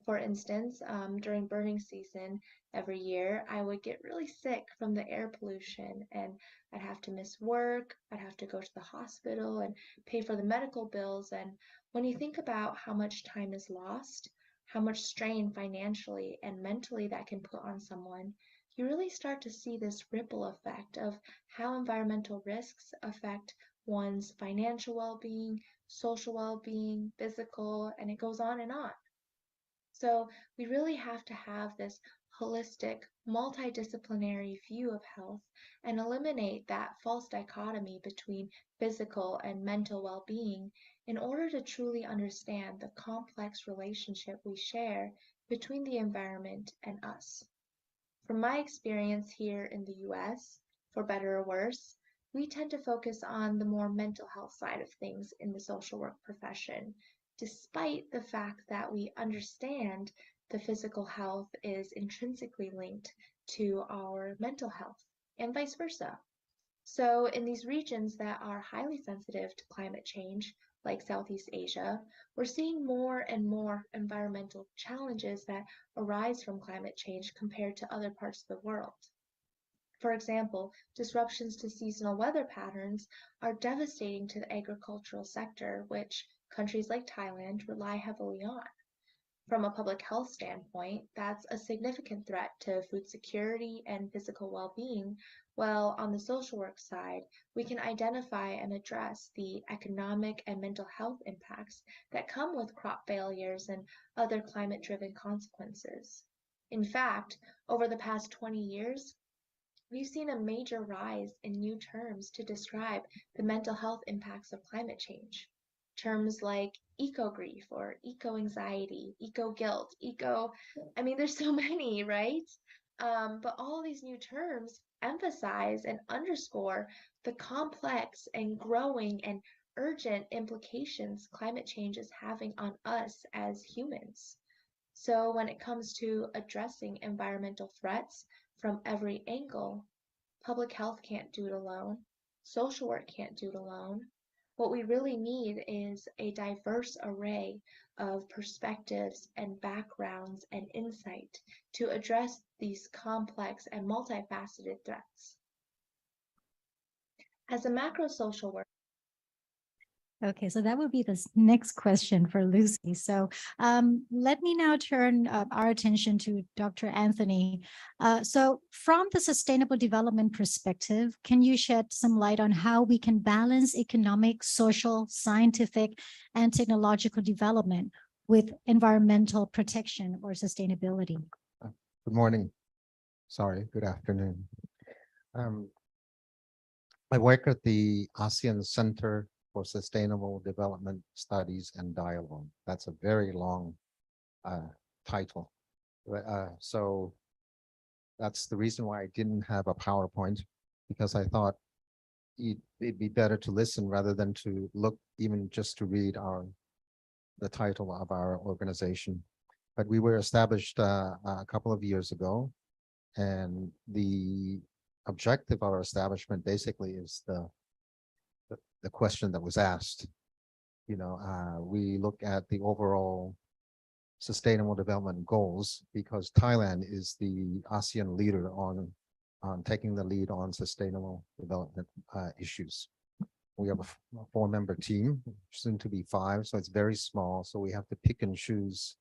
For instance, during burning season every year, I would get really sick from the air pollution and I'd have to miss work, I'd have to go to the hospital and pay for the medical bills. And when you think about how much time is lost, how much strain financially and mentally that can put on someone, you really start to see this ripple effect of how environmental risks affect one's financial well-being, social well-being, physical, and it goes on and on. So we really have to have this holistic, multidisciplinary view of health and eliminate that false dichotomy between physical and mental well-being in order to truly understand the complex relationship we share between the environment and us. From my experience here in the US, for better or worse, we tend to focus on the more mental health side of things in the social work profession, despite the fact that we understand the physical health is intrinsically linked to our mental health and vice versa. So in these regions that are highly sensitive to climate change, like Southeast Asia, we're seeing more and more environmental challenges that arise from climate change compared to other parts of the world. For example, disruptions to seasonal weather patterns are devastating to the agricultural sector, which countries like Thailand rely heavily on. From a public health standpoint, that's a significant threat to food security and physical well-being, while on the social work side, we can identify and address the economic and mental health impacts that come with crop failures and other climate-driven consequences. In fact, over the past 20 years, we've seen a major rise in new terms to describe the mental health impacts of climate change. Terms like eco-grief or eco-anxiety, eco-guilt, there's so many, right? But all these new terms emphasize and underscore the complex and growing and urgent implications climate change is having on us as humans. So when it comes to addressing environmental threats from every angle, public health can't do it alone. Social work can't do it alone. What we really need is a diverse array of perspectives and backgrounds and insight to address these complex and multifaceted threats. As a macro social worker, Okay, so that would be the next question for Lucy. So let me now turn our attention to Dr. Anthony. So from the sustainable development perspective, can you shed some light on how we can balance economic, social, scientific, and technological development with environmental protection or sustainability? Good morning. Sorry, good afternoon. I work at the ASEAN Center for Sustainable Development Studies and Dialogue. That's a very long title. So that's the reason why I didn't have a PowerPoint, because I thought it'd be better to listen rather than to look, even just to read the title of our organization. But we were established a couple of years ago, and the objective of our establishment basically is the question that was asked. We look at the overall sustainable development goals because Thailand is the ASEAN leader on taking the lead on sustainable development issues. We have a 4-member team, soon to be 5, so it's very small. So we have to pick and choose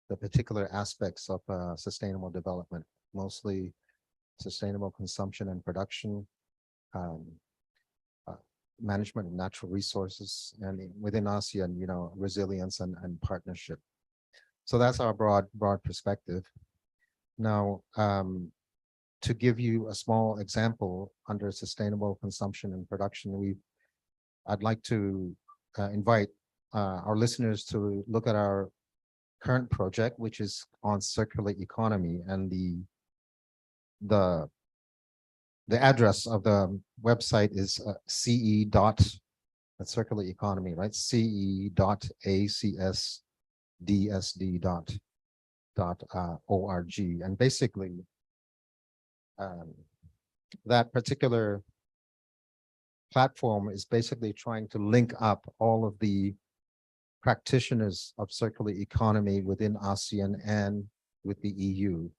the particular aspects of sustainable development, mostly sustainable consumption and production, management of natural resources, and within ASEAN, resilience and partnership. So that's our broad perspective. Now, to give you a small example under sustainable consumption and production, I'd like to invite our listeners to look at our current project, which is on circular economy, and the address of the website is that's circular economy, right? ce.acsdsd.org. And basically, that particular platform is basically trying to link up all of the practitioners of circular economy within ASEAN and with the EU.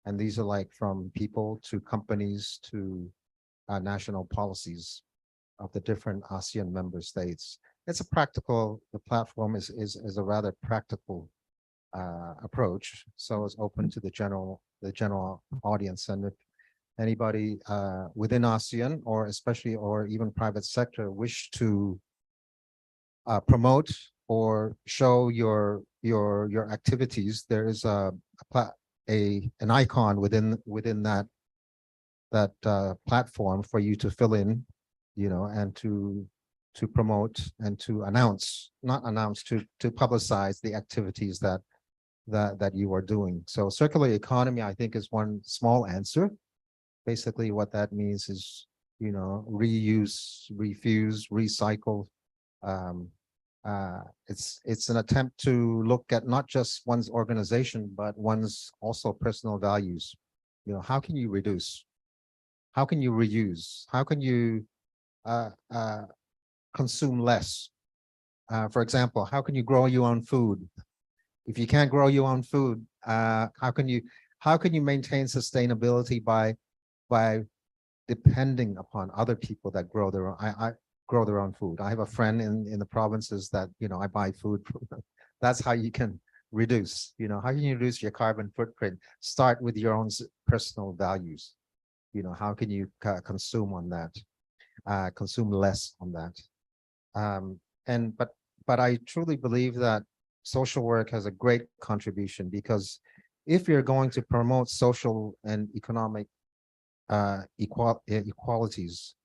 And these are like from people to companies to national policies of the different ASEAN member states. It's the platform is a rather practical approach. So it's open to the general audience. And if anybody within ASEAN or even private sector wish to promote or show your activities, there is an icon within that platform for you to fill in, and to promote and to to publicize the activities that you are doing. So circular economy, I think, is one small answer. Basically, what that means is, reuse, refuse, recycle. It's an attempt to look at not just one's organization, but one's also personal values. How can you reduce? How can you reuse? How can you consume less? For example, how can you grow your own food? If you can't grow your own food, how can you maintain sustainability by depending upon other people that grow their own. I grow their own food. I have a friend in the provinces that, you know, I buy food from them. That's how you can reduce, you know, how can you reduce your carbon footprint? Start with your own personal values. You know, how can you consume on that, consume less on that? But I truly believe that social work has a great contribution, because if you're going to promote social and economic equalities,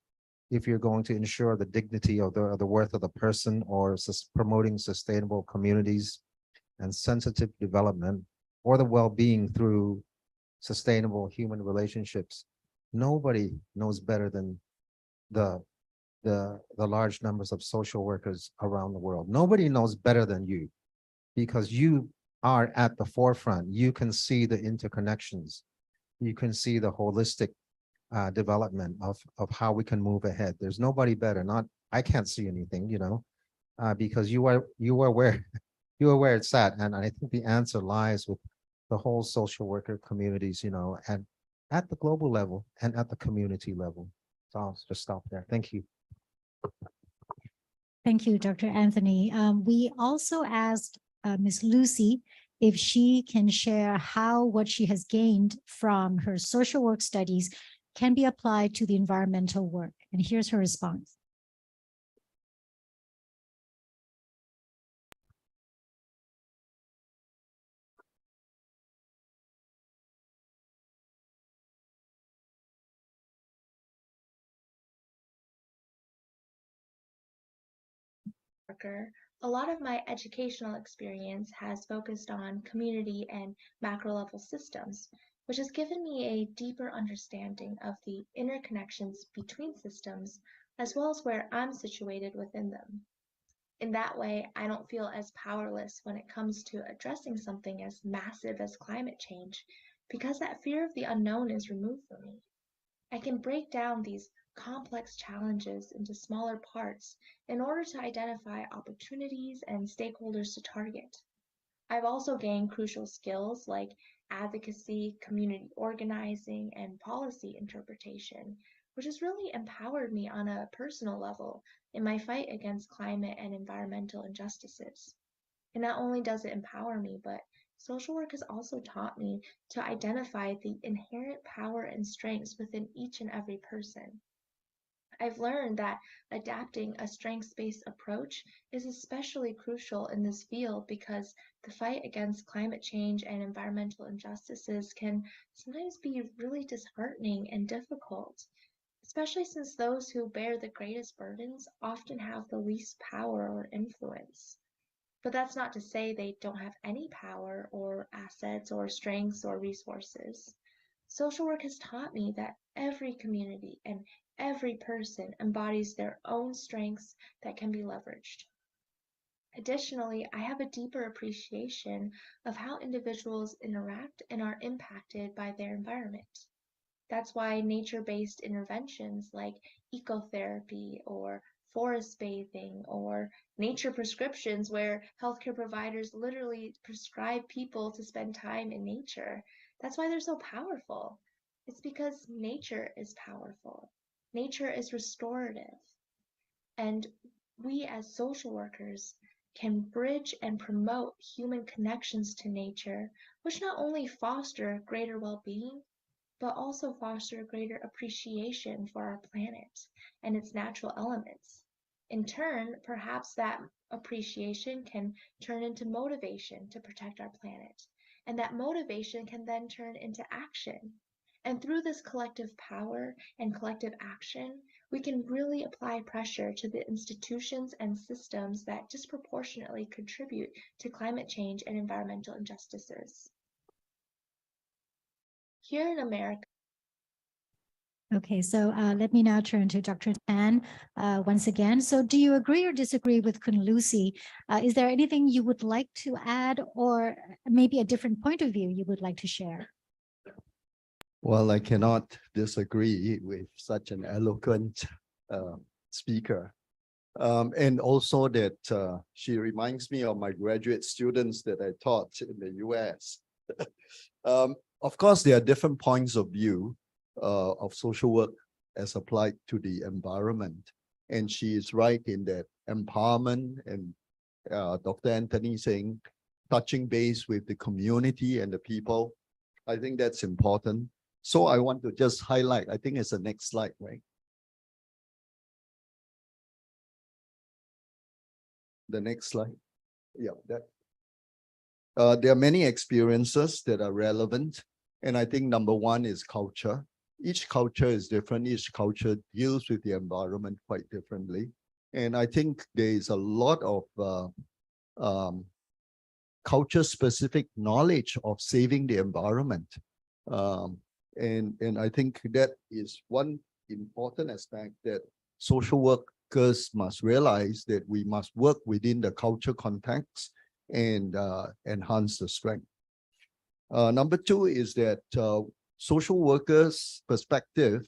if you're going to ensure the dignity of the worth of the person, or promoting sustainable communities and sensitive development, or the well-being through sustainable human relationships, nobody knows better than the large numbers of social workers around the world. Nobody knows better than you, because you are at the forefront. You can see the interconnections. You can see the holistic development of how we can move ahead. There's nobody better. I can't see anything, you know, because you are where where it's at. And I think the answer lies with the whole social worker communities, you know, and at the global level and at the community level. So I'll just stop there. Thank you. Thank you, Dr. Anthony. We also asked Ms. Lucy if she can share how what she has gained from her social work studies can be applied to the environmental work. And here's her response. A lot of my educational experience has focused on community and macro level systems, which has given me a deeper understanding of the interconnections between systems, as well as where I'm situated within them. In that way, I don't feel as powerless when it comes to addressing something as massive as climate change, because that fear of the unknown is removed from me. I can break down these complex challenges into smaller parts in order to identify opportunities and stakeholders to target. I've also gained crucial skills like advocacy, community organizing, and policy interpretation, which has really empowered me on a personal level in my fight against climate and environmental injustices. And not only does it empower me, but social work has also taught me to identify the inherent power and strengths within each and every person. I've learned that adapting a strengths-based approach is especially crucial in this field, because the fight against climate change and environmental injustices can sometimes be really disheartening and difficult, especially since those who bear the greatest burdens often have the least power or influence. But that's not to say they don't have any power or assets or strengths or resources. Social work has taught me that every community and every person embodies their own strengths that can be leveraged. Additionally, I have a deeper appreciation of how individuals interact and are impacted by their environment. That's why nature-based interventions like ecotherapy or forest bathing or nature prescriptions, where healthcare providers literally prescribe people to spend time in nature, that's why they're so powerful. It's because nature is powerful. Nature is restorative. And we as social workers can bridge and promote human connections to nature, which not only foster greater well-being, but also foster greater appreciation for our planet and its natural elements. In turn, perhaps that appreciation can turn into motivation to protect our planet, and that motivation can then turn into action. And through this collective power and collective action, we can really apply pressure to the institutions and systems that disproportionately contribute to climate change and environmental injustices. Here in America. Okay, so let me now turn to Dr. Tan once again. So do you agree or disagree with Kun Lucy? Is there anything you would like to add, or maybe a different point of view you would like to share? Well, I cannot disagree with such an eloquent speaker. And also that she reminds me of my graduate students that I taught in the US. Of course, there are different points of view of social work as applied to the environment. And she is right in that empowerment and Dr. Anthony saying, touching base with the community and the people. I think that's important. So I want to just highlight, I think it's the next slide, right? The next slide. Yeah, that. There are many experiences that are relevant. And I think number one is culture. Each culture is different. Each culture deals with the environment quite differently. And I think there is a lot of culture-specific knowledge of saving the environment. And I think that is one important aspect that social workers must realize, that we must work within the culture context and enhance the strength. Number two is that social workers' perspective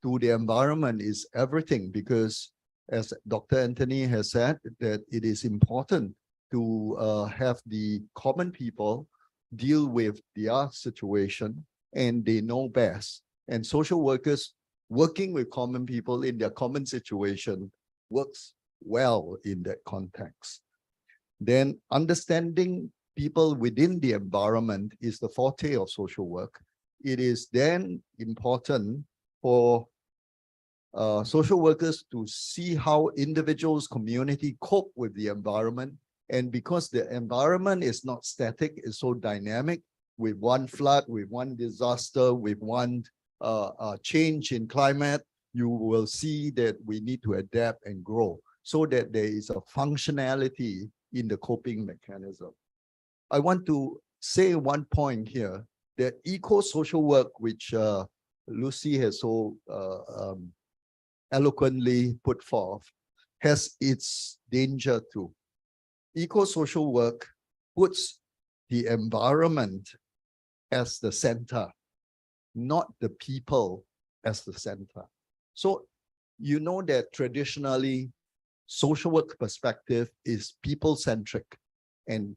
to the environment is everything, because as Dr. Anthony has said, that it is important to have the common people deal with their situation, and they know best. And social workers working with common people in their common situation works well in that context. Then understanding people within the environment is the forte of social work. It is then important for social workers to see how individuals, community cope with the environment. And because the environment is not static, it's so dynamic, with one flood, with one disaster, with one change in climate, you will see that we need to adapt and grow so that there is a functionality in the coping mechanism. I want to say one point here, that eco-social work, which Lucy has so eloquently put forth, has its danger too. Eco-social work puts the environment as the center, not the people as the center. So you know that traditionally, social work perspective is people-centric and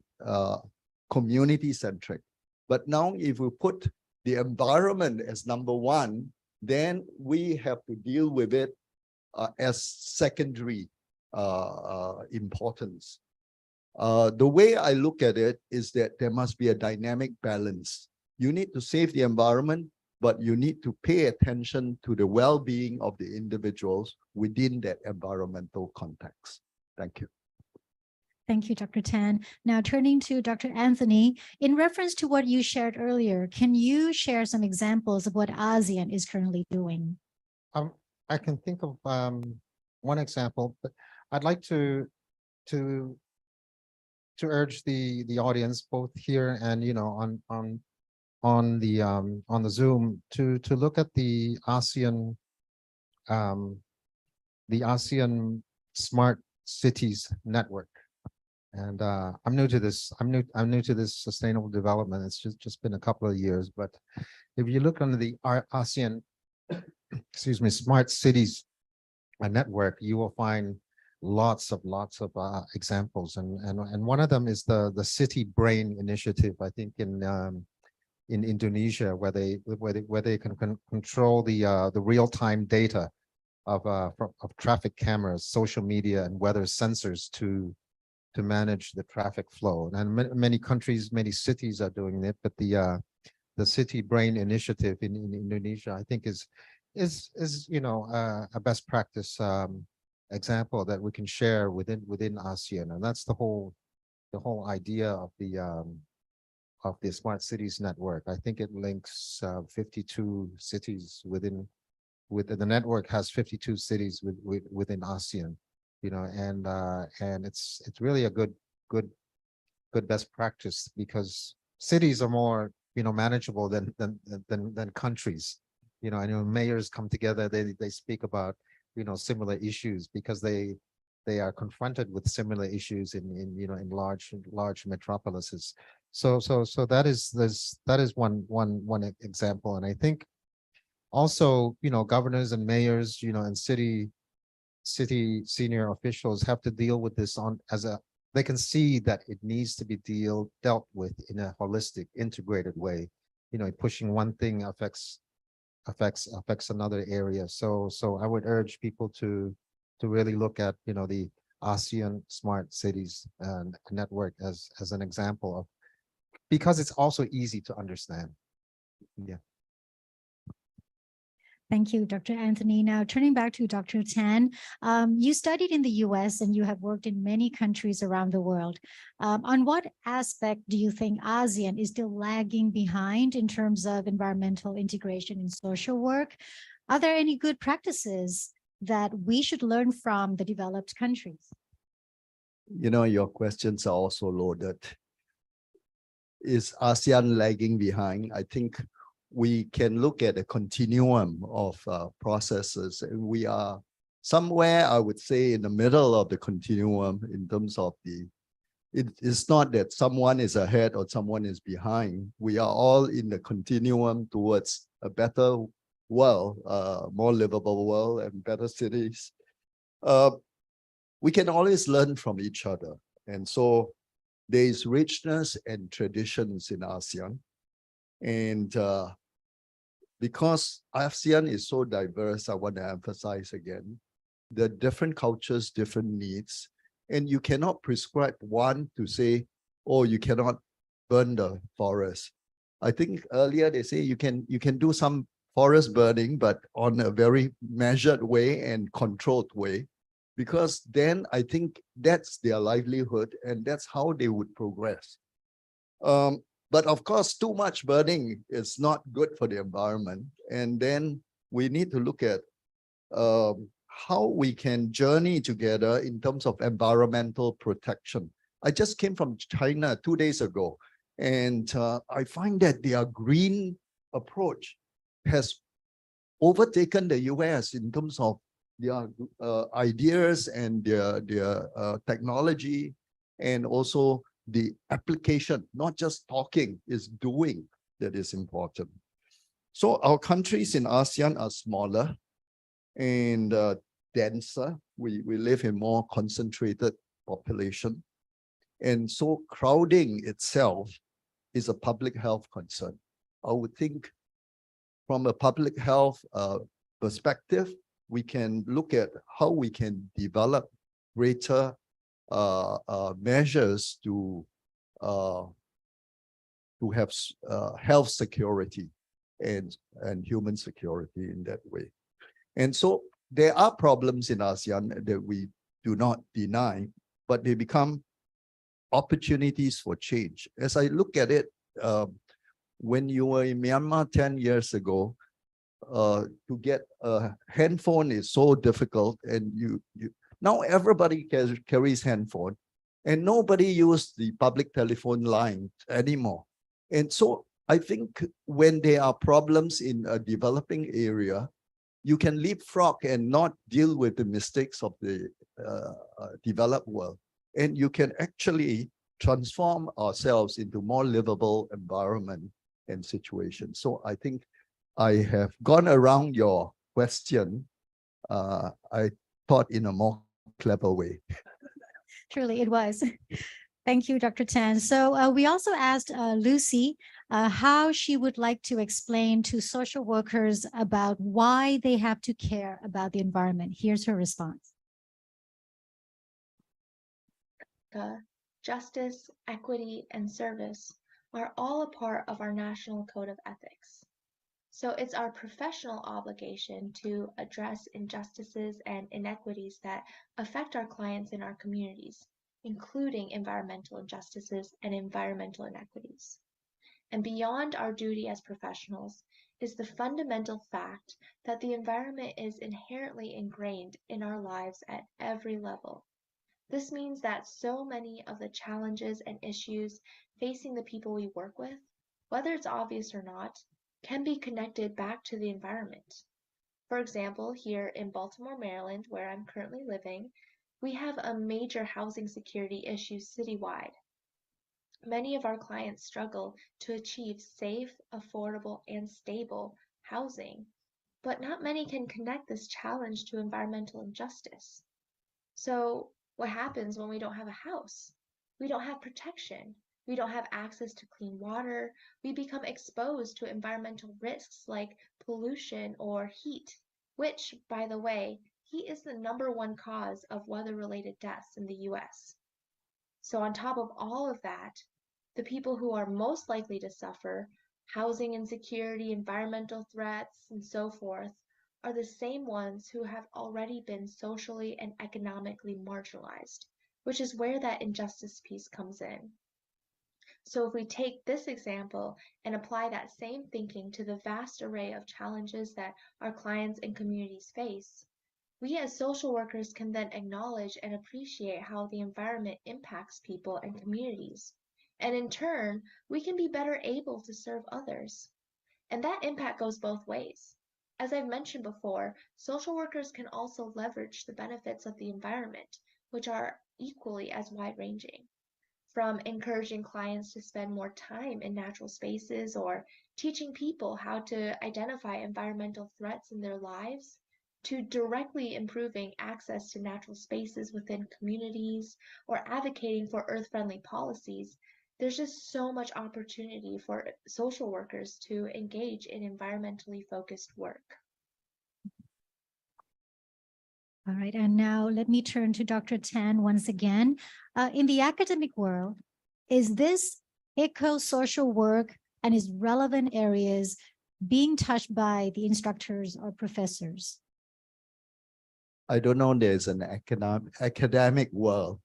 community-centric. But now if we put the environment as number one, then we have to deal with it as secondary importance. The way I look at it is that there must be a dynamic balance. You need to save the environment, but you need to pay attention to the well-being of the individuals within that environmental context. Thank you. Thank you, Dr. Tan. Now turning to Dr. Anthony, in reference to what you shared earlier, can you share some examples of what ASEAN is currently doing? I can think of one example, but I'd like to urge the audience, both here and on the Zoom, to look at the ASEAN Smart Cities Network. And I'm new to this. I'm new to this sustainable development. It's just been a couple of years, but if you look under the ASEAN, excuse me, Smart Cities Network, you will find lots of examples, and one of them is the City Brain Initiative. I think in Indonesia, where they can control the real-time data of traffic cameras, social media, and weather sensors to manage the traffic flow. And many countries, many cities are doing it, but the City Brain Initiative in Indonesia, I think is a best practice example that we can share within ASEAN, and that's the whole idea of the Smart Cities Network. I think it links 52 cities within the network, has 52 cities within ASEAN, and it's really a good best practice, because cities are more manageable than countries. I know mayors come together, they speak about similar issues because they are confronted with similar issues in large metropolises. So that is one example. And I think also governors and mayors and city senior officials have to deal with this they can see that it needs to be dealt with in a holistic, integrated way. Pushing one thing affects affects another area. So I would urge people to really look at, you know, the ASEAN Smart Cities network as an example of, because it's also easy to understand. Yeah. Thank you, Dr. Anthony. Now, turning back to Dr. Tan, you studied in the US and you have worked in many countries around the world. On what aspect do you think ASEAN is still lagging behind in terms of environmental integration in social work? Are there any good practices that we should learn from the developed countries? You know, your questions are also loaded. Is ASEAN lagging behind? I think we can look at a continuum of processes, and we are somewhere, I would say, in the middle of the continuum in terms of it's not that someone is ahead or someone is behind. We are all in the continuum towards a better world, more livable world and better cities. We can always learn from each other. And so there is richness and traditions in ASEAN. And because ASEAN is so diverse, I want to emphasize again, the different cultures, different needs, and you cannot prescribe one to say, oh, you cannot burn the forest. I think earlier they say you can do some forest burning, but on a very measured way and controlled way, because then I think that's their livelihood and that's how they would progress. But of course, too much burning is not good for the environment. And then we need to look at how we can journey together in terms of environmental protection. I just came from China 2 days ago, and I find that their green approach has overtaken the US in terms of their ideas and their technology, and also the application, not just talking, is doing that is important. So our countries in ASEAN are smaller and denser. We live in more concentrated population. And so crowding itself is a public health concern. I would think from a public health perspective, we can look at how we can develop greater measures to have health security and human security in that way. And so there are problems in ASEAN that we do not deny, but they become opportunities for change. As I look at it, when you were in Myanmar 10 years ago, to get a handphone is so difficult, and now everybody carries handphone, and nobody uses the public telephone line anymore. And so I think when there are problems in a developing area, you can leapfrog and not deal with the mistakes of the developed world. And you can actually transform ourselves into more livable environment and situation. So I think I have gone around your question, I thought, in a more clever way. Truly, it was. Thank you, Dr. Tan. So we also asked Lucy how she would like to explain to social workers about why they have to care about the environment. Here's her response. Justice, equity, and service are all a part of our National Code of Ethics. So it's our professional obligation to address injustices and inequities that affect our clients in our communities, including environmental injustices and environmental inequities. And beyond our duty as professionals is the fundamental fact that the environment is inherently ingrained in our lives at every level. This means that so many of the challenges and issues facing the people we work with, whether it's obvious or not, can be connected back to the environment. For example, here in Baltimore, Maryland, where I'm currently living, we have a major housing security issue citywide. Many of our clients struggle to achieve safe, affordable, and stable housing, but not many can connect this challenge to environmental injustice. So what happens when we don't have a house? We don't have protection. we don't have access to clean water, we become exposed to environmental risks like pollution or heat, which, by the way, heat is the #1 cause of weather-related deaths in the US. So on top of all of that, the people who are most likely to suffer, housing insecurity, environmental threats, and so forth, are the same ones who have already been socially and economically marginalized, which is where that injustice piece comes in. So if we take this example and apply that same thinking to the vast array of challenges that our clients and communities face, we as social workers can then acknowledge and appreciate how the environment impacts people and communities. And in turn, we can be better able to serve others. And that impact goes both ways. As I've mentioned before, social workers can also leverage the benefits of the environment, which are equally as wide-ranging. From encouraging clients to spend more time in natural spaces or teaching people how to identify environmental threats in their lives, to directly improving access to natural spaces within communities or advocating for earth-friendly policies, there's just so much opportunity for social workers to engage in environmentally focused work. All right, and now let me turn to Dr. Tan once again. In the academic world, is this eco-social work and its relevant areas being touched by the instructors or professors? I don't know there's an academic world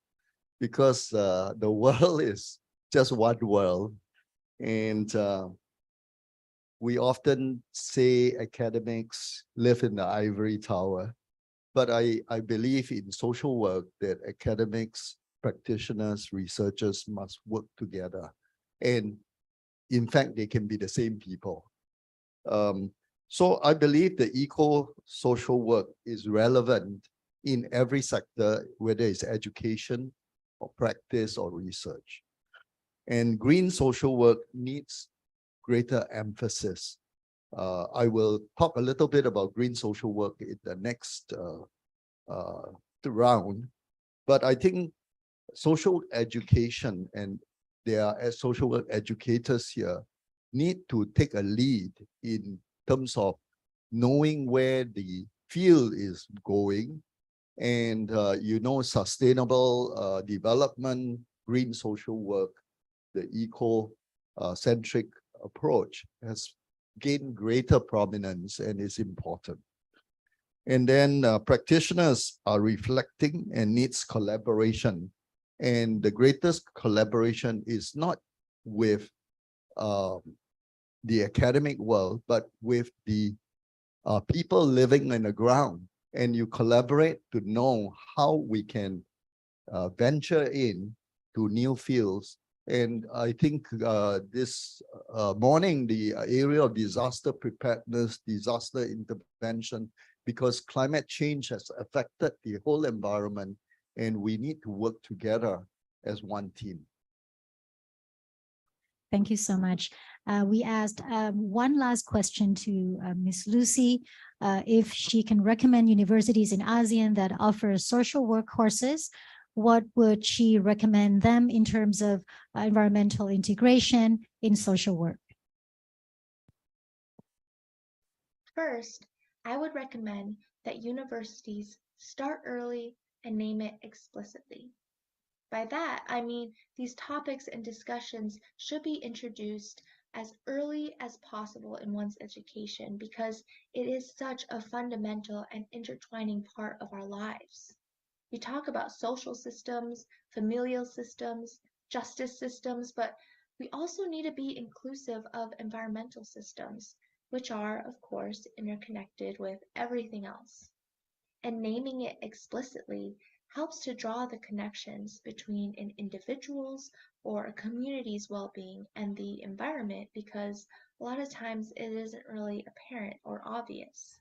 because the world is just one world. And we often say academics live in the ivory tower, but I believe in social work that academics, practitioners, researchers must work together. And in fact, they can be the same people. So I believe the eco-social work is relevant in every sector, whether it's education or practice or research. And green social work needs greater emphasis. I will talk a little bit about green social work in the next round, but I think social education, and there are social work educators here, need to take a lead in terms of knowing where the field is going and, sustainable development, green social work, the eco-centric approach has gained greater prominence and is important. And then practitioners are reflecting and needs collaboration. And the greatest collaboration is not with the academic world, but with the people living on the ground. And you collaborate to know how we can venture in to new fields. And I think this morning, the area of disaster preparedness, disaster intervention, because climate change has affected the whole environment, and we need to work together as one team. Thank you so much. We asked one last question to Ms. Lucy, if she can recommend universities in ASEAN that offer social work courses. What would she recommend them in terms of environmental integration in social work? First, I would recommend that universities start early and name it explicitly. By that, I mean these topics and discussions should be introduced as early as possible in one's education because it is such a fundamental and intertwining part of our lives. We talk about social systems, familial systems, justice systems, but we also need to be inclusive of environmental systems, which are, of course, interconnected with everything else. And naming it explicitly helps to draw the connections between an individual's or a community's well-being and the environment because a lot of times it isn't really apparent or obvious.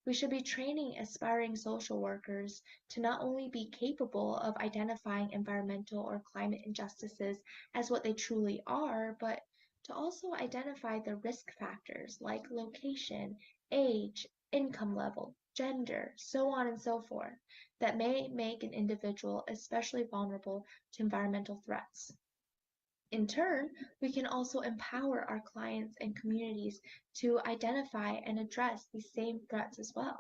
We should be training aspiring social workers to not only be capable of identifying environmental or climate injustices as what they truly are, but to also identify the risk factors like location, age, income level, gender, so on and so forth, that may make an individual especially vulnerable to environmental threats. In turn, we can also empower our clients and communities to identify and address these same threats as well.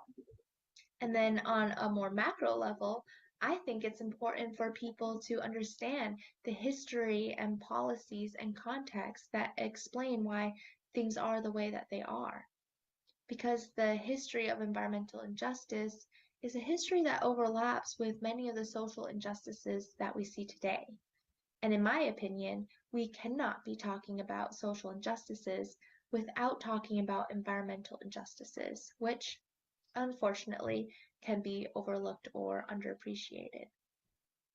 And then on a more macro level, I think it's important for people to understand the history and policies and context that explain why things are the way that they are. Because the history of environmental injustice is a history that overlaps with many of the social injustices that we see today. And in my opinion, we cannot be talking about social injustices without talking about environmental injustices, which unfortunately can be overlooked or underappreciated.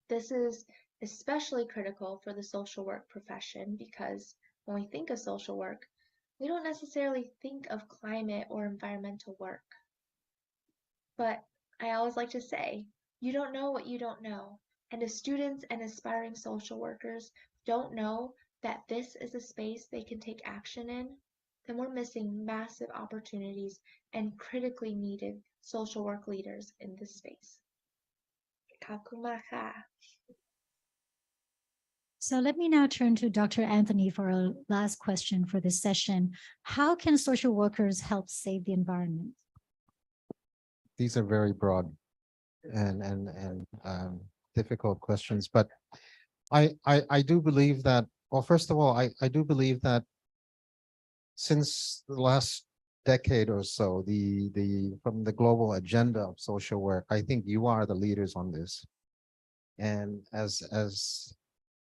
This is especially critical for the social work profession because when we think of social work, we don't necessarily think of climate or environmental work. But I always like to say, you don't know what you don't know. And if students and aspiring social workers don't know that this is a space they can take action in, then we're missing massive opportunities and critically needed social work leaders in this space. ขอบคุณมากค่ะ So let me now turn to Dr. Anthony for a last question for this session. How can social workers help save the environment? These are very broad and difficult questions, but I do believe that, well, first of all, I do believe that since the last decade or so, from the global agenda of social work, I think you are the leaders on this. And as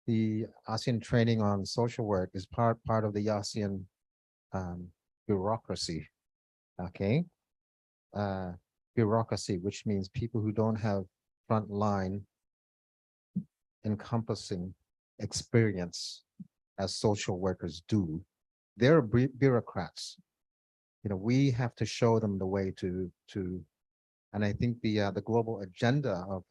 the ASEAN training on social work is part of the ASEAN bureaucracy, okay? Bureaucracy, which means people who don't have frontline encompassing experience as social workers do. They're bureaucrats. You know, we have to show them the way to, and I think the global agenda of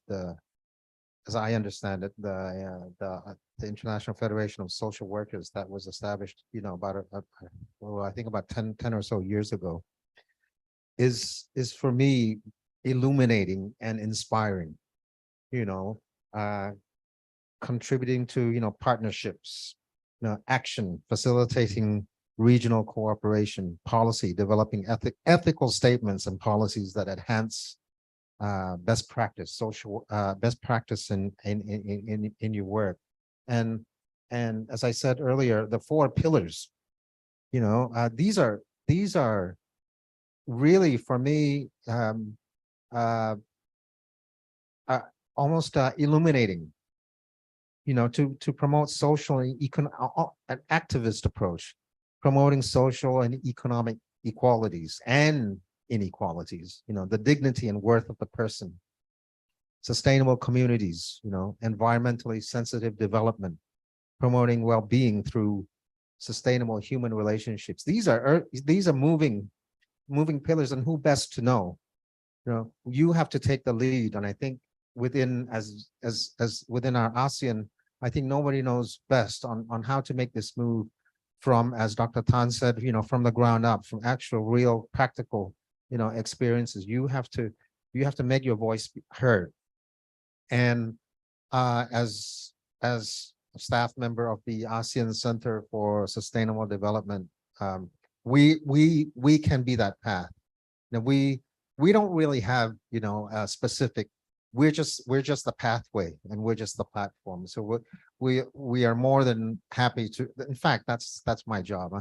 as I understand it, the International Federation of Social Workers that was established, you know, about well, I think about 10 or so years ago, is for me illuminating and inspiring, you know, contributing to, you know, partnerships, you know, action, facilitating regional cooperation, policy, developing ethical statements and policies that enhance best practice, social best practice in your work. And as I said earlier, the 4 pillars, you know, these are really for me almost illuminating, you know, to promote social and an activist approach, promoting social and economic equalities and inequalities, you know, the dignity and worth of the person, sustainable communities, you know, environmentally sensitive development, promoting well-being through sustainable human relationships. These are moving pillars, and who best to know? You know, you have to take the lead, and I think within as within our ASEAN, I think nobody knows best on how to make this move from, as Dr. Tan said, you know, from the ground up, from actual real practical, you know, experiences. You have to make your voice heard. And as a staff member of the ASEAN Center for Sustainable Development, we can be that path. Now we don't really have, you know, a specific. We're just the pathway, and we're just the platform. So we are more than happy to. In fact, that's my job.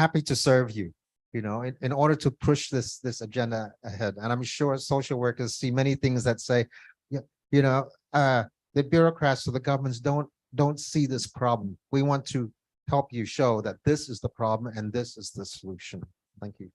Happy to serve you, you know, in order to push this agenda ahead. And I'm sure social workers see many things that say, you know, the bureaucrats or the governments don't see this problem. We want to help you show that this is the problem and this is the solution. Thank you.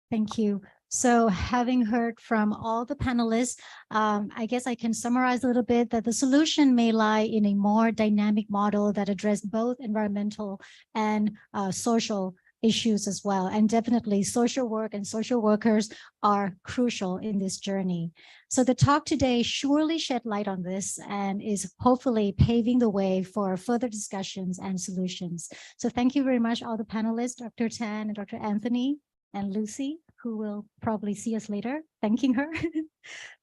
Thank you. So having heard from all the panelists, I guess I can summarize a little bit that the solution may lie in a more dynamic model that address both environmental and social issues as well. And definitely social work and social workers are crucial in this journey. So the talk today surely shed light on this and is hopefully paving the way for further discussions and solutions. So thank you very much, all the panelists, Dr. Tan and Dr. Anthony and Lucy, who will probably see us later, thanking her.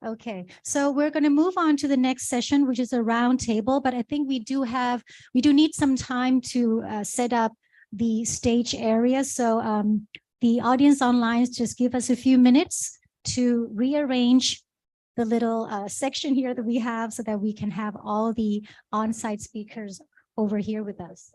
Okay, so we're going to move on to the next session, which is a round table, but I think we do need some time to set up the stage area. So the audience online, just give us a few minutes to rearrange the little section here that we have so that we can have all the on-site speakers over here with us.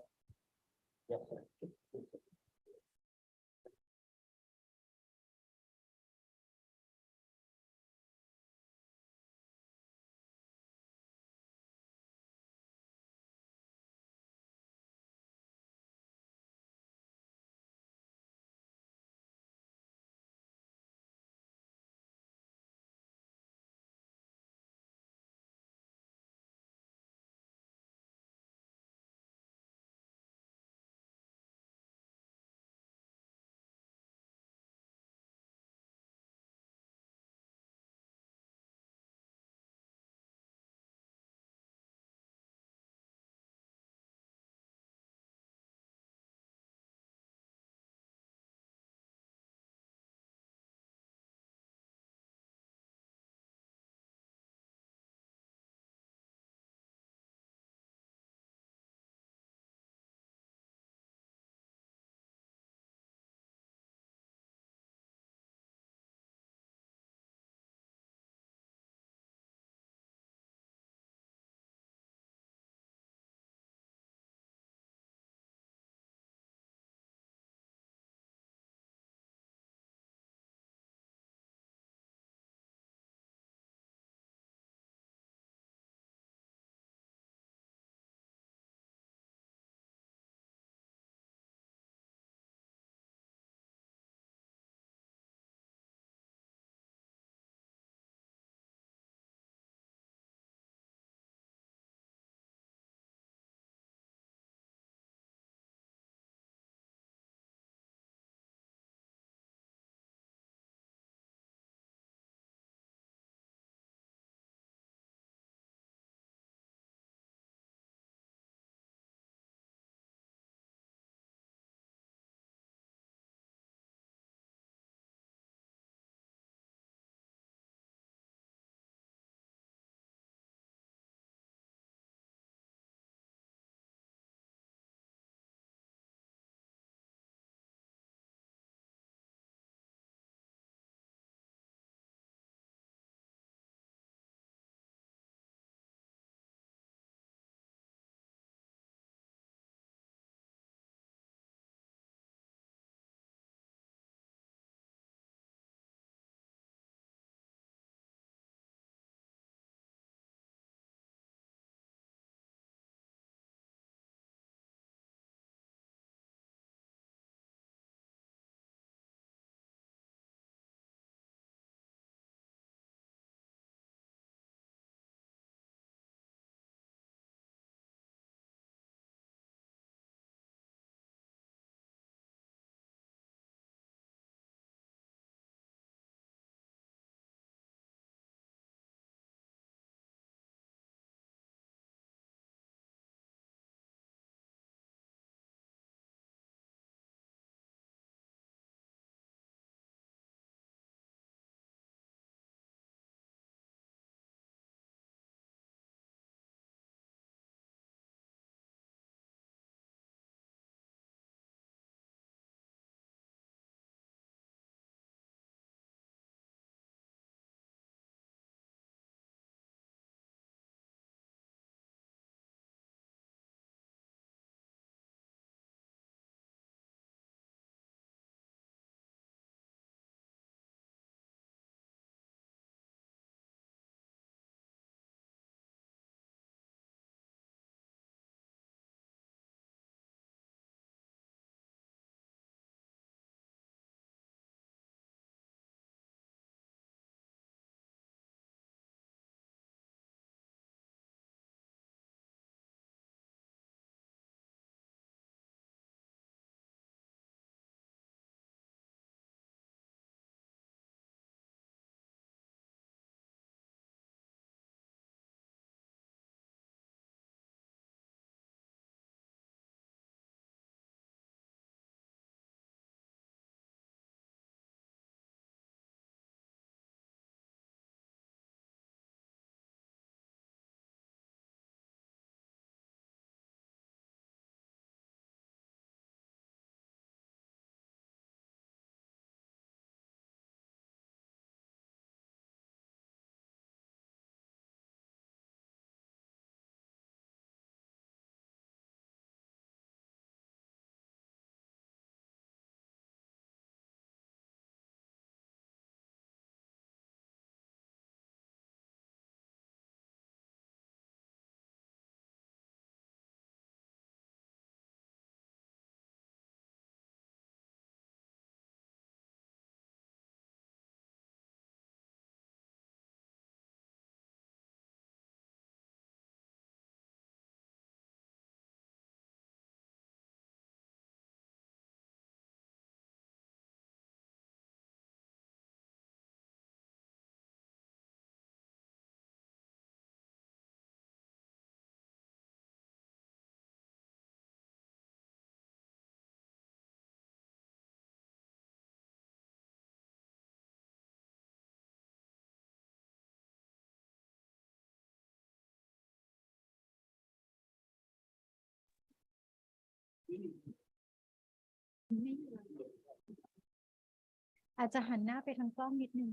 อาจจะหันหน้าไปทางกล้องนิดนึง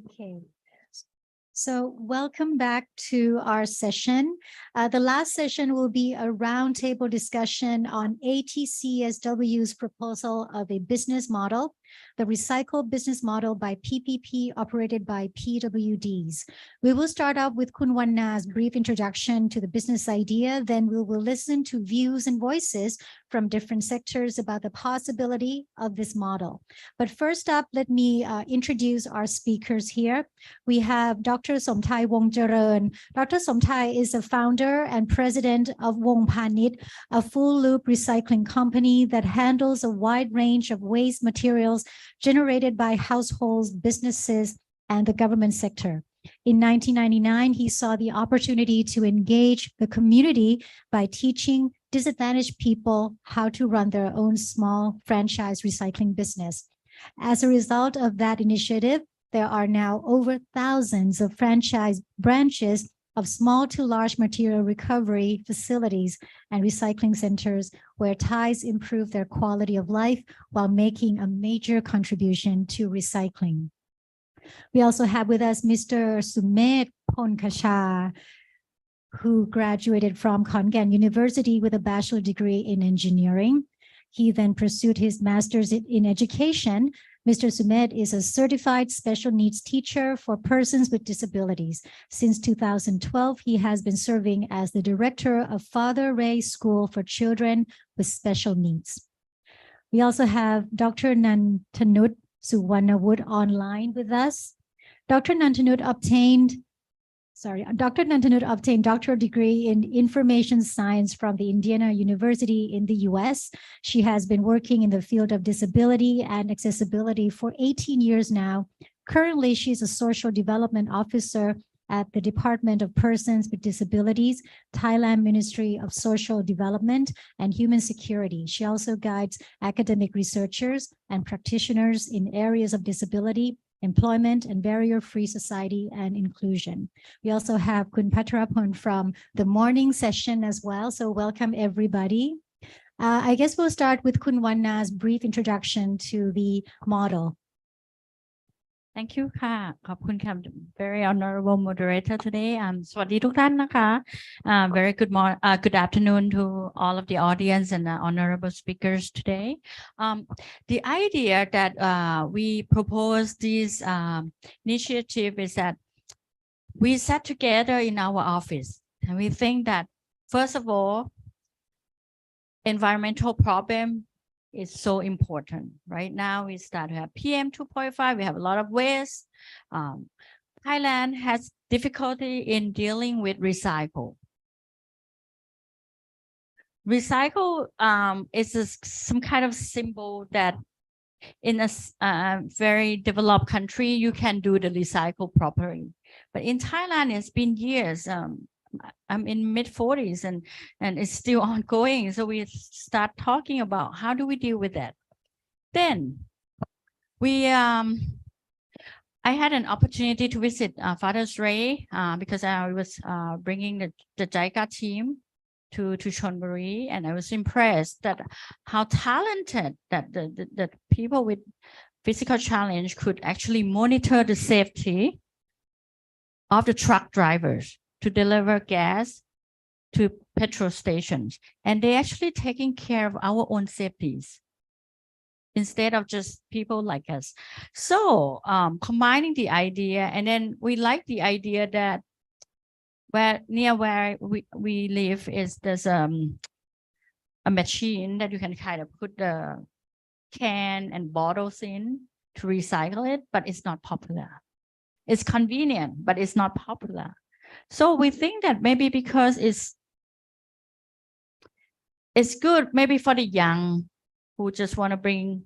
Okay. So welcome back to our session. The last session will be a roundtable discussion on ATCSW's proposal of a business model, the recycle business model by PPP operated by PWDs. We will start off with Khun Wanna's brief introduction to the business idea. Then we will listen to views and voices from different sectors about the possibility of this model. But first up, let me introduce our speakers here. We have Dr. Somthai Wongjaran. Dr. Somthai is a founder and president of Wong Panit, a full loop recycling company that handles a wide range of waste materials generated by households, businesses, and the government sector. In 1999, he saw the opportunity to engage the community by teaching disadvantaged people how to run their own small franchise recycling business. As a result of that initiative, there are now over thousands of franchise branches of small to large material recovery facilities and recycling centers where Thais improve their quality of life while making a major contribution to recycling. We also have with us Mr. Sumet Ponkasha, who graduated from Khon Kaen University with a bachelor degree in engineering. He then pursued his master's in education. Mr. Sumet is a certified special needs teacher for persons with disabilities. Since 2012, he has been serving as the director of Father Ray School for Children with Special Needs. We also have Dr. Nantanut Suwarnawut online with us. Dr. Nantanut obtained doctoral degree in information science from the Indiana University in the US. She has been working in the field of disability and accessibility for 18 years now. Currently, she's a social development officer at the Department of Persons with Disabilities, Thailand Ministry of Social Development and Human Security. She also guides academic researchers and practitioners in areas of disability, employment, and barrier-free society and inclusion. We also have Khun Patrapon from the morning session as well. So welcome everybody. I guess we'll start with Khun Wanna's brief introduction to the model. Thank you ค่ะขอบคุณค่ะ very honorable moderator today สวัสดีทุกท่านนะคะ very good afternoon to all of the audience and honorable speakers today. The idea that we propose this initiative is that we sat together in our office and we think that first of all, environmental problem is so important. Right now, we start to have PM 2.5. We have a lot of waste. Thailand has difficulty in dealing with recycle. Recycle is some kind of symbol that in a very developed country, you can do the recycle properly. But in Thailand, it's been years. I'm in mid-40s and it's still ongoing. So we start talking about how do we deal with that. Then I had an opportunity to visit Father's Ray because I was bringing the JICA team to Chonburi, and I was impressed that how talented that the people with physical challenge could actually monitor the safety of the truck drivers to deliver gas to petrol stations. And they actually taking care of our own safeties instead of just people like us. So combining the idea, and then we like the idea that near where we live is there's a machine that you can kind of put the can and bottles in to recycle it, but it's not popular. It's convenient, but it's not popular. So we think that maybe because it's good maybe for the young who just want to bring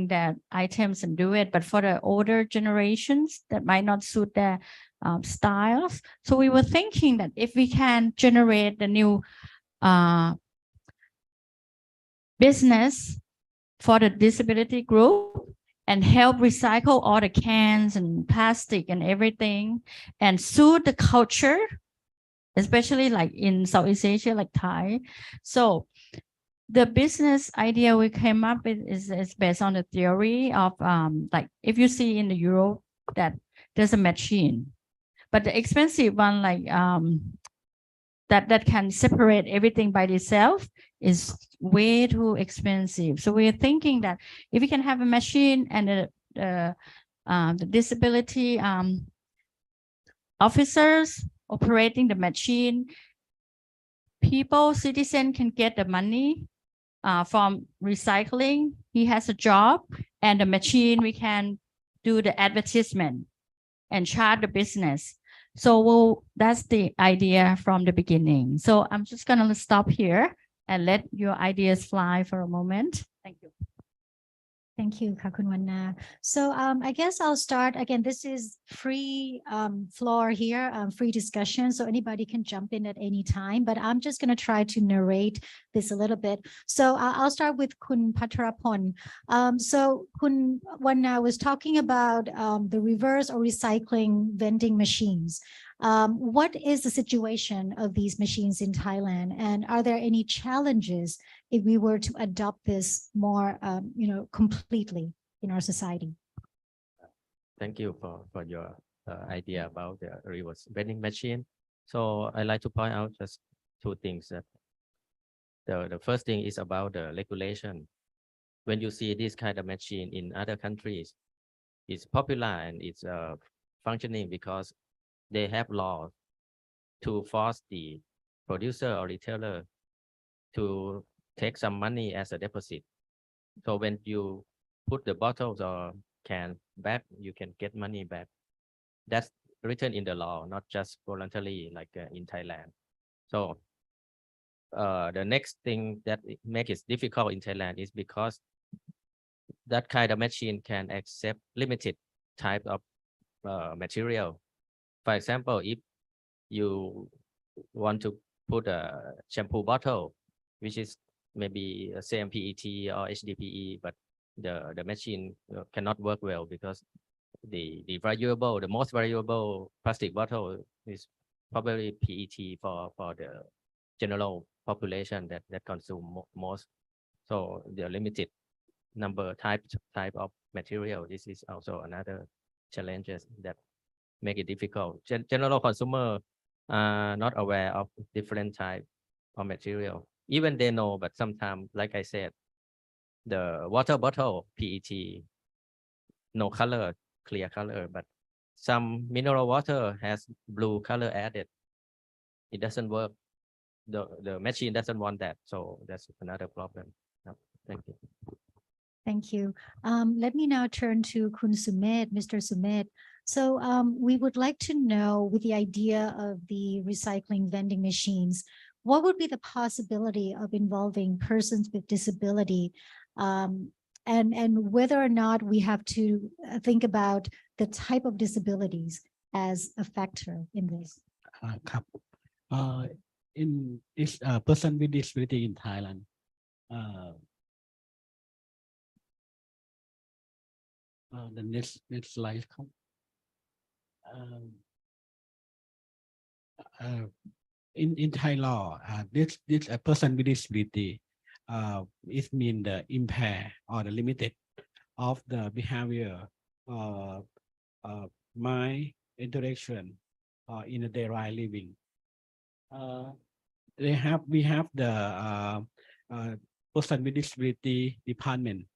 their items and do it, but for the older generations that might not suit their styles. So we were thinking that if we can generate the new business for the disability group and help recycle all the cans and plastic and everything and suit the culture especially like in Southeast Asia, like Thai. So the business idea we came up with is based on the theory of like if you see in the Europe that there's a machine, but the expensive one like that can separate everything by itself is way too expensive. So we're thinking that if we can have a machine and the disability officers operating the machine, citizen can get the money from recycling. He has a job, and the machine we can do the advertisement and charge the business. So that's the idea from the beginning. So I'm just gonna stop here and let your ideas fly for a moment. Thank you. Thank you, Kakunwana. So I guess I'll start again. This is free floor here, free discussion. So anybody can jump in at any time, but I'm just going to try to narrate this a little bit. So I'll start with Kun Pattarapon. So Kun Wanna was talking about the reverse or recycling vending machines. What is the situation of these machines in Thailand, and are there any challenges if we were to adopt this more, completely in our society? Thank you for your idea about the reverse vending machine. So I like to point out just two things. That the first thing is about the regulation. When you see this kind of machine in other countries, it's popular and it's functioning because they have laws to force the producer or retailer to take some money as a deposit. So when you put the bottles or can back, you can get money back. That's written in the law, not just voluntarily like in Thailand. So the next thing that makes it difficult in Thailand is because that kind of machine can accept limited type of material. For example, if you want to put a shampoo bottle, which is maybe a same PET or HDPE, but the machine cannot work well because the most valuable plastic bottle is probably PET for the general population that consume most. So the limited type of material. This is also another challenges that make it difficult. General consumer are not aware of different type of material. Even they know, but sometimes, like I said, the water bottle PET, no color, clear color, but some mineral water has blue color added. It doesn't work. The machine doesn't want that, so that's another problem. Thank you. Thank you. Let me now turn to Kun Sumit, Mr. Sumit. So we would like to know, with the idea of the recycling vending machines, what would be the possibility of involving persons with disability, and whether or not we have to think about the type of disabilities as a factor in this? In this person with disability in Thailand, the next slide come. In Thai law, this a person with disability it mean the impair or the limited of the behavior, mind, interaction, in a daily living. We have the person with disability department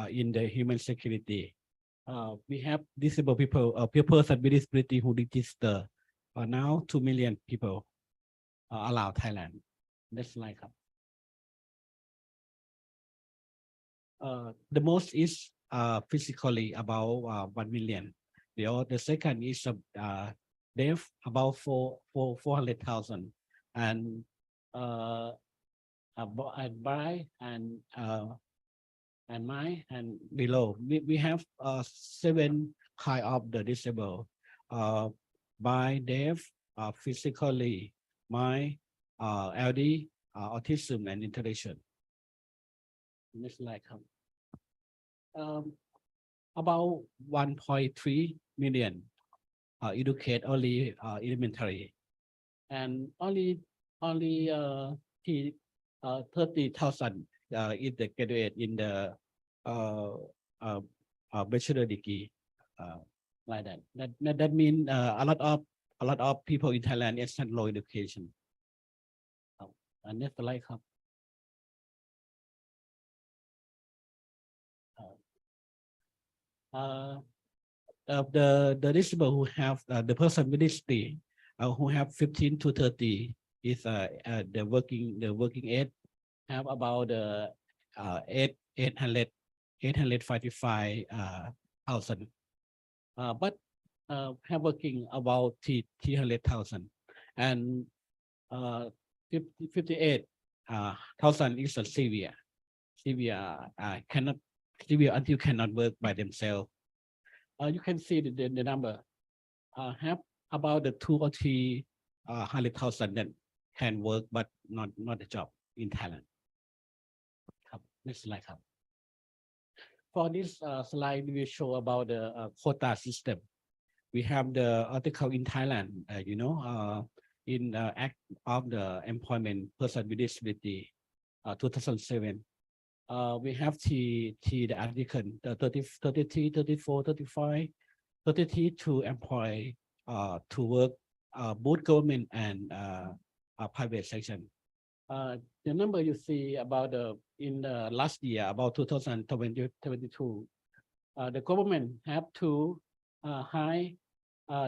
in the human security. We have disabled people, person with disability who register now 2 million people allowed Thailand. That's like the most is physically about 1 million. The second is deaf about 400,000, and blind and mind and below. We have 7 kind of the disabled, blind, deaf, physically, mind, LD, autism, and intellectual. Next slide. About 1.3 million educate only elementary, and only 30,000 is the graduate in the bachelor degree, like that. That means a lot of people in Thailand is not low education. And that's the like the disabled who have the person with disability who have 15 to 30 is the working age have about 855,000, but have working about 300,000, and 58,000 is a severe until cannot work by themselves. You can see the number have about the 2 or 300,000 that can work but not a job in Thailand. Next slide. For this slide, we will show about the quota system. We have the article in Thailand, in Act of the Employment Person with Disability, 2007. We have the article 33, 34, 35, 33 to employ to work both government and private section. The number you see about in the last year, about 2022, the government have to hire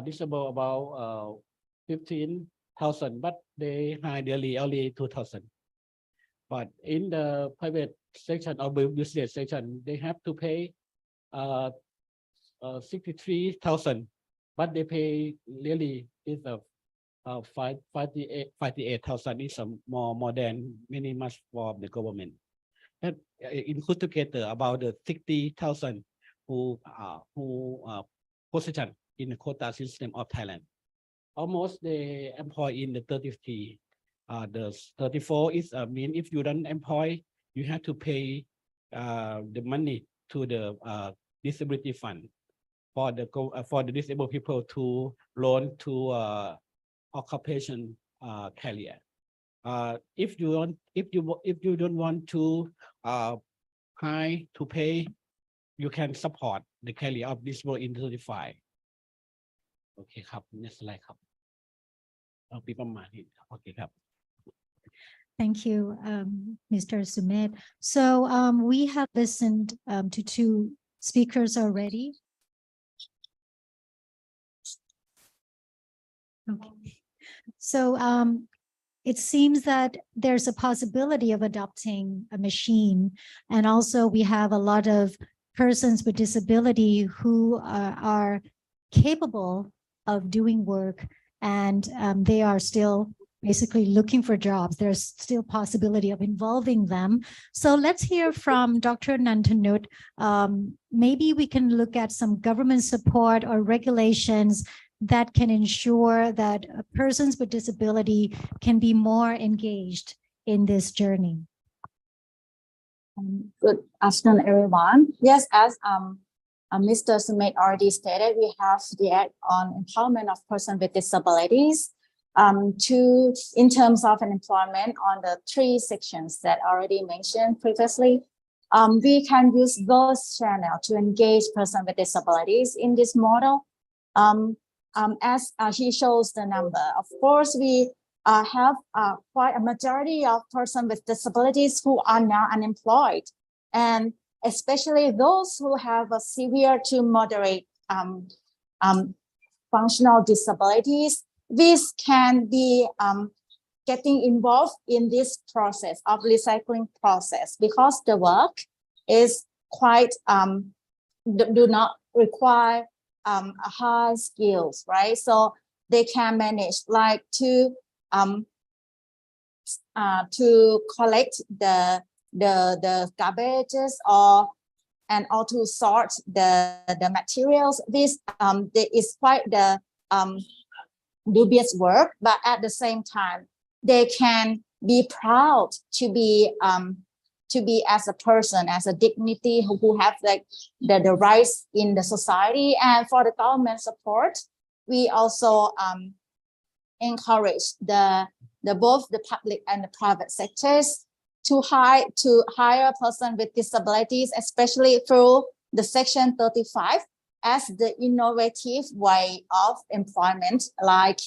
disabled about 15,000, but they hire only 2,000. But in the private section or business section, they have to pay 63,000, but they pay really is 58,000 is more than many much for the government. That include together about the 60,000 who position in the quota system of Thailand. Almost they employ in the 33. The 34 is mean if you don't employ, you have to pay the money to the disability fund for the disabled people to loan to occupation career. If you don't want to pay, you can support the career of disabled in 35. Okay ครับ next slide ครับเอาปีประมาณนี้โอเคครับ Thank you, Mr. Sumit. So we have listened to 2 speakers already. Okay. So it seems that there's a possibility of adopting a machine, and also we have a lot of persons with disability who are capable of doing work, and they are still basically looking for jobs. There's still possibility of involving them. So let's hear from Dr. Nantanut. Maybe we can look at some government support or regulations that can ensure that persons with disability can be more engaged in this journey. Good afternoon, everyone. Yes, as Mr. Sumit already stated, we have the Act on Empowerment of Persons with Disabilities in terms of an employment on the 3 sections that already mentioned previously. We can use those channels to engage persons with disabilities in this model. As he shows the number, of course, we have quite a majority of persons with disabilities who are now unemployed, and especially those who have a severe to moderate functional disabilities. This can be getting involved in this process of recycling process, because the work is quite do not require high skills, right? So they can manage like to collect the garbages and to sort the materials. This is quite the dubious work, but at the same time, they can be proud to be as a person, as a dignity who have like the rights in the society. And for the government support, we also encourage both the public and the private sectors to hire a person with disabilities, especially through the Section 35 as the innovative way of employment. Like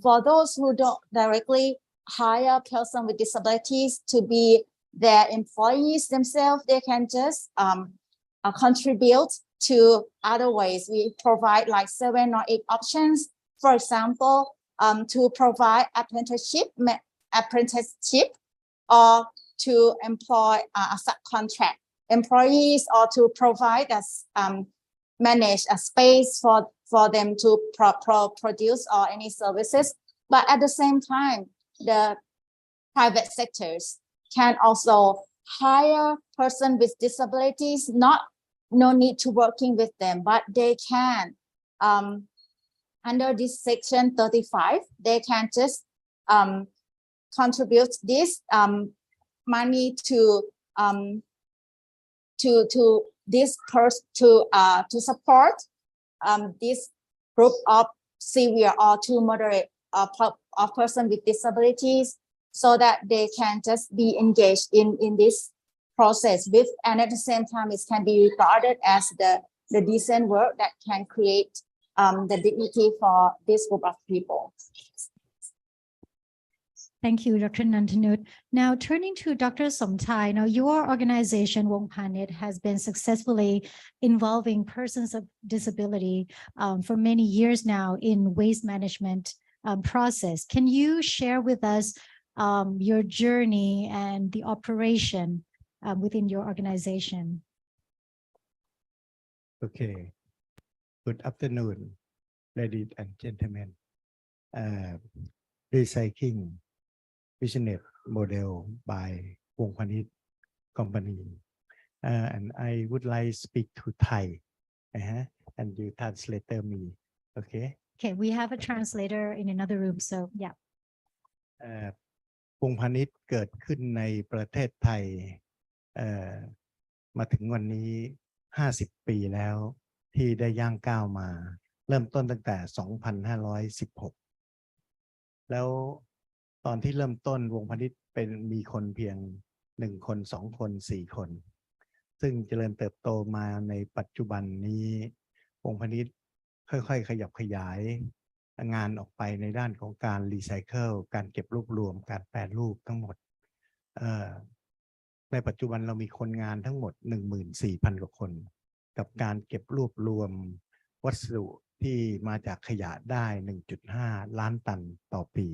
for those who don't directly hire a person with disabilities to be their employees themselves, they can just contribute to other ways. We provide like 7 or 8 options. For example, to provide apprenticeship or to employ a subcontract employees, or to provide us manage a space for them to produce or any services. But at the same time, the private sectors can also hire person with disabilities, no need to working with them, but they can under this Section 35, they can just contribute this money to this person to support this group of severe or to moderate of person with disabilities, so that they can just be engaged in this process with, and at the same time it can be regarded as the decent work that can create the dignity for this group of people. Thank you, Dr. Nantanut. Now, turning to Dr. Somchai, now your organization, Wong Panit, has been successfully involving persons of disability for many years now in waste management process. Can you share with us your journey and the operation within your organization? Okay. Good afternoon, ladies and gentlemen. Recycling business model by Wong Panit Company. And I would like to speak to Thai, and you translator me, okay? Okay, we have a translator in another room, so yeah. วงพาณิชย์เกิดขึ้นในประเทศไทยมาถึงวันนี้50 ปีแล้วที่ได้ย่างก้าวมาเริ่มต้นตั้งแต่ 2516 แล้วตอนที่เริ่มต้นวงพาณิชย์มีคนเพียง1 คน 2 คน 4 คนซึ่งเจริญเติบโตมาในปัจจุบันนี้วงพาณิชย์ค่อยๆขยับขยายงานออกไปในด้านของการรีไซเคิลการเก็บรวบรวมการแปรรูปทั้งหมดในปัจจุบันเรามีคนงานทั้งหมด 14,000 กว่าคนกับการเก็บรวบรวมวัสดุที่มาจากขยะได้ 1.5 ล้านตันต่อปี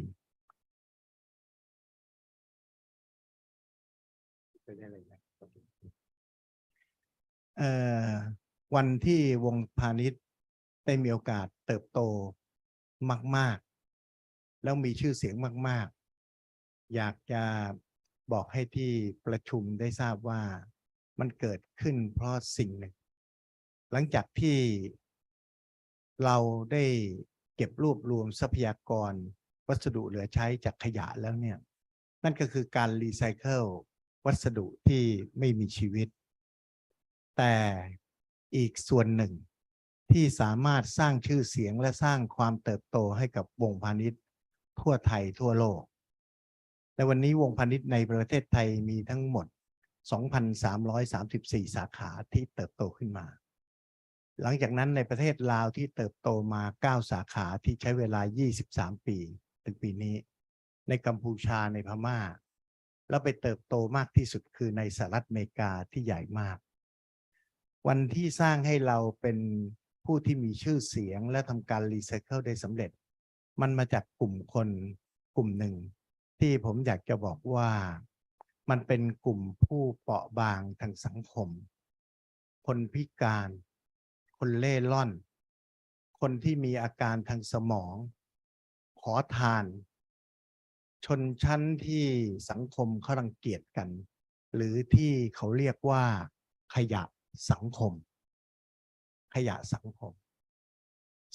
วันที่วงพาณิชย์ได้มีโอกาสเติบโตมากๆแล้วมีชื่อเสียงมากๆอยากจะบอกให้ที่ประชุมได้ทราบว่ามันเกิดขึ้นเพราะสิ่งหนึ่งหลังจากที่เราได้เก็บรวบรวมทรัพยากรวัสดุเหลือใช้จากขยะแล้วเนี่ยนั่นก็คือการรีไซเคิลวัสดุที่ไม่มีชีวิตแต่อีกส่วนหนึ่งที่สามารถสร้างชื่อเสียงและสร้างความเติบโตให้กับวงพาณิชย์ทั่วไทยทั่วโลกในวันนี้วงพาณิชย์ในประเทศไทยมีทั้งหมด 2,334 สาขาที่เติบโตขึ้นมาหลังจากนั้นในประเทศลาวที่เติบโตมา9 สาขาที่ใช้เวลา23 ปีถึงปีนี้ในกัมพูชาในพม่าแล้วไปเติบโตมากที่สุดคือในสหรัฐอเมริกาที่ใหญ่มากวันที่สร้างให้เราเป็นผู้ที่มีชื่อเสียงและทำการรีไซเคิลได้สำเร็จมันมาจากกลุ่มคนกลุ่มหนึ่งที่ผมอยากจะบอกว่ามันเป็นกลุ่มผู้เปราะบางทางสังคมคนพิการคนเล่ร่อนคนที่มีอาการทางสมองขอทานชนชั้นที่สังคมเขารังเกียจกันหรือที่เขาเรียกว่าขยะสังคมขยะสังคม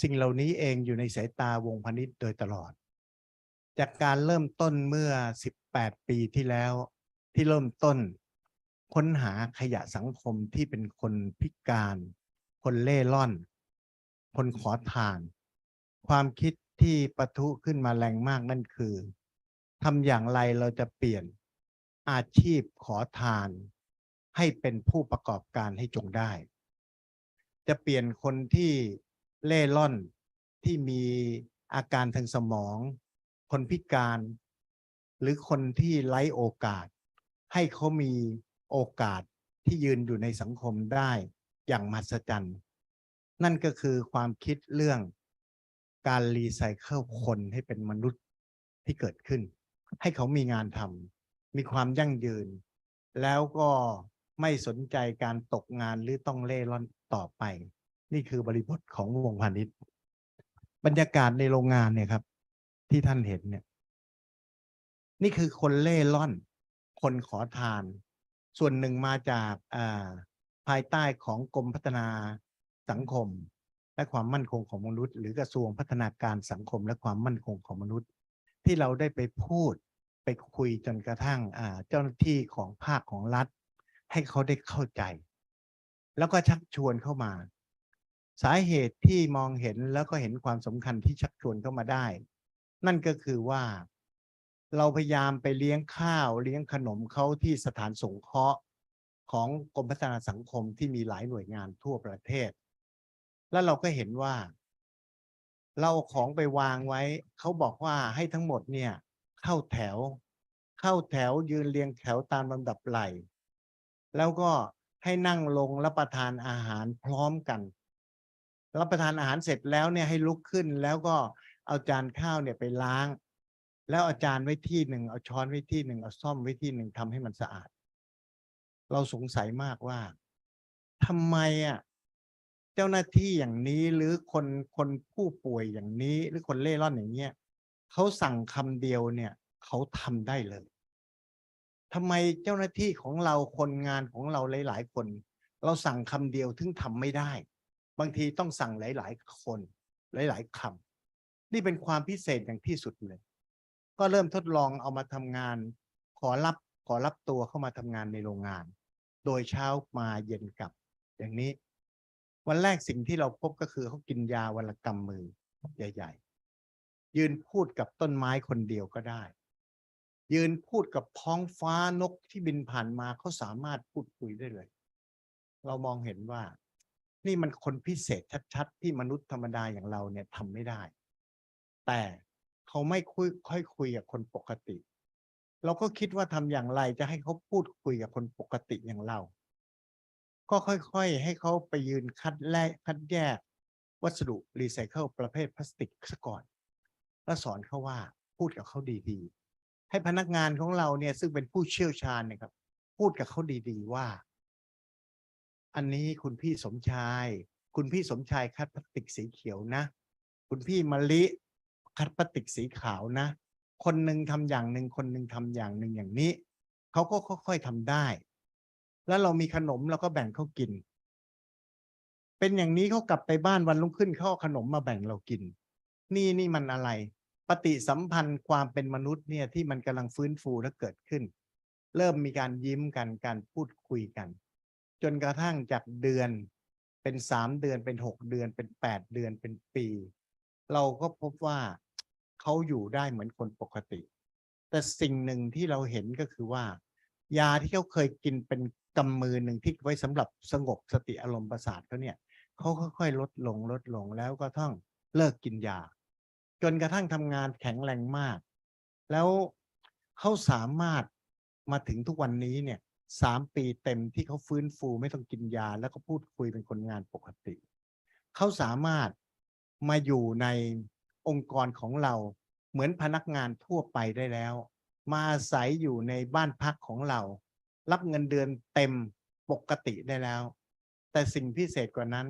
สิ่งเหล่านี้เองอยู่ในสายตาวงพาณิชย์โดยตลอดจากการเริ่มต้นเมื่อ18 ปีที่แล้วที่เริ่มต้นค้นหาขยะสังคมที่เป็นคนพิการคนเล่ร่อนคนขอทานความคิด ที่ปะทุขึ้นมาแรงมากนั่นคือทำอย่างไรเราจะเปลี่ยนอาชีพขอทานให้เป็นผู้ประกอบการให้จงได้ จะเปลี่ยนคนที่เล่ร่อนที่มีอาการทางสมอง คนพิการ หรือคนที่ไร้โอกาส ให้เขามีโอกาสที่ยืนอยู่ในสังคมได้อย่างมหัศจรรย์นั่นก็คือความคิดเรื่องการรีไซเคิลคนให้เป็นมนุษย์ที่เกิดขึ้น ให้เขามีงานทำมีความยั่งยืน แล้วก็ไม่สนใจการตกงานหรือต้องเล่ร่อนต่อไป นี่คือบริบทของวงพาณิชย์บรรยากาศในโรงงานเนี่ยครับที่ท่านเห็นเนี่ยนี่คือคนเล่ร่อนคนขอทานส่วนหนึ่งมาจากภายใต้ของกรมพัฒนาสังคมและความมั่นคงของมนุษย์หรือกระทรวงพัฒนาการสังคมและความมั่นคงของมนุษย์ที่เราได้ไปพูดไปคุยจนกระทั่งเจ้าหน้าที่ของภาคของรัฐให้เขาได้เข้าใจแล้วก็ชักชวนเข้ามาสาเหตุที่มองเห็นแล้วก็เห็นความสำคัญที่ชักชวนเข้ามาได้นั่นก็คือว่าเราพยายามไปเลี้ยงข้าวเลี้ยงขนมเขาที่สถานสงเคราะห์ของกรมพัฒนาสังคมที่มีหลายหน่วยงานทั่วประเทศแล้วเราก็เห็นว่าเราเอาของไปวางไว้เขาบอกว่าให้ทั้งหมดเนี่ยเข้าแถวยืนเรียงแถวตามลำดับไหลแล้วก็ให้นั่งลงรับประทานอาหารพร้อมกันรับประทานอาหารเสร็จแล้วเนี่ยให้ลุกขึ้นแล้วก็เอาจานข้าวเนี่ยไปล้างแล้วเอาจานไว้ที่หนึ่งเอาช้อนไว้ที่หนึ่งเอาซ่อมไว้ที่หนึ่งทำให้มันสะอาดเราสงสัยมากว่าทำไมเจ้าหน้าที่อย่างนี้หรือคนผู้ป่วยอย่างนี้หรือคนเล่ร่อนอย่างเงี้ยเขาสั่งคำเดียวเนี่ยเขาทำได้เลยทำไมเจ้าหน้าที่ของเราคนงานของเราหลายๆคนเราสั่งคำเดียวถึงทำไม่ได้บางทีต้องสั่งหลายๆคนหลายๆคำนี่เป็นความพิเศษอย่างที่สุดเลยก็เริ่มทดลองเอามาทำงานขอรับตัวเข้ามาทำงานในโรงงานโดยเช้ามาเย็นกลับอย่างนี้วันแรกสิ่งที่เราพบก็คือเขากินยาวันละกำมือใหญ่ๆยืนพูดกับต้นไม้คนเดียวก็ได้ยืนพูดกับท้องฟ้านกที่บินผ่านมาเขาสามารถพูดคุยได้เลยเรามองเห็นว่านี่มันคนพิเศษชัดๆที่มนุษย์ธรรมดาอย่างเราเนี่ยทำไม่ได้แต่เขาไม่ค่อยคุยกับคนปกติเราก็คิดว่าทำอย่างไรจะให้เขาพูดคุยกับคนปกติอย่างเราก็ค่อยๆให้เขาไปยืนคัดแยกวัสดุรีไซเคิลประเภทพลาสติกซะก่อนแล้วสอนเขาว่าพูดกับเขาดีๆให้พนักงานของเราเนี่ยซึ่งเป็นผู้เชี่ยวชาญนะครับพูดกับเขาดีๆว่าอันนี้คุณพี่สมชายคัดพลาสติกสีเขียวนะคุณพี่มะลิคัดพลาสติกสีขาวนะคนหนึ่งทำอย่างหนึ่งคนหนึ่งทำอย่างหนึ่งอย่างนี้เขาก็ค่อยๆทำได้แล้วเรามีขนมเราก็แบ่งเขากินเป็นอย่างนี้เขากลับไปบ้านวันรุ่งขึ้นเขาเอาขนมมาแบ่งเรากินนี่มันอะไรปฏิสัมพันธ์ความเป็นมนุษย์เนี่ยที่มันกำลังฟื้นฟูและเกิดขึ้นเริ่มมีการยิ้มกันการพูดคุยกันจนกระทั่งจากเดือนเป็น3 เดือนเป็น6 เดือนเป็น8 เดือนเป็นปีเราก็พบว่าเขาอยู่ได้เหมือนคนปกติแต่สิ่งหนึ่งที่เราเห็นก็คือว่ายาที่เขาเคยกินเป็นกำมือหนึ่งที่ไว้สำหรับสงบสติอารมณ์ประสาทเขาเนี่ยเขาค่อยๆลดลงแล้วก็ต้องเลิกกินยาจนกระทั่งทำงานแข็งแรงมากแล้วเขาสามารถมาถึงทุกวันนี้เนี่ย3 ปีเต็มที่เขาฟื้นฟูไม่ต้องกินยาแล้วก็พูดคุยเป็นคนงานปกติเขาสามารถมาอยู่ในองค์กรของเราเหมือนพนักงานทั่วไปได้แล้วมาอาศัยอยู่ในบ้านพักของเรารับเงินเดือนเต็มปกติได้แล้วแต่สิ่งพิเศษกว่านั้น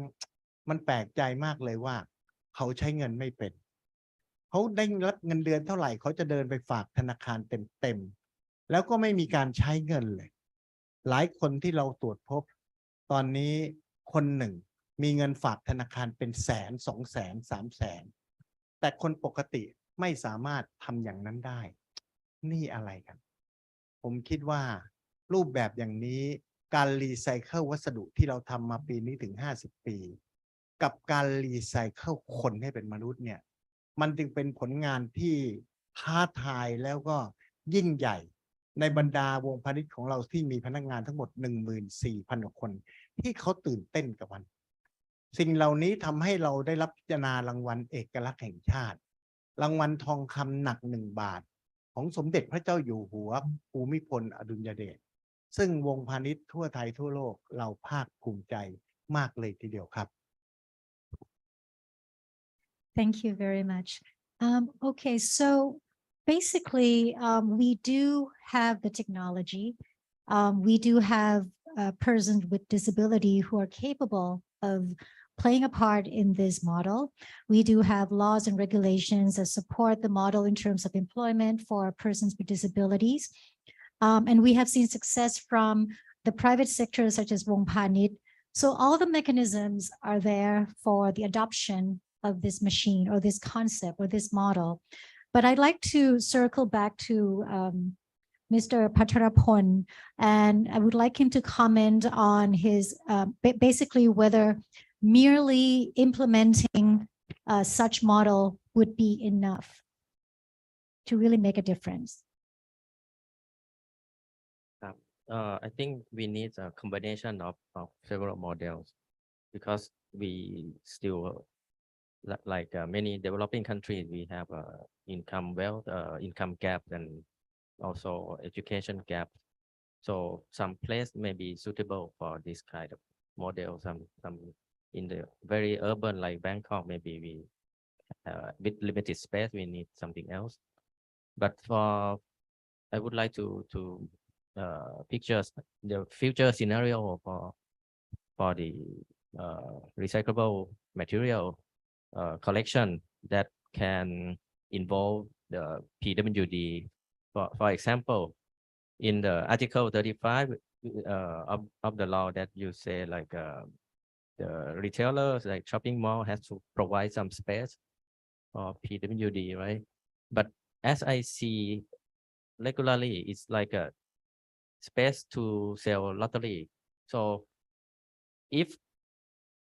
มันแปลกใจมากเลยว่าเขาใช้เงินไม่เป็นเขาได้รับเงินเดือนเท่าไหร่เขาจะเดินไปฝากธนาคารเต็มแล้วก็ไม่มีการใช้เงินเลยหลายคนที่เราตรวจพบตอนนี้คนหนึ่งมีเงินฝากธนาคารเป็น100,000 200,000 300,000แต่คนปกติไม่สามารถทำอย่างนั้นได้นี่อะไรกันผมคิดว่ารูปแบบอย่างนี้การรีไซเคิลวัสดุที่เราทำมาปีนี้ถึง50 ปีกับการรีไซเคิลคนให้เป็นมนุษย์เนี่ย มันจึงเป็นผลงานที่ท้าทายแล้วก็ยิ่งใหญ่ในบรรดาวงพาณิชย์ของเราที่มีพนักงานทั้งหมด 14,000 กว่าคน ที่เขาตื่นเต้นกับมัน สิ่งเหล่านี้ทำให้เราได้รับพิจารณารางวัลเอกลักษณ์แห่งชาติ รางวัลทองคำหนัก 1 บาท ของสมเด็จพระเจ้าอยู่หัวภูมิพลอดุลยเดชซึ่งวงพาณิชย์ทั่วไทยทั่วโลกเราภาคภูมิใจมากเลยทีเดียวครับ Thank you very much. Okay, so basically, we do have the technology. We do have persons with disability who are capable of playing a part in this model. We do have laws and regulations that support the model in terms of employment for persons with disabilities. And we have seen success from the private sector, such as Wong Panit. So all the mechanisms are there for the adoption of this machine or this concept or this model. But I'd like to circle back to Mr. Pattarapon, and I would like him to comment on his basically whether merely implementing such model would be enough to really make a difference. I think we need a combination of several models because we still like many developing countries, we have income wealth, income gap, and also education gap. So some place may be suitable for this kind of model. Some in the very urban like Bangkok, maybe we with limited space, we need something else. But I would like to picture the future scenario for the recyclable material collection that can involve the PWD. For example, in the Article 35 of the law that you say like the retailers like shopping mall has to provide some space for PWD, right? But as I see regularly, it's like a space to sell lottery. So if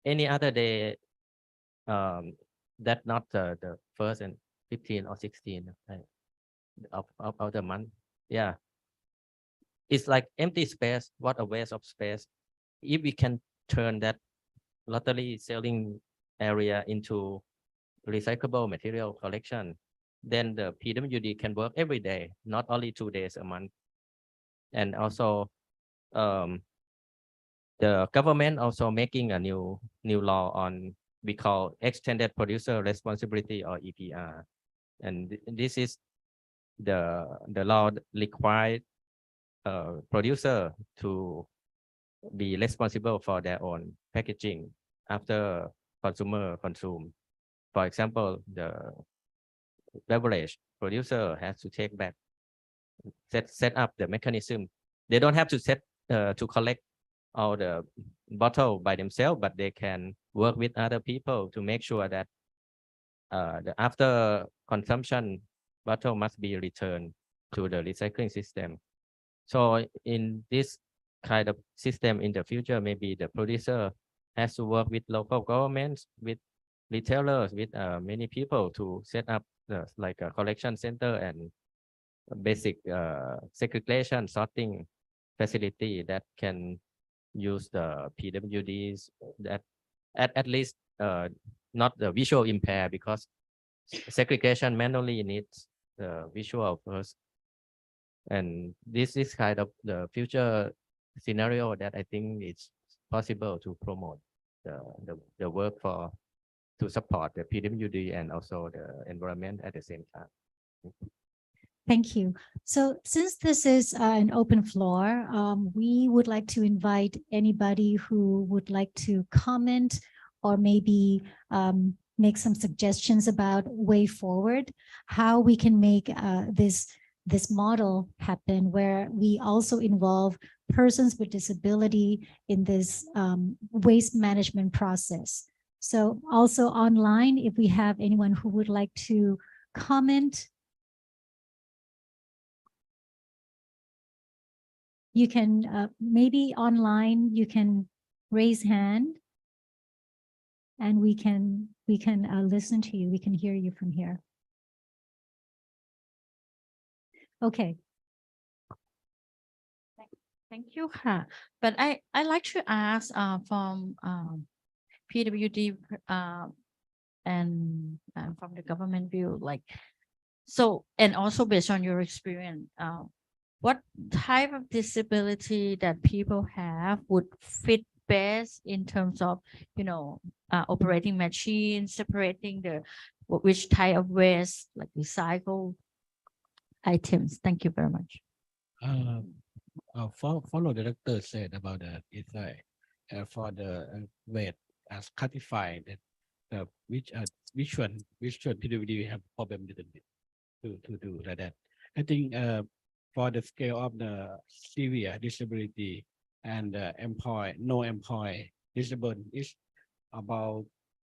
any other day that not the first and 15 or 16 of the month, yeah, it's like empty space. What a waste of space. If we can turn that lottery selling area into recyclable material collection, then the PWD can work every day, not only 2 days a month. And also the government also making a new law on we call extended producer responsibility or EPR, and this is the law required producer to be responsible for their own packaging after consumer consume. For example, the beverage producer has to take back, set up the mechanism. They don't have to to collect all the bottle by themselves, but they can work with other people to make sure that the after consumption bottle must be returned to the recycling system. So in this kind of system in the future, maybe the producer has to work with local governments, with retailers, with many people to set up like a collection center and basic segregation sorting facility that can use the PWDs that at least not the visual impair, because segregation manually needs the visual first. And this is kind of the future scenario that I think it's possible to promote the work to support the PWD and also the environment at the same time. Thank you. So since this is an open floor, we would like to invite anybody who would like to comment or maybe make some suggestions about way forward, how we can make this model happen, where we also involve persons with disability in this waste management process. So also online, if we have anyone who would like to comment, you can maybe online, you can raise hand. and we can listen to you. We can hear you from here. Okay. Thank you,ค่ะ. But I like to ask from PWD and from the government view, like, so, and also based on your experience, what type of disability that people have would fit best in terms of, you know, operating machines, separating which type of waste, like recycle items. Thank you very much. Follow the doctor said about that. It's like for the weight as classified, which one PWD have problem little bit to do like that. I think for the scale of the severe disability and no employee disabled is about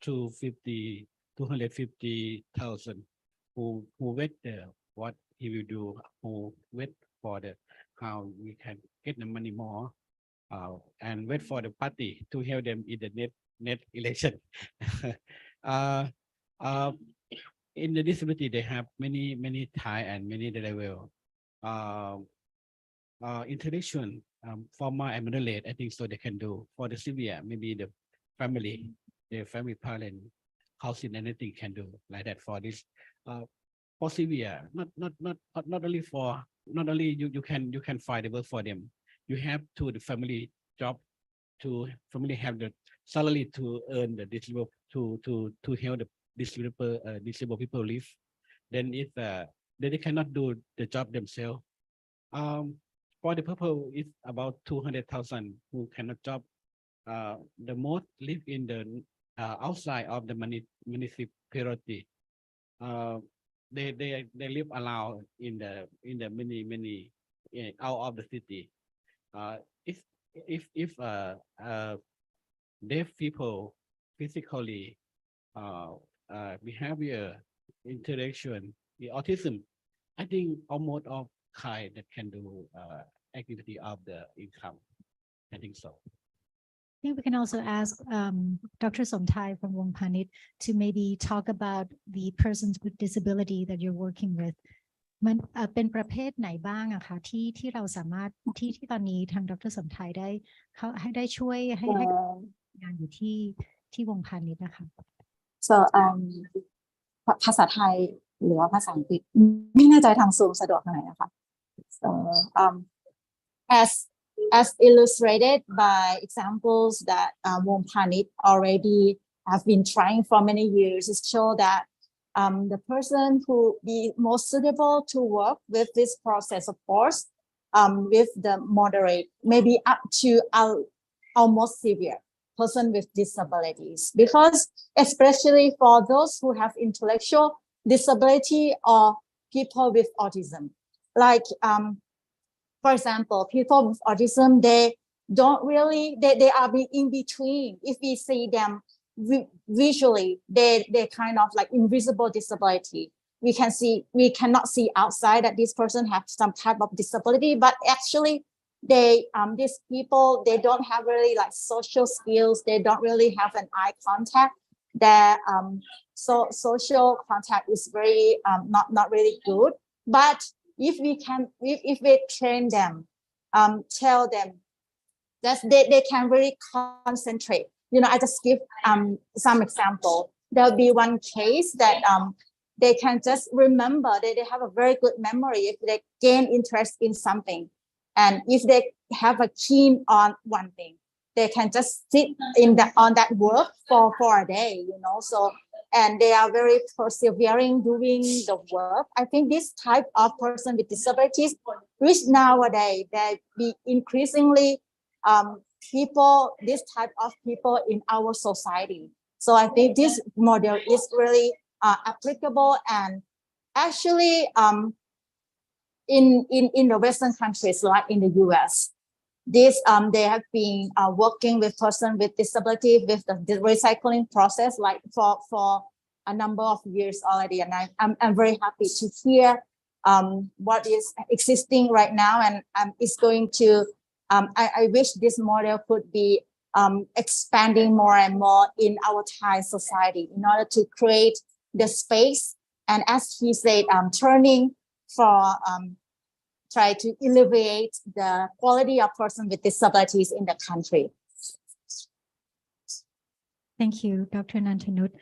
250,000 who wait what he will do, who wait for the how we can get the money more and wait for the party to help them in the net election. In the disability, they have many type and many level. Introduction, formal and moderate, I think so they can do. For the severe, maybe the family parent, housing, anything can do like that for this. For severe, not only you can find the work for them. You have to the family job, to family have the salary to earn the disabled to help the disabled people live. Then if they cannot do the job themselves. For the people, it's about 200,000 who cannot job. The most live in the outside of the municipality. They live around in the many out of the city. If deaf people physically behavior interaction, the autism, I think almost all kind that can do activity of the income. I think so. I think we can also ask Dr. Somthai from Wong Panit to maybe talk about the persons with disability that you're working with. มันเป็นประเภทไหนบ้างอะคะที่เราสามารถที่ตอนนี้ทางดร.สมไทยได้เขาให้ได้ช่วยให้งานอยู่ที่วงพาณิชย์นะคะ so ภาษาไทยหรือว่าภาษาอังกฤษไม่แน่ใจทางซูมสะดวกไหนนะคะ so as illustrated by examples that Wong Panit already have been trying for many years, is show that the person who be most suitable to work with this process, of course, with the moderate, maybe up to almost severe person with disabilities, because especially for those who have intellectual disability or people with autism, like for example, people with autism, they don't really, they are in between. If we see them visually, they kind of like invisible disability. We cannot see outside that this person has some type of disability, but actually these people, they don't have really like social skills. They don't really have an eye contact. Their social contact is very not really good. But if we train them, tell them that they can really concentrate. You know, I just give some example. There'll be one case that they can just remember that they have a very good memory if they gain interest in something. And if they have a keen on one thing, they can just sit on that work for a day, you know. So, and they are very persevering doing the work. I think this type of person with disabilities, which nowadays they be increasingly this type of people in our society. So I think this model is really applicable, and actually in the Western countries, like in the US, they have been working with person with disability with the recycling process like for a number of years already, and I'm very happy to hear what is existing right now, and it's going to I wish this model could be expanding more and more in our Thai society in order to create the space. And as he said, turning for try to elevate the quality of person with disabilities in the country. Thank you Dr. นันทนุชด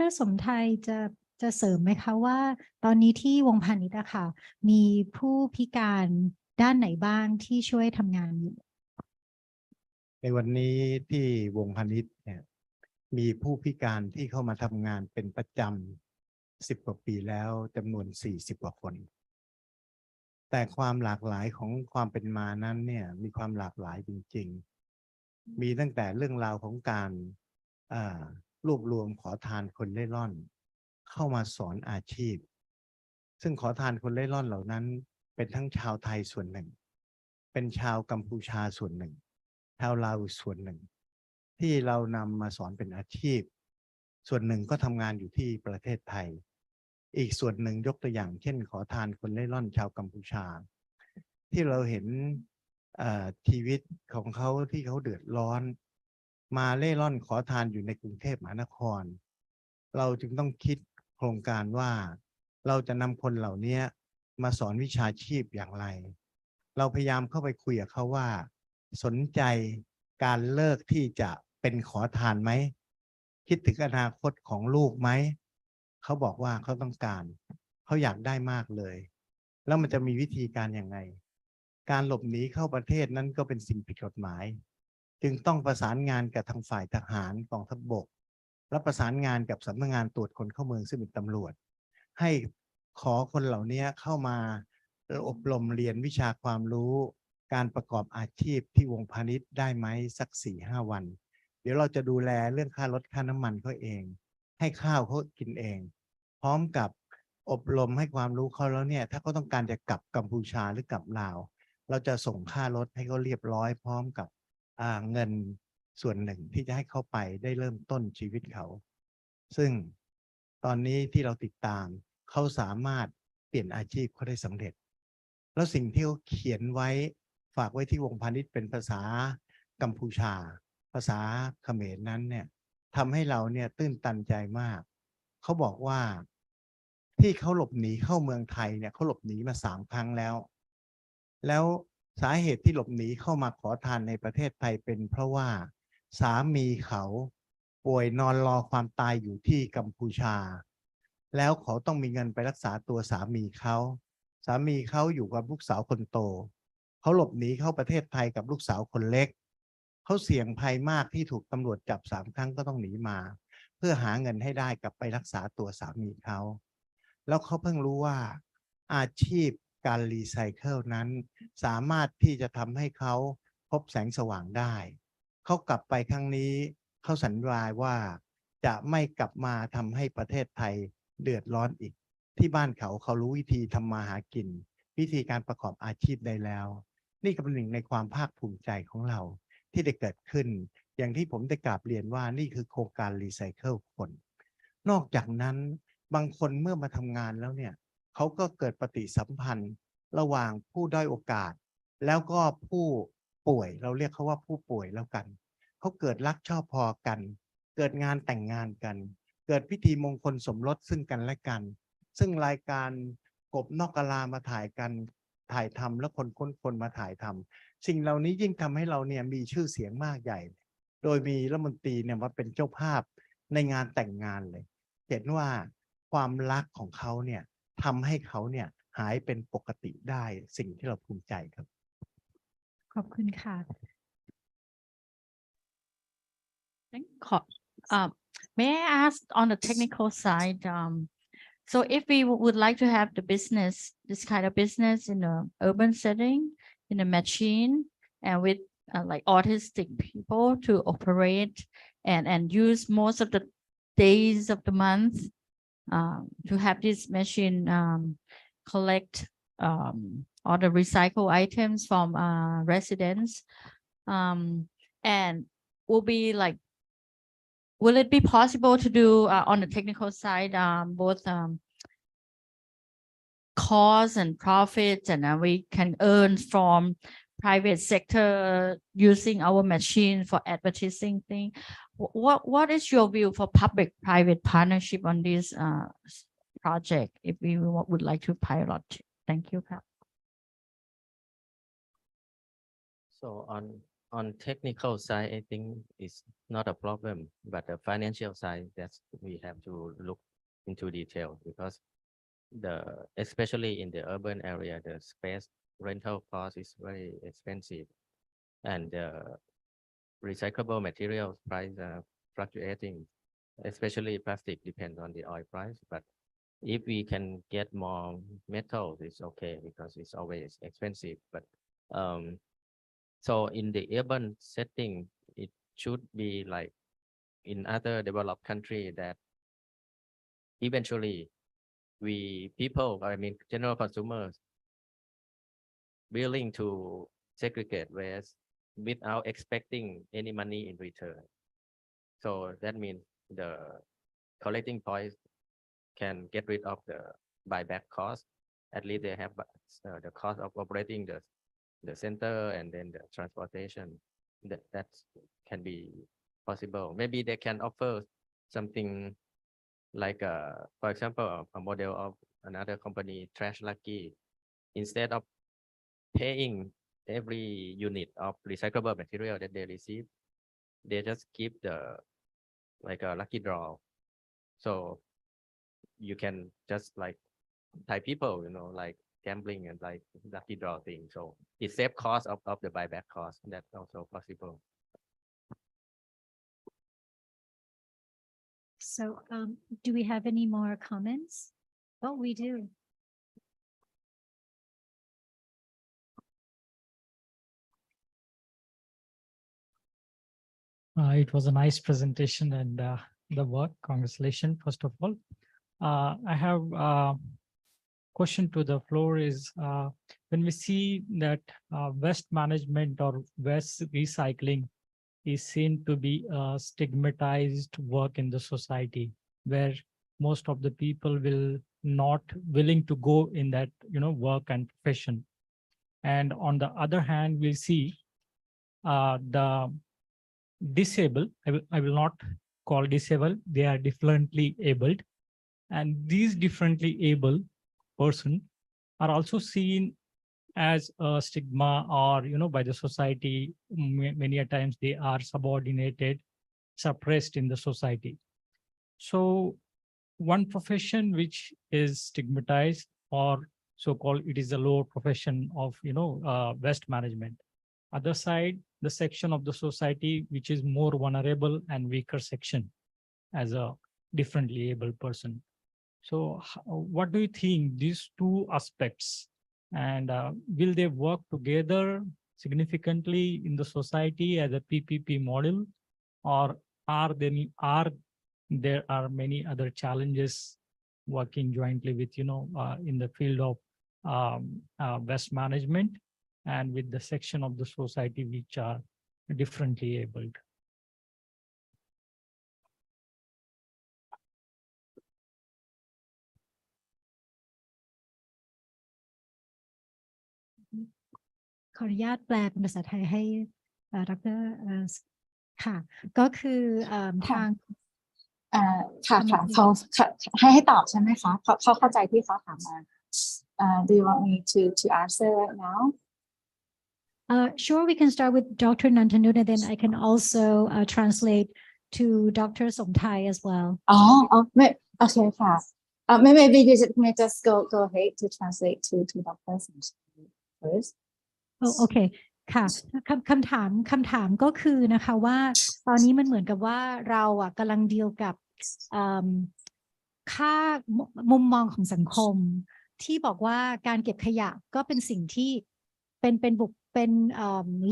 ร.สมไทยจะเสริมไหมคะว่าตอนนี้ที่วงพาณิชย์อะค่ะมีผู้พิการด้านไหนบ้างที่ช่วยทำงานอยู่ในวันนี้ที่วงพาณิชย์เนี่ยมีผู้พิการที่เข้ามาทำงานเป็นประจำ10 กว่าปีแล้วจำนวน40 กว่าคนแต่ความหลากหลายของความเป็นมานั้นเนี่ยมีความหลากหลายจริงๆมีตั้งแต่เรื่องราวของการรวบรวมขอทานคนเล่ร่อนเข้ามาสอนอาชีพซึ่งขอทานคนเล่ร่อนเหล่านั้นเป็นทั้งชาวไทยส่วนหนึ่งเป็นชาวกัมพูชาส่วนหนึ่งชาวลาวส่วนหนึ่งที่เรานำมาสอนเป็นอาชีพส่วนหนึ่งก็ทำงานอยู่ที่ประเทศไทยอีกส่วนหนึ่งยกตัวอย่างเช่นขอทานคนเล่ร่อนชาวกัมพูชาที่เราเห็นชีวิตของเขาที่เขาเดือดร้อนมาเล่ร่อนขอทานอยู่ในกรุงเทพมหานครเราจึงต้องคิดโครงการว่าเราจะนำคนเหล่านี้มาสอนวิชาชีพอย่างไรเราพยายามเข้าไปคุยกับเขาว่าสนใจการเลิกที่จะเป็นขอทานไหมคิดถึงอนาคตของลูกไหมเขาบอกว่าเขาต้องการเขาอยากได้มากเลยแล้วมันจะมีวิธีการอย่างไรการหลบหนีเข้าประเทศนั้นก็เป็นสิ่งผิดกฎหมายจึงต้องประสานงานกับทางฝ่ายทหารกองทัพบกและประสานงานกับสำนักงานตรวจคนเข้าเมืองซึ่งเป็นตำรวจให้ขอคนเหล่านี้เข้ามาอบรมเรียนวิชาความรู้การประกอบอาชีพที่วงพาณิชย์ได้ไหมสัก 4-5 วันเดี๋ยวเราจะดูแลเรื่องค่ารถค่าน้ำมันเขาเองให้ข้าวเขากินเองพร้อมกับอบรมให้ความรู้เขาแล้วเนี่ยถ้าเขาต้องการจะกลับกัมพูชาหรือกลับลาวเราจะส่งค่ารถให้เขาเรียบร้อยพร้อมกับเงินส่วนหนึ่งที่จะให้เขาไปได้เริ่มต้นชีวิตเขาซึ่งตอนนี้ที่เราติดตามเขาสามารถเปลี่ยนอาชีพเขาได้สำเร็จแล้วสิ่งที่เขาเขียนไว้ฝากไว้ที่วงพาณิชย์เป็นภาษากัมพูชาภาษาเขมรนั้นเนี่ยทำให้เราเนี่ยตื้นตันใจมากเขาบอกว่าที่เขาหลบหนีเข้าเมืองไทยเนี่ยเขาหลบหนีมา3 ครั้งแล้วสาเหตุที่หลบหนีเข้ามาขอทานในประเทศไทยเป็นเพราะว่าสามีเขาป่วยนอนรอความตายอยู่ที่กัมพูชาแล้วเขาต้องมีเงินไปรักษาตัวสามีเขาอยู่กับลูกสาวคนโตเขาหลบหนีเข้าประเทศไทยกับลูกสาวคนเล็กเขาเสี่ยงภัยมากที่ถูกตำรวจจับ3 ครั้งก็ต้องหนีมาเพื่อหาเงินให้ได้กลับไปรักษาตัวสามีเขาแล้วเขาเพิ่งรู้ว่าอาชีพการรีไซเคิลนั้นสามารถที่จะทำให้เขาพบแสงสว่างได้เขากลับไปครั้งนี้เขาสัญญาว่าจะไม่กลับมาทำให้ประเทศไทยเดือดร้อนอีกที่บ้านเขารู้วิธีทำมาหากินวิธีการประกอบอาชีพได้แล้วนี่ก็เป็นหนึ่งในความภาคภูมิใจของเราที่ได้เกิดขึ้นอย่างที่ผมได้กราบเรียนว่านี่คือโครงการรีไซเคิลคนนอกจากนั้นบางคนเมื่อมาทำงานแล้วเนี่ยเขาก็เกิดปฏิสัมพันธ์ระหว่างผู้ด้อยโอกาสแล้วก็ผู้ป่วยเราเรียกเขาว่าผู้ป่วยแล้วกันเขาเกิดรักชอบพอกันเกิดงานแต่งงานกันเกิดพิธีมงคลสมรสซึ่งกันและกันซึ่งรายการกบนอกกะลามาถ่ายทำแล้วคนมาถ่ายทำสิ่งเหล่านี้ยิ่งทำให้เราเนี่ยมีชื่อเสียงมากใหญ่โดยมีรัฐมนตรีเนี่ยมาเป็นเจ้าภาพในงานแต่งงานเลยเห็นว่าความรักของเขาเนี่ยทำให้เขาเนี่ยหายเป็นปกติได้สิ่งที่เราภูมิใจครับขอบคุณค่ะ May I ask on the technical side, so if we would like to have the business, this kind of business in a urban setting, in a machine, and with like autistic people to operate and use most of the days of the month to have this machine collect all the recycle items from residents, and will it be possible to do on the technical side both costs and profits, and we can earn from private sector using our machine for advertising thing. What is your view for public-private partnership on this project if we would like to pilot? Thank you. So on technical side, I think it's not a problem, but the financial side, that's we have to look into detail because especially in the urban area, the space rental cost is very expensive, and recyclable materials price are fluctuating, especially plastic depends on the oil price. But if we can get more metals, it's okay because it's always expensive. But so in the urban setting, it should be like in other developed country that eventually general consumers willing to segregate waste without expecting any money in return. So that means the collecting points can get rid of the buyback cost. At least they have the cost of operating the center and then the transportation. That can be possible. Maybe they can offer something like, for example, a model of another company, Trash Lucky. Instead of paying every unit of recyclable material that they receive, they just give like a lucky draw. So you can just like Thai people, like gambling and like lucky draw thing. So it saves cost of the buyback cost. That's also possible. So do we have any more comments? Oh, we do. It was a nice presentation and the work. Congratulations, first of all. I have a question to the floor is when we see that waste management or waste recycling is seen to be a stigmatized work in the society, where most of the people will not willing to go in that work and profession. And on the other hand, we see the disabled, I will not call disabled, they are differently abled, and these differently able person are also seen as a stigma or by the society. Many a times they are subordinated, suppressed in the society. So one profession which is stigmatized or so-called it is a lower profession of waste management. Other side, the section of the society which is more vulnerable and weaker section as a differently able person. So what do you think these two aspects, and will they work together significantly in the society as a PPP model, or there are many other challenges working jointly with in the field of waste management and with the section of the society which are differently abled?ขออนุญาตแปลเป็นภาษาไทยให้ดร.ค่ะก็คือทางค่ะเขาให้ตอบใช่ไหมคะเขาเข้าใจที่เขาถามมา Do you want me to answer right now? Sure, we can start with Dr. Nantanut, and then I can also translate to Dr. Somthai as well. Okay ค่ะ maybe you may just go ahead to translate to Dr. Somthai first. Okay ค่ะคำถามก็คือนะคะว่าตอนนี้มันเหมือนกับว่าเรากำลังดีลกับค่ามุมมองของสังคมที่บอกว่าการเก็บขยะก็เป็นสิ่งที่เป็น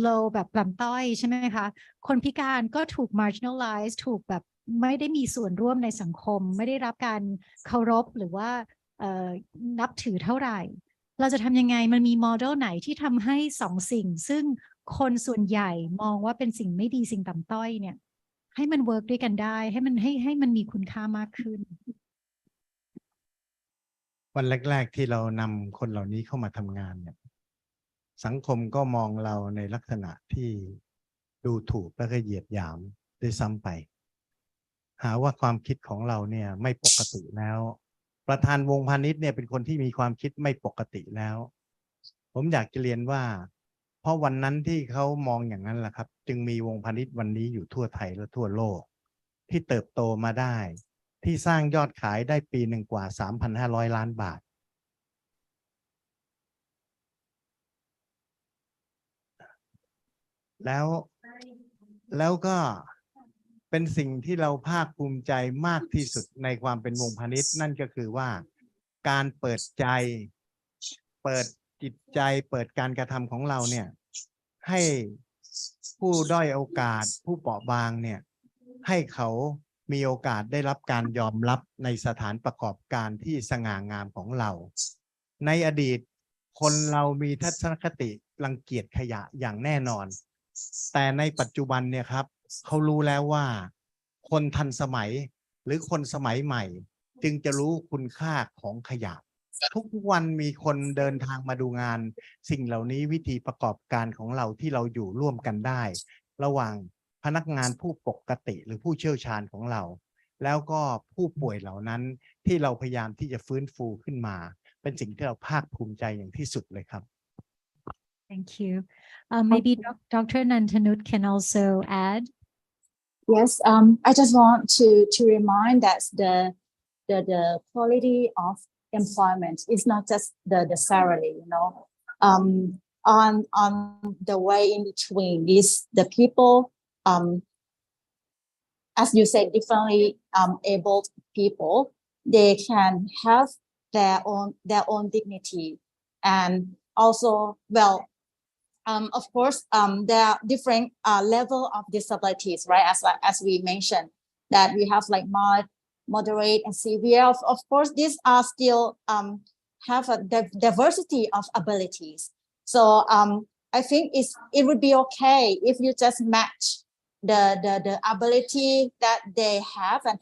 low แบบต่ำต้อยใช่ไหมคะคนพิการก็ถูก marginalize ถูกแบบไม่ได้มีส่วนร่วมในสังคมไม่ได้รับการเคารพหรือว่านับถือเท่าไหร่เราจะทำยังไงมันมีโมเดลไหนที่ทำให้สองสิ่งซึ่งคนส่วนใหญ่มองว่าเป็นสิ่งไม่ดีสิ่งต่ำต้อยเนี่ยให้มันเวิร์กด้วยกันได้ให้มันมีคุณค่ามากขึ้นวันแรกๆที่เรานำคนเหล่านี้เข้ามาทำงานเนี่ย สังคมก็มองเราในลักษณะที่ดูถูกและก็เหยียดหยามด้วยซ้ำไป หาว่าความคิดของเราเนี่ยไม่ปกติแล้ว ประธานวงพาณิชย์เนี่ยเป็นคนที่มีความคิดไม่ปกติแล้ว ผมอยากจะเรียนว่า เพราะวันนั้นที่เขามองอย่างนั้นแหละครับ จึงมีวงพาณิชย์วันนี้อยู่ทั่วไทยและทั่วโลก ที่เติบโตมาได้ ที่สร้างยอดขายได้ปีหนึ่งกว่า 3,500 ล้านบาท แล้วก็เป็นสิ่งที่เราภาคภูมิใจมากที่สุดในความเป็นวงพาณิชย์นั่นก็คือว่าการเปิดใจ เปิดจิตใจ เปิดการกระทำของเราเนี่ยให้ผู้ด้อยโอกาสผู้เปราะบางเนี่ยให้เขามีโอกาสได้รับการยอมรับในสถานประกอบการที่สง่างามของเรา ในอดีตคนเรามีทัศนคติรังเกียจขยะอย่างแน่นอน แต่ในปัจจุบันเนี่ยครับเขารู้แล้วว่าคนทันสมัยหรือคนสมัยใหม่จึงจะรู้คุณค่าของขยะ ทุกวันมีคนเดินทางมาดูงานสิ่งเหล่านี้วิธีประกอบการของเราที่เราอยู่ร่วมกันได้ ระหว่างพนักงานผู้ปกติหรือผู้เชี่ยวชาญของเรา แล้วก็ผู้ป่วยเหล่านั้นที่เราพยายามที่จะฟื้นฟูขึ้นมา เป็นสิ่งที่เราภาคภูมิใจอย่างที่สุดเลยครับ Thank you. Maybe Dr. Nantanut can also add. Yes, I just want to remind that the quality of employment is not just the salary, you know. On the way in between is the people, as you said, differently abled people, they can have their own dignity, and also, well, of course, there are different level of disabilities, right? As we mentioned, that we have like mild, moderate, and severe. Of course, these are still have a diversity of abilities. So I think it would be okay if you just match the ability that they have and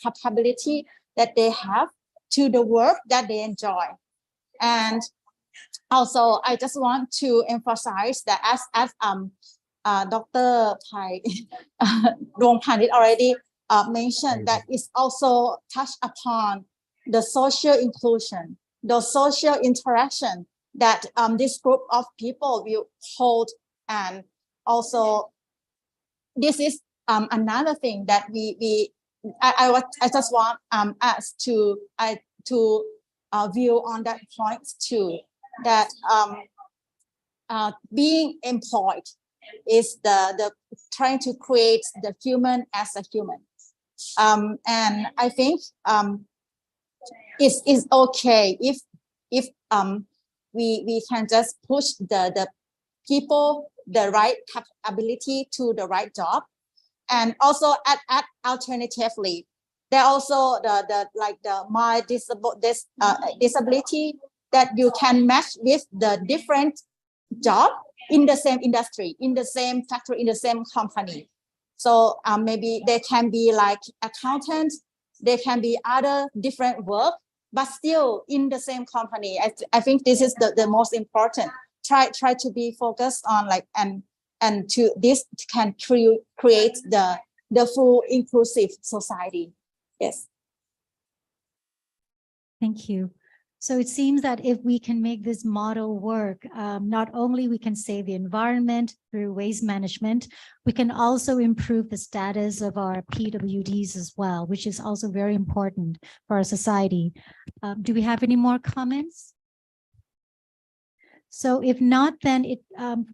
capability that they have to the work that they enjoy. And also, I just want to emphasize that as Dr. Pai Rongpanit already mentioned, that is also touched upon the social inclusion, the social interaction that this group of people will hold. And also, this is another thing that I just want us to view on that point too, that being employed is the trying to create the human as a human. And I think it's okay if we can just push the people the right capability to the right job, and also at alternatively, there are also the mild disability that you can match with the different job in the same industry, in the same factory, in the same company. So maybe they can be like accountants, they can be other different work, but still in the same company. I think this is the most important. Try to be focused on like and to this can create the full inclusive society. Yes. Thank you. So it seems that if we can make this model work, not only we can save the environment through waste management, we can also improve the status of our PWDs as well, which is also very important for our society. Do we have any more comments? So if not, then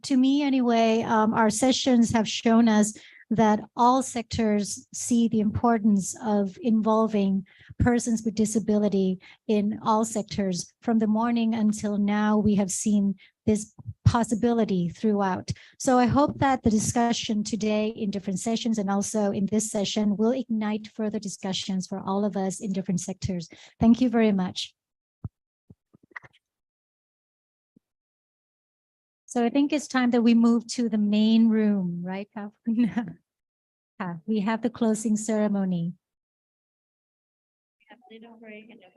to me anyway, our sessions have shown us that all sectors see the importance of involving persons with disability in all sectors. From the morning until now, we have seen this possibility throughout. So I hope that the discussion today in different sessions and also in this session will ignite further discussions for all of us in different sectors. Thank you very much. So I think it's time that we move to the main room, right, Kavuna? We have the closing ceremony. We have a little break and then